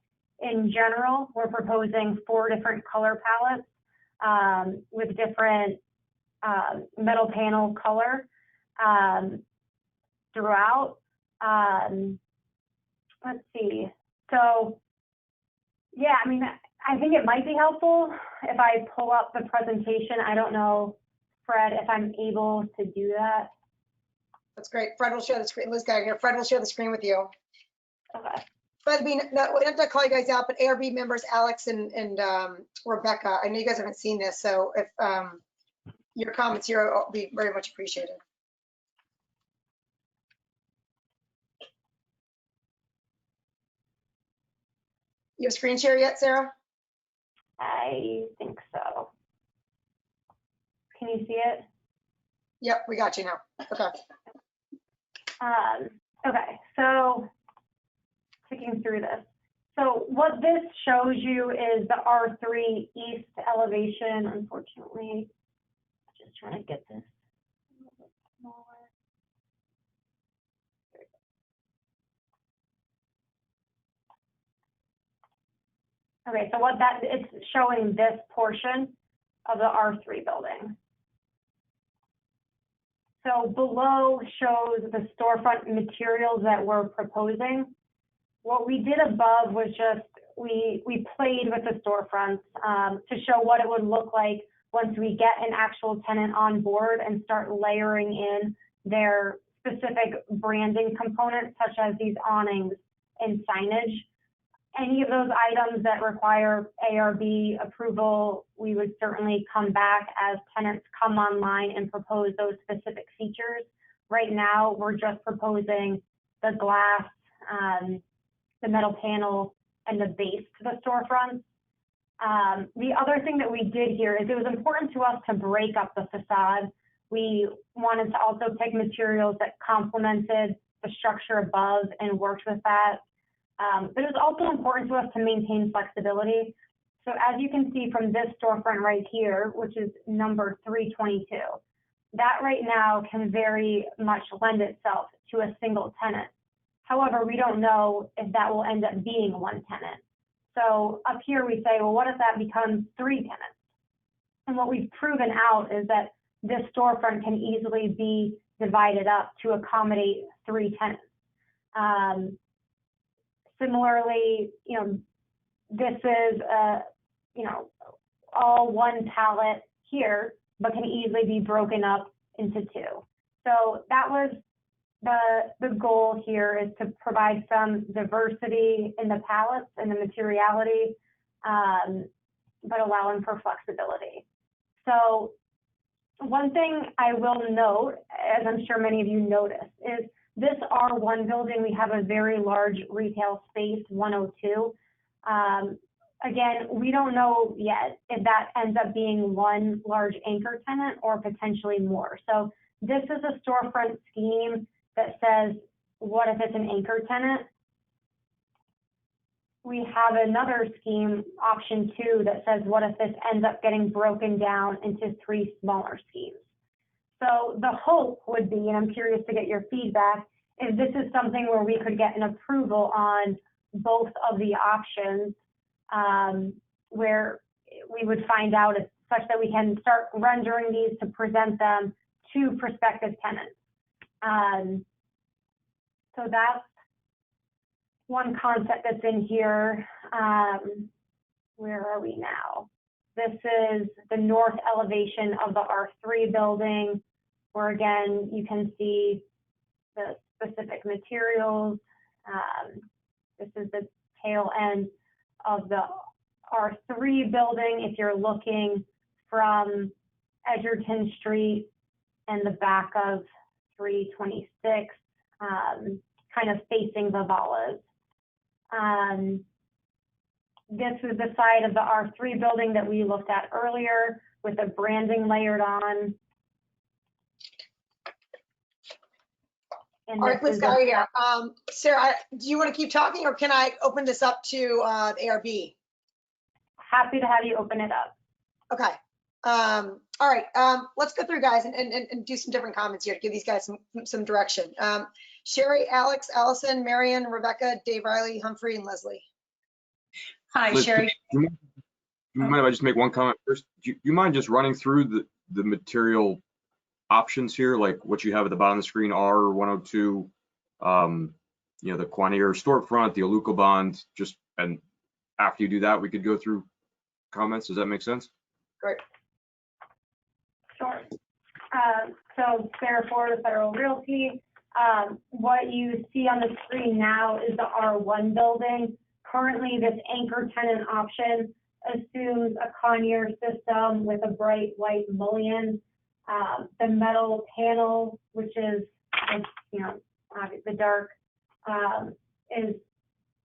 [SPEAKER 19] In general, we're proposing 4 different color palettes with different metal panel color throughout. Let's see. So, yeah, I mean, I think it might be helpful if I pull up the presentation. I don't know, Fred, if I'm able to do that.
[SPEAKER 2] That's great. Fred will share the screen. Liz Geiger, Fred will share the screen with you.
[SPEAKER 19] Okay.
[SPEAKER 2] Fred, we don't have to call you guys out, but ARB members, Alex and Rebecca, I know you guys haven't seen this, so if your comments here will be very much appreciated. You have screen share yet, Sarah?
[SPEAKER 19] I think so. Can you see it?
[SPEAKER 2] Yep, we got you now. Okay.
[SPEAKER 19] Okay, so clicking through this. So what this shows you is the R3 east elevation. Unfortunately, I'm just trying to get this a little bit smaller. Okay, so it's showing this portion of the R3 building. So below shows the storefront materials that we're proposing. What we did above was just, we played with the storefronts to show what it would look like once we get an actual tenant on board and start layering in their specific branding components, such as these awnings and signage. Any of those items that require ARB approval, we would certainly come back as tenants come online and propose those specific features. Right now, we're just proposing the glass, the metal panel, and the base to the storefronts. The other thing that we did here is it was important to us to break up the facade. We wanted to also pick materials that complemented the structure above and worked with that. But it was also important to us to maintain flexibility. So as you can see from this storefront right here, which is number 322, that right now can very much lend itself to a single tenant. However, we don't know if that will end up being one tenant. So up here we say, well, what if that becomes 3 tenants? And what we've proven out is that this storefront can easily be divided up to accommodate 3 tenants. Similarly, this is, all one pallet here, but can easily be broken up into two. So that was the goal here, is to provide some diversity in the pallets and the materiality, but allowing for flexibility. So one thing I will note, as I'm sure many of you noticed, is this R1 building, we have a very large retail space, 102. Again, we don't know yet if that ends up being one large anchor tenant or potentially more. So this is a storefront scheme that says, what if it's an anchor tenant? We have another scheme, option 2, that says, what if this ends up getting broken down into 3 smaller schemes? So the hope would be, and I'm curious to get your feedback, if this is something where we could get an approval on both of the options, where we would find out if, such that we can start rendering these to present them to prospective tenants. So that's one concept that's in here. Where are we now? This is the north elevation of the R3 building, where again, you can see the specific materials. This is the tail end of the R3 building. If you're looking from Edgerton Street and the back of 326, kind of facing Vivalas. This is the side of the R3 building that we looked at earlier with the branding layered on. And
[SPEAKER 2] all right, let's go here. Sarah, do you want to keep talking, or can I open this up to the ARB?
[SPEAKER 19] Happy to have you open it up.
[SPEAKER 2] Okay. All right. Let's go through, guys, and do some different comments here to give these guys some direction. Sherry, Alex, Allison, Marion, Rebecca, Dave Riley, Humphrey, and Leslie.
[SPEAKER 4] Hi,
[SPEAKER 10] Liz,
[SPEAKER 4] Sherry.
[SPEAKER 10] do you mind if I just make one comment first? Do you mind just running through the material options here, like what you have at the bottom of the screen, R102, you know, the Quanier storefront, the Aluco bond, and after you do that, we could go through comments. Does that make sense?
[SPEAKER 2] Great.
[SPEAKER 19] Sure. So Sarah Ford of Federal Realty. What you see on the screen now is the R1 building. Currently, this anchor tenant option assumes a Quanier system with a bright white mullion. The metal panel, which is, you know, the dark, is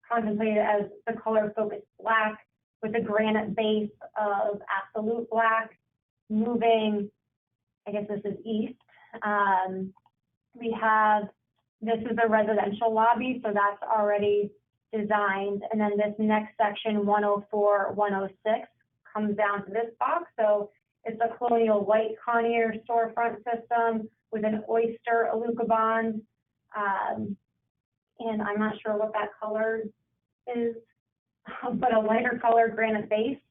[SPEAKER 19] contemplated as the color focused black with a granite base of absolute black. Moving, I guess this is east. We have, this is the residential lobby, so that's already designed. And then this next section, 104, 106, comes down to this box. So it's a colonial white Quanier storefront system with an oyster Aluco bond. And I'm not sure what that color is, but a lighter color granite base.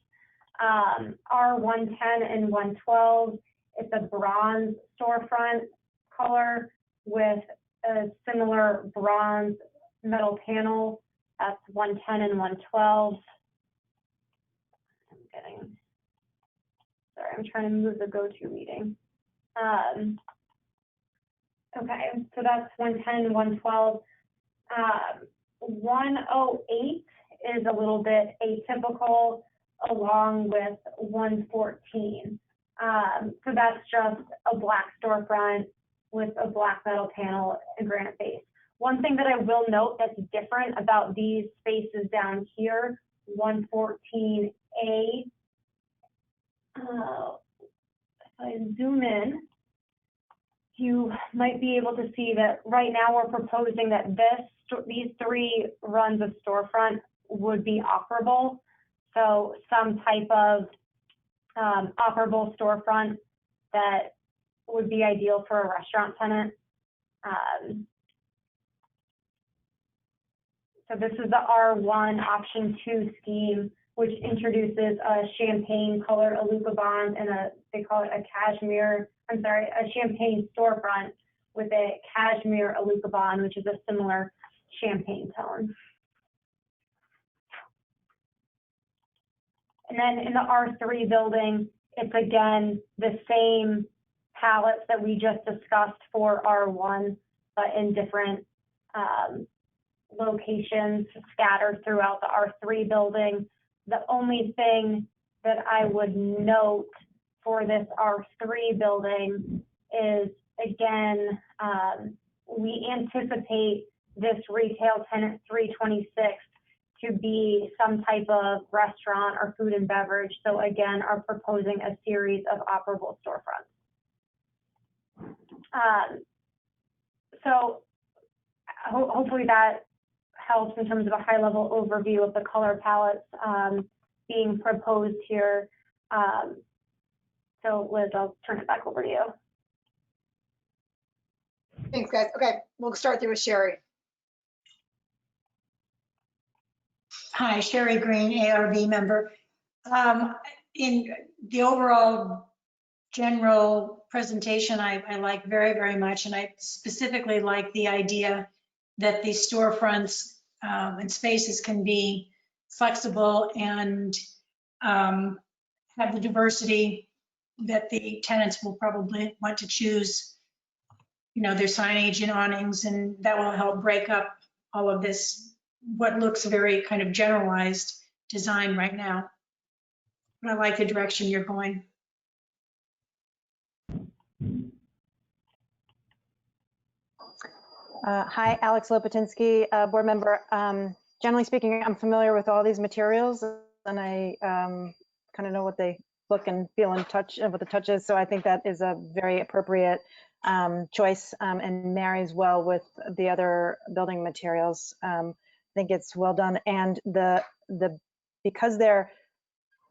[SPEAKER 19] R110 and 112, it's a bronze storefront color with a similar bronze metal panel. That's 110 and 112. I'm trying to move the go-to meeting. Okay, so that's 110, 112. 108 is a little bit atypical, along with 114. So that's just a black storefront with a black metal panel and granite base. One thing that I will note that's different about these spaces down here, 114A, if I zoom in, you might be able to see that right now we're proposing that these 3 runs of storefront would be operable. So some type of operable storefront that would be ideal for a restaurant tenant. So this is the R1 option 2 scheme, which introduces a champagne color Aluco bond and they call it a champagne storefront with a cashmere Aluco bond, which is a similar champagne tone. And then in the R3 building, it's again the same pallets that we just discussed for R1, but in different locations scattered throughout the R3 building. The only thing that I would note for this R3 building is, again, we anticipate this retail tenant 326 to be some type of restaurant or food and beverage. So again, are proposing a series of operable storefronts. So hopefully that helps in terms of a high-level overview of the color palettes being proposed here. So Liz, I'll turn it back over to you.
[SPEAKER 2] Thanks, guys. Okay, we'll start there with Sherry.
[SPEAKER 4] Hi, Sherry Green, ARB member. In the overall general presentation, I like very, very much, and I specifically like the idea that the storefronts and spaces can be flexible and have the diversity that the tenants will probably want to choose, you know, their signage and awnings, and that will help break up all of this, what looks very kind of generalized design right now. But I like the direction you're going.
[SPEAKER 5] Hi, Alex Lopatinsky, board member. Generally speaking, I'm familiar with all these materials, and I kind of know what they look and feel and touch and what the touch is. So I think that is a very appropriate choice and marries well with the other building materials. I think it's well done, and because they're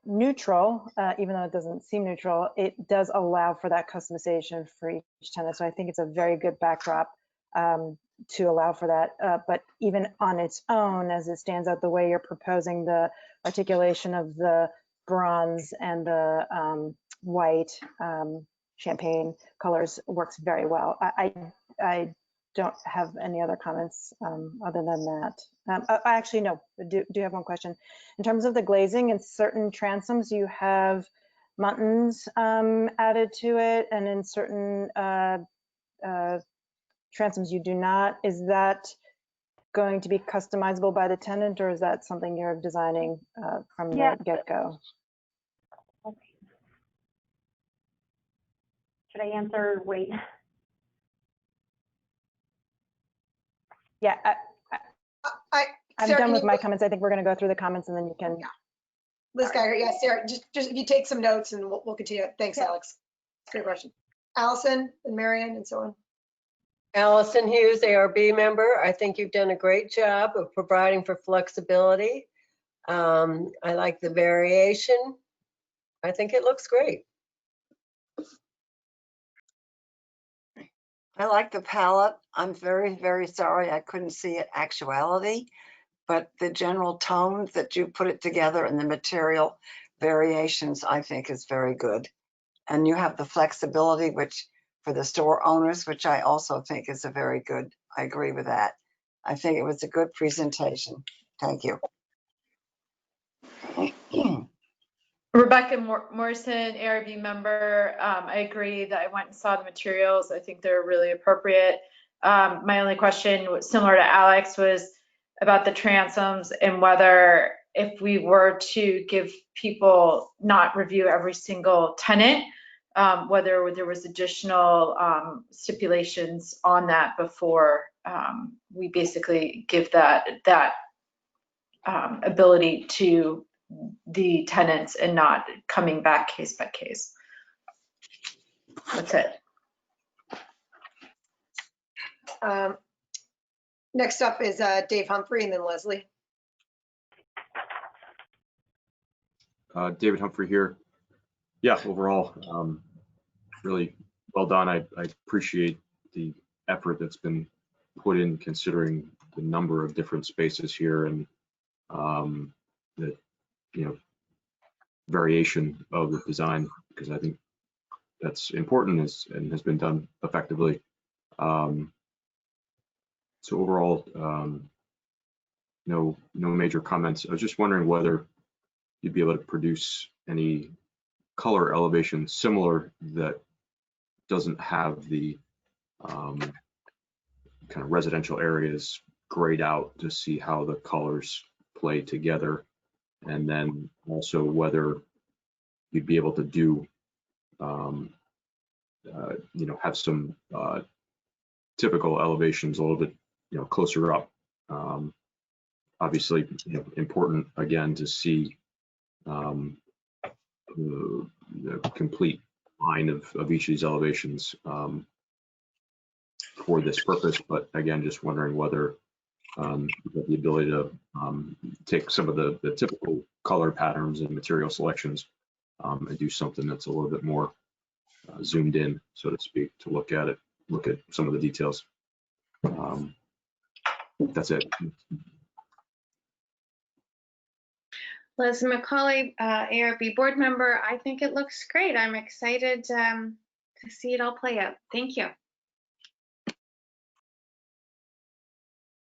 [SPEAKER 5] neutral, even though it doesn't seem neutral, it does allow for that customization for each tenant. So I think it's a very good backdrop to allow for that. But even on its own, as it stands out the way you're proposing, the articulation of the bronze and the white champagne colors works very well. I don't have any other comments other than that. I actually, no, do have one question. In terms of the glazing, in certain transoms, you have muntins added to it, and in certain transoms you do not. Is that going to be customizable by the tenant, or is that something you're designing from the get-go?
[SPEAKER 19] Okay. Should I answer? Wait.
[SPEAKER 5] Yeah, I'm
[SPEAKER 2] Sarah,
[SPEAKER 5] done with my comments. I think we're going to go through the comments and then you can.
[SPEAKER 2] Yeah. Liz Geiger, yeah, Sarah, just if you take some notes and we'll continue. Thanks, Alex. Great question. Allison and Marion and so on.
[SPEAKER 6] Allison Hughes, ARB member. I think you've done a great job of providing for flexibility. I like the variation. I think it looks great.
[SPEAKER 8] I like the palette. I'm very, very sorry I couldn't see it actuality, but the general tones that you put it together and the material variations, I think is very good. And you have the flexibility, which for the store owners, which I also think is a very good, I agree with that. I think it was a good presentation. Thank you.
[SPEAKER 20] Rebecca Morrison, ARB member. I agree that I went and saw the materials. I think they're really appropriate. My only question, similar to Alex, was about the transoms and whether if we were to give people not review every single tenant, whether there was additional stipulations on that before we basically give that ability to the tenants and not coming back case by case. That's it.
[SPEAKER 2] Next up is Dave Humphrey and then Leslie.
[SPEAKER 10] David Humphrey here. Yeah, overall, really well done. I appreciate the effort that's been put in considering the number of different spaces here and the variation of the design, because I think that's important and has been done effectively. So overall, no major comments. I was just wondering whether you'd be able to produce any color elevation similar that doesn't have the kind of residential areas grayed out to see how the colors play together. And then also whether you'd be able to do, have some typical elevations a little bit, closer up. Obviously, important again to see the complete line of each of these elevations for this purpose. But again, just wondering whether the ability to take some of the typical color patterns and material selections and do something that's a little bit more zoomed in, so to speak, to look at some of the details. That's it.
[SPEAKER 11] Liz McCauley, ARB board member, I think it looks great. I'm excited to see it all play out. Thank you.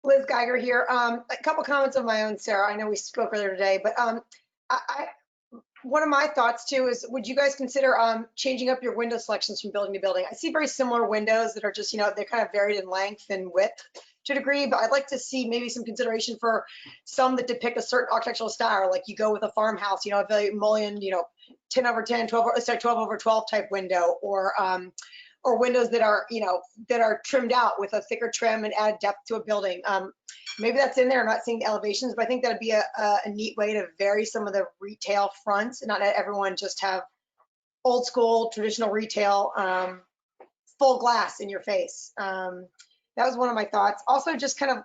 [SPEAKER 2] Liz Geiger here. A couple comments of my own, Sarah. I know we spoke earlier today, but one of my thoughts too is, would you guys consider changing up your window selections from building to building? I see very similar windows that are just, they're kind of varied in length and width to a degree, but I'd like to see maybe some consideration for some that depict a certain architectural style, like you go with a farmhouse, a very mullion, 10 over 10, 12, sorry, 12 over 12 type window, or windows that are, that are trimmed out with a thicker trim and add depth to a building. Maybe that's in there. I'm not seeing the elevations, but I think that'd be a neat way to vary some of the retail fronts and not let everyone just have old school traditional retail, full glass in your face. That was one of my thoughts. Also, just kind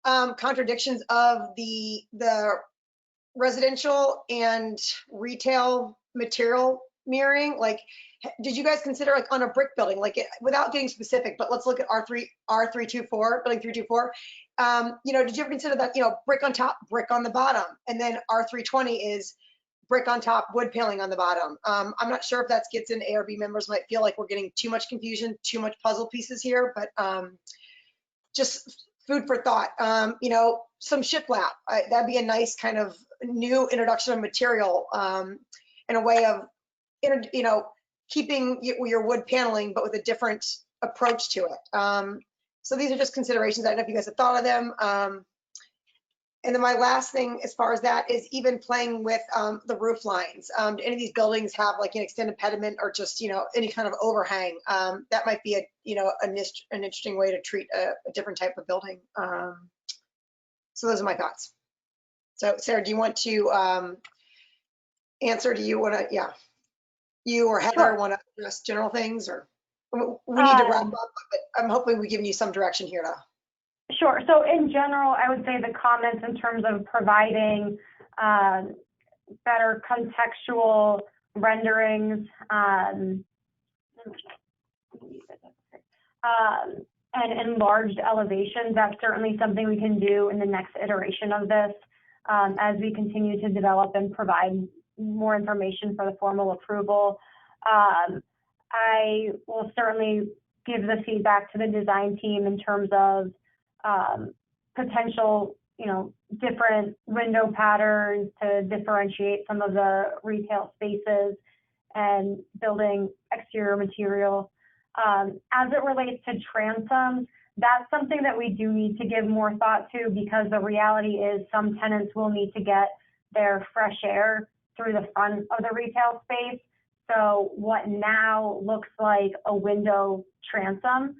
[SPEAKER 2] of contradictions of the residential and retail material mirroring. Like, did you guys consider, like, on a brick building, like without getting specific, but let's look at R324, building 324. Did you ever consider that, brick on top, brick on the bottom, and then R320 is brick on top, wood paneling on the bottom. I'm not sure if that gets in. ARB members might feel like we're getting too much confusion, too much puzzle pieces here, but just food for thought. Some shiplap, that'd be a nice kind of new introduction of material in a way of, keeping your wood paneling, but with a different approach to it. So these are just considerations. I don't know if you guys have thought of them. And then my last thing as far as that is even playing with the roof lines. Do any of these buildings have like an extended pediment or just, any kind of overhang? That might be an interesting way to treat a different type of building. So those are my thoughts. So Sarah, do you want to answer? Do you want to, you or Heather want to address general things, or we need to wrap up, but I'm hoping we've given you some direction here to.
[SPEAKER 19] Sure. So in general, I would say the comments in terms of providing better contextual renderings and enlarged elevations, that's certainly something we can do in the next iteration of this as we continue to develop and provide more information for the formal approval. I will certainly give the feedback to the design team in terms of potential, different window patterns to differentiate some of the retail spaces and building exterior material. As it relates to transoms, that's something that we do need to give more thought to, because the reality is some tenants will need to get their fresh air through the front of the retail space. So what now looks like a window transom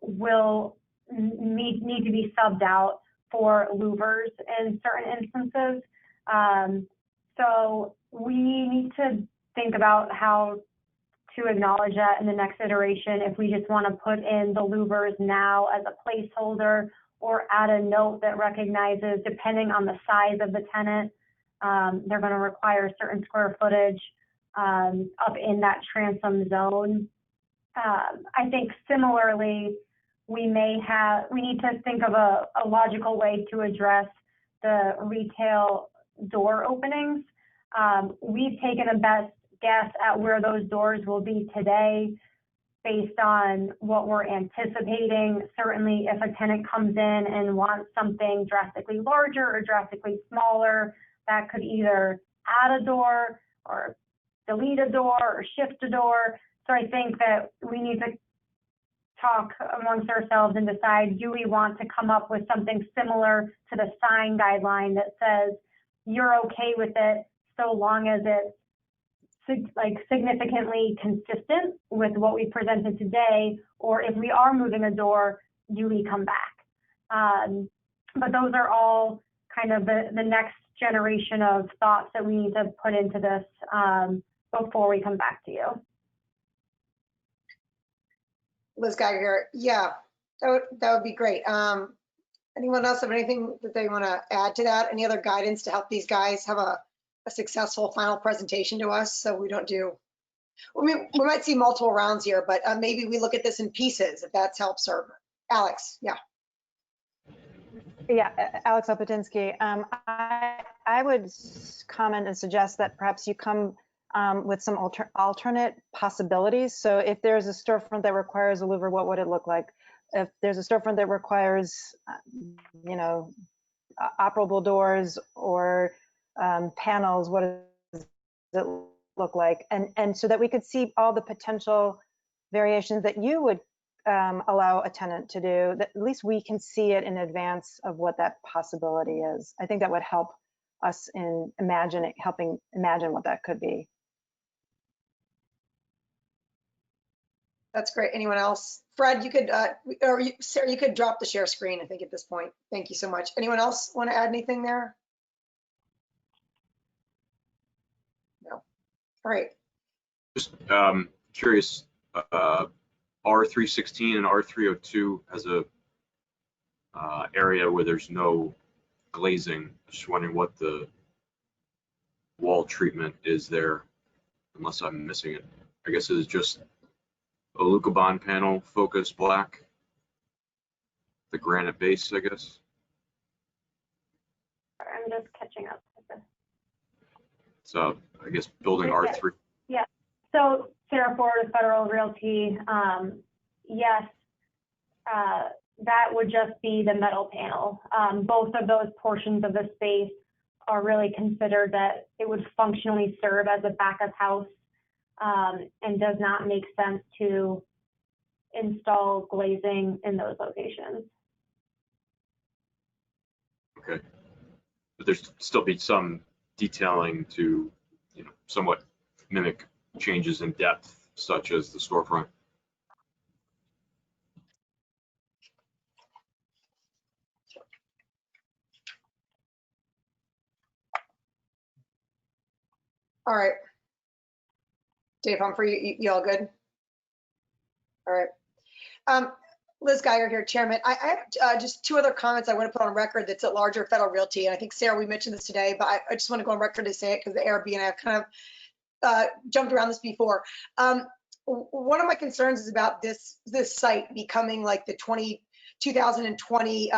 [SPEAKER 19] will need to be subbed out for louvers in certain instances. So we need to think about how to acknowledge that in the next iteration, if we just want to put in the louvers now as a placeholder, or add a note that recognizes, depending on the size of the tenant, they're going to require certain square footage up in that transom zone. I think similarly, we need to think of a logical way to address the retail door openings. We've taken a best guess at where those doors will be today based on what we're anticipating. Certainly, if a tenant comes in and wants something drastically larger or drastically smaller, that could either add a door or delete a door or shift a door. So I think that we need to talk amongst ourselves and decide, do we want to come up with something similar to the sign guideline that says you're okay with it so long as it's like significantly consistent with what we presented today, or if we are moving a door, do we come back? But those are all kind of the next generation of thoughts that we need to put into this before we come back to you.
[SPEAKER 2] Liz Geiger, yeah, that would be great. Anyone else have anything that they want to add to that? Any other guidance to help these guys have a successful final presentation to us, so we don't do, I mean, we might see multiple rounds here, but maybe we look at this in pieces if that's helps her. Alex, yeah.
[SPEAKER 5] Yeah, Alex Opatinsky. I would comment and suggest that perhaps you come with some alternate possibilities. So if there's a storefront that requires a louver, what would it look like? If there's a storefront that requires, you know, operable doors or panels, what does it look like? And so that we could see all the potential variations that you would allow a tenant to do, that at least we can see it in advance of what that possibility is. I think that would help us in helping imagine what that could be.
[SPEAKER 2] That's great. Anyone else? Fred, you could, or Sarah, you could drop the share screen, I think, at this point. Thank you so much. Anyone else want to add anything there? No. All right.
[SPEAKER 10] Just curious, R316 and R302 has a area where there's no glazing. Just wondering what the wall treatment is there, unless I'm missing it. I guess it is just a Lucabond panel, focus black, the granite base, I guess.
[SPEAKER 19] I'm just catching up with this.
[SPEAKER 10] So I guess building R3.
[SPEAKER 19] Yeah. So Sarah Ford with Federal Realty. Yes, that would just be the metal panel. Both of those portions of the space are really considered that it would functionally serve as a back of house, and does not make sense to install glazing in those locations.
[SPEAKER 10] Okay. But there's still be some detailing to, you know, somewhat mimic changes in depth, such as the storefront.
[SPEAKER 2] All right. Dave Humphrey, you all good? All right. Liz Geiger here, Chairman. I have just two other comments I want to put on record that's at larger Federal Realty. And I think, Sarah, we mentioned this today, but I just want to go on record to say it because the ARB and I have kind of jumped around this before. One of my concerns is about this site becoming like the 2020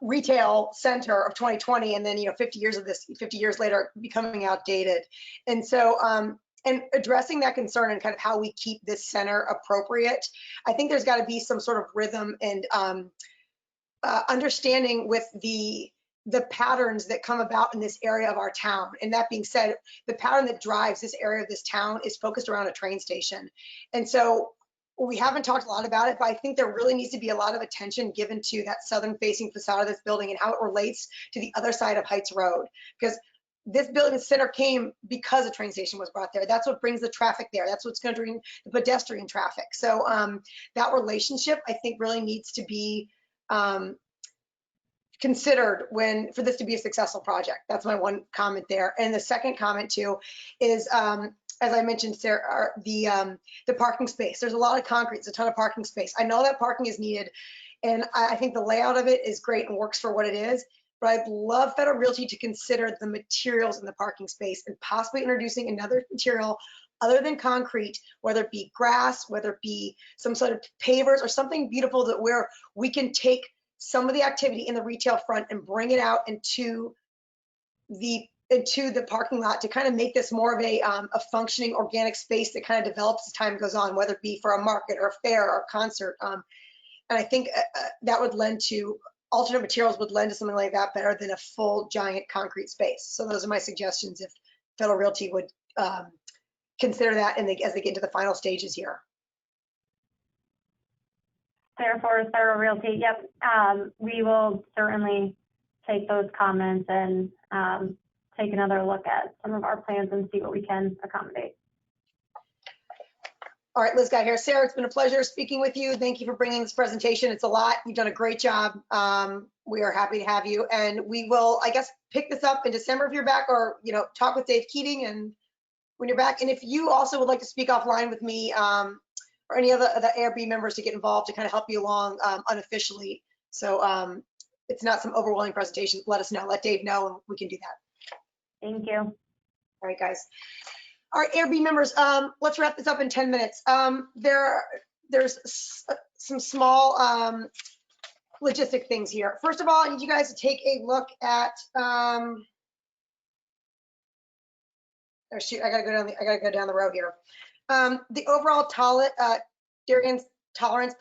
[SPEAKER 2] retail center of 2020, and then 50 years later becoming outdated. And so and addressing that concern and kind of how we keep this center appropriate, I think there's got to be some sort of rhythm and understanding with the patterns that come about in this area of our town. And that being said, the pattern that drives this area of this town is focused around a train station. And so we haven't talked a lot about it, but I think there really needs to be a lot of attention given to that southern facing facade of this building and how it relates to the other side of Heights Road. Because this building center came because a train station was brought there. That's what brings the traffic there. That's what's going to bring the pedestrian traffic. So that relationship, I think, really needs to be considered for this to be a successful project. That's my one comment there. And the second comment too is, as I mentioned, Sarah, the parking space. There's a lot of concrete, it's a ton of parking space. I know that parking is needed, and I think the layout of it is great and works for what it is, but I'd love Federal Realty to consider the materials in the parking space and possibly introducing another material other than concrete, whether it be grass, whether it be some sort of pavers or something beautiful that where we can take some of the activity in the retail front and bring it out into the into the parking lot to kind of make this more of a functioning organic space that kind of develops as time goes on, whether it be for a market or a fair or a concert. And I think that would lend to, alternate materials would lend to something like that better than a full giant concrete space. So those are my suggestions if Federal Realty would consider that as they get into the final stages here.
[SPEAKER 19] Therefore, Federal Realty, yep, we will certainly take those comments and take another look at some of our plans and see what we can accommodate.
[SPEAKER 2] All right, Liz Guy here. Sarah, it's been a pleasure speaking with you. Thank you for bringing this presentation. It's a lot. You've done a great job. We are happy to have you. And we will, I guess, pick this up in December if you're back, or, you know, talk with Dave Keating and when you're back. And if you also would like to speak offline with me or any other of the ARB members to get involved to kind of help you along unofficially. So it's not some overwhelming presentation. Let us know. Let Dave know and we can do that.
[SPEAKER 19] Thank you.
[SPEAKER 2] All right, guys. All right, ARB members, let's wrap this up in 10 minutes. There's some small logistic things here. First of all, I need you guys to take a look at, oh shoot, I gotta go down the road here. The overall tolerance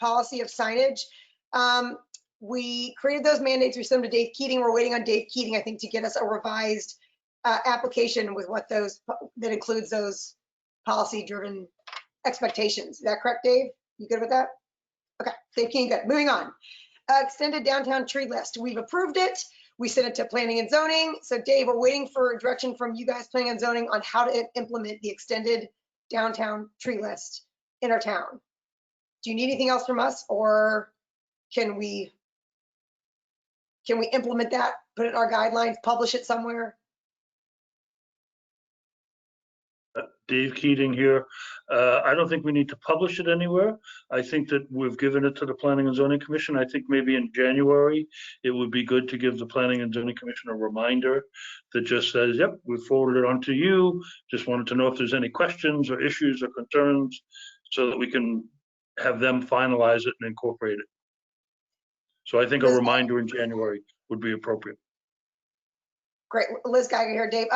[SPEAKER 2] policy of signage. We created those mandates, we sent them to Dave Keating. We're waiting on Dave Keating, I think, to get us a revised application with what those, that includes those policy-driven expectations. Is that correct, Dave? You good with that? Okay, Dave Keating, good. Moving on. Extended downtown tree list. We've approved it. We sent it to planning and zoning. So Dave, we're waiting for direction from you guys, planning and zoning, on how to implement the extended downtown tree list in our town. Do you need anything else from us, or can we implement that, put it in our guidelines, publish it somewhere?
[SPEAKER 13] Dave Keating here. I don't think we need to publish it anywhere. I think that we've given it to the Planning and Zoning Commission. I think maybe in January, it would be good to give the Planning and Zoning Commission a reminder that just says, yep, we forwarded it on to you. Just wanted to know if there's any questions or issues or concerns so that we can have them finalize it and incorporate it. So I think a reminder in January would be appropriate.
[SPEAKER 2] Great. Liz Geiger here, Dave.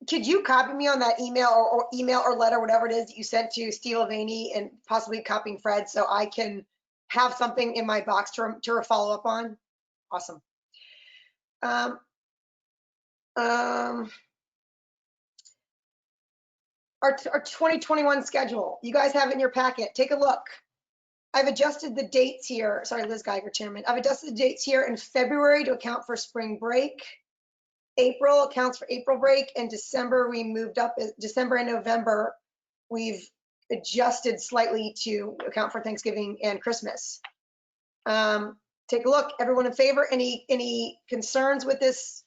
[SPEAKER 2] Could you copy me on that email or letter, whatever it is that you sent to Steve Mulvaney, and possibly copying Fred, so I can have something in my box to follow up on? Awesome. Our 2021 schedule. You guys have it in your packet. Take a look. I've adjusted the dates here. Sorry, Liz Geiger, Chairman. I've adjusted the dates here in February to account for spring break. April accounts for April break, and December we moved up. December and November we've adjusted slightly to account for Thanksgiving and Christmas. Take a look. Everyone in favor? Any concerns with this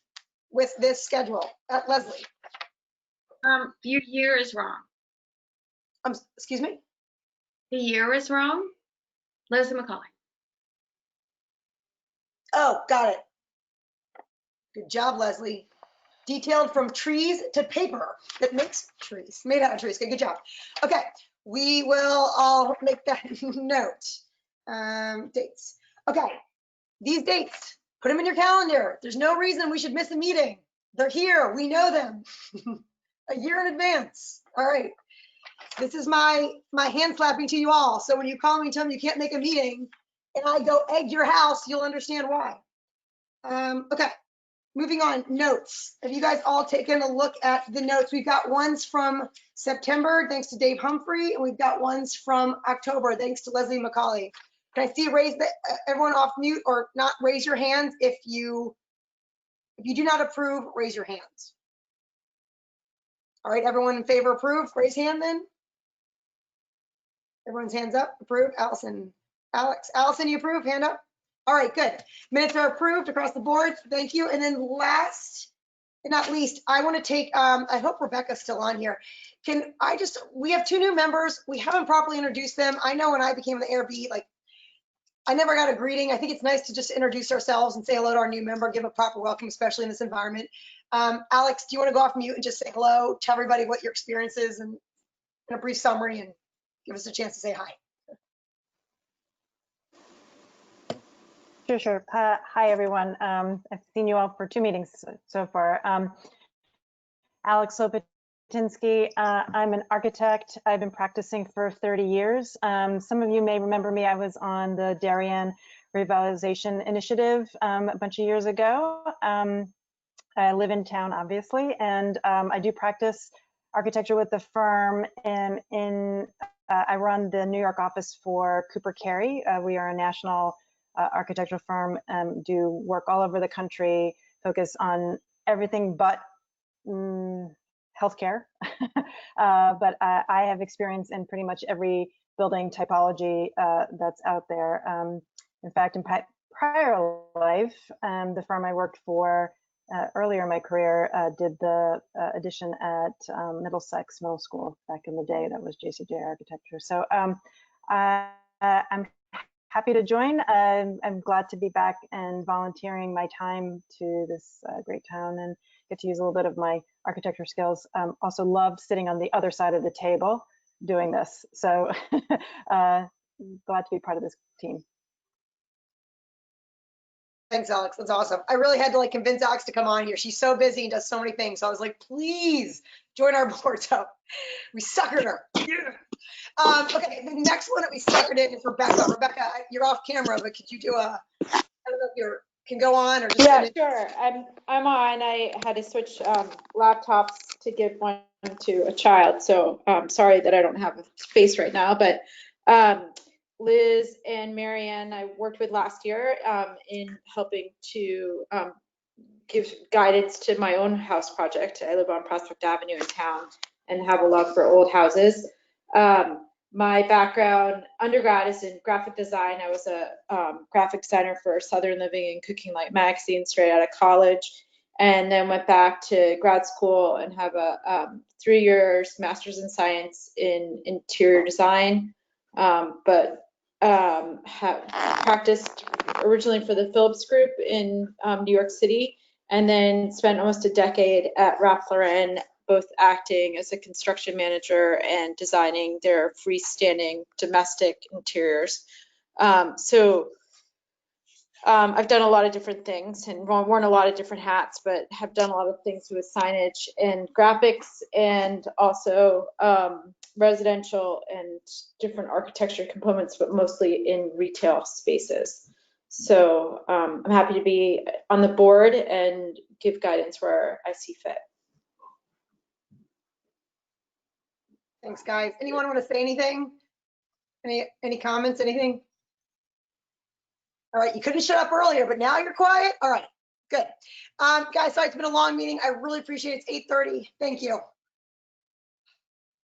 [SPEAKER 2] schedule? Leslie.
[SPEAKER 11] Your year is wrong.
[SPEAKER 2] Excuse me?
[SPEAKER 11] The year is wrong. Leslie McCauley.
[SPEAKER 2] Oh, got it. Good job, Leslie. Detailed from trees to paper that makes trees, made out of trees. Good job. Okay, we will all make that note. Dates. Okay, these dates, put them in your calendar. There's no reason we should miss a meeting. They're here, we know them. A year in advance. All right. This is my hand slapping to you all. So when you call me and tell me you can't make a meeting and I go egg your house, you'll understand why. Okay. Moving on, notes. Have you guys all taken a look at the notes? We've got ones from September, thanks to Dave Humphrey, and we've got ones from October, thanks to Leslie McCauley. Can I see everyone off mute, or not raise your hands? If you do not approve, raise your hands. All right, everyone in favor, approve, raise hand then. Everyone's hands up, approved. Allison, Alex, Allison, you approve, hand up. All right, good. Minutes are approved across the board. Thank you. And then last and not least, I want to take, I hope Rebecca's still on here. We have 2 new members. We haven't properly introduced them. I know when I became the ARB, like, I never got a greeting. I think it's nice to just introduce ourselves and say hello to our new member, give a proper welcome, especially in this environment. Alex, do you want to go off mute and just say hello, tell everybody what your experience is, and in a brief summary, and give us a chance to say hi.
[SPEAKER 5] Sure. Hi, everyone. I've seen you all for 2 meetings so far. Alex Lopatinsky. I'm an architect. I've been practicing for 30 years. Some of you may remember me. I was on the Darien Revitalization Initiative a bunch of years ago. I live in town, obviously, and I do practice architecture with the firm. And I run the New York office for Cooper Carey. We are a national architectural firm, do work all over the country, focus on everything but healthcare. But I have experience in pretty much every building typology that's out there. In fact, in prior life, the firm I worked for earlier in my career did the addition at Middlesex Middle School back in the day. That was JCJ Architecture. So I'm happy to join. I'm glad to be back and volunteering my time to this great town and get to use a little bit of my architecture skills. Also love sitting on the other side of the table doing this. So glad to be part of this team.
[SPEAKER 2] Thanks, Alex. That's awesome. I really had to like convince Alex to come on here. She's so busy and does so many things. So I was like, please join our board. So we suckered her. Yeah. Okay, the next one that we suckered in is Rebecca. Rebecca, you're off camera, but could you do a, I don't know if you can go on or just.
[SPEAKER 20] Yeah, sure. I'm on. I had to switch laptops to give one to a child. So sorry that I don't have a space right now, but Liz and Marianne, I worked with last year in helping to give guidance to my own house project. I live on Prospect Avenue in town and have a love for old houses. My background, undergrad, is in graphic design. I was a graphic designer for Southern Living and Cooking Light magazine straight out of college, and then went back to grad school and have a 3 years master's in science in interior design, but have practiced originally for the Phillips Group in New York City, and then spent almost a decade at Ralph Lauren, both acting as a construction manager and designing their freestanding domestic interiors. So I've done a lot of different things and worn a lot of different hats, but have done a lot of things with signage and graphics, and also residential and different architecture components, but mostly in retail spaces. So I'm happy to be on the board and give guidance where I see fit.
[SPEAKER 2] Thanks, guys. Anyone want to say anything? Any comments, anything? All right, you couldn't shut up earlier, but now you're quiet. All right, good. Guys, sorry, it's been a long meeting. I really appreciate it. It's 8:30. Thank you.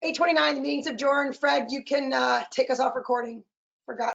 [SPEAKER 2] 8:29, the meeting's adjourned. Fred, you can take us off recording. Forgot.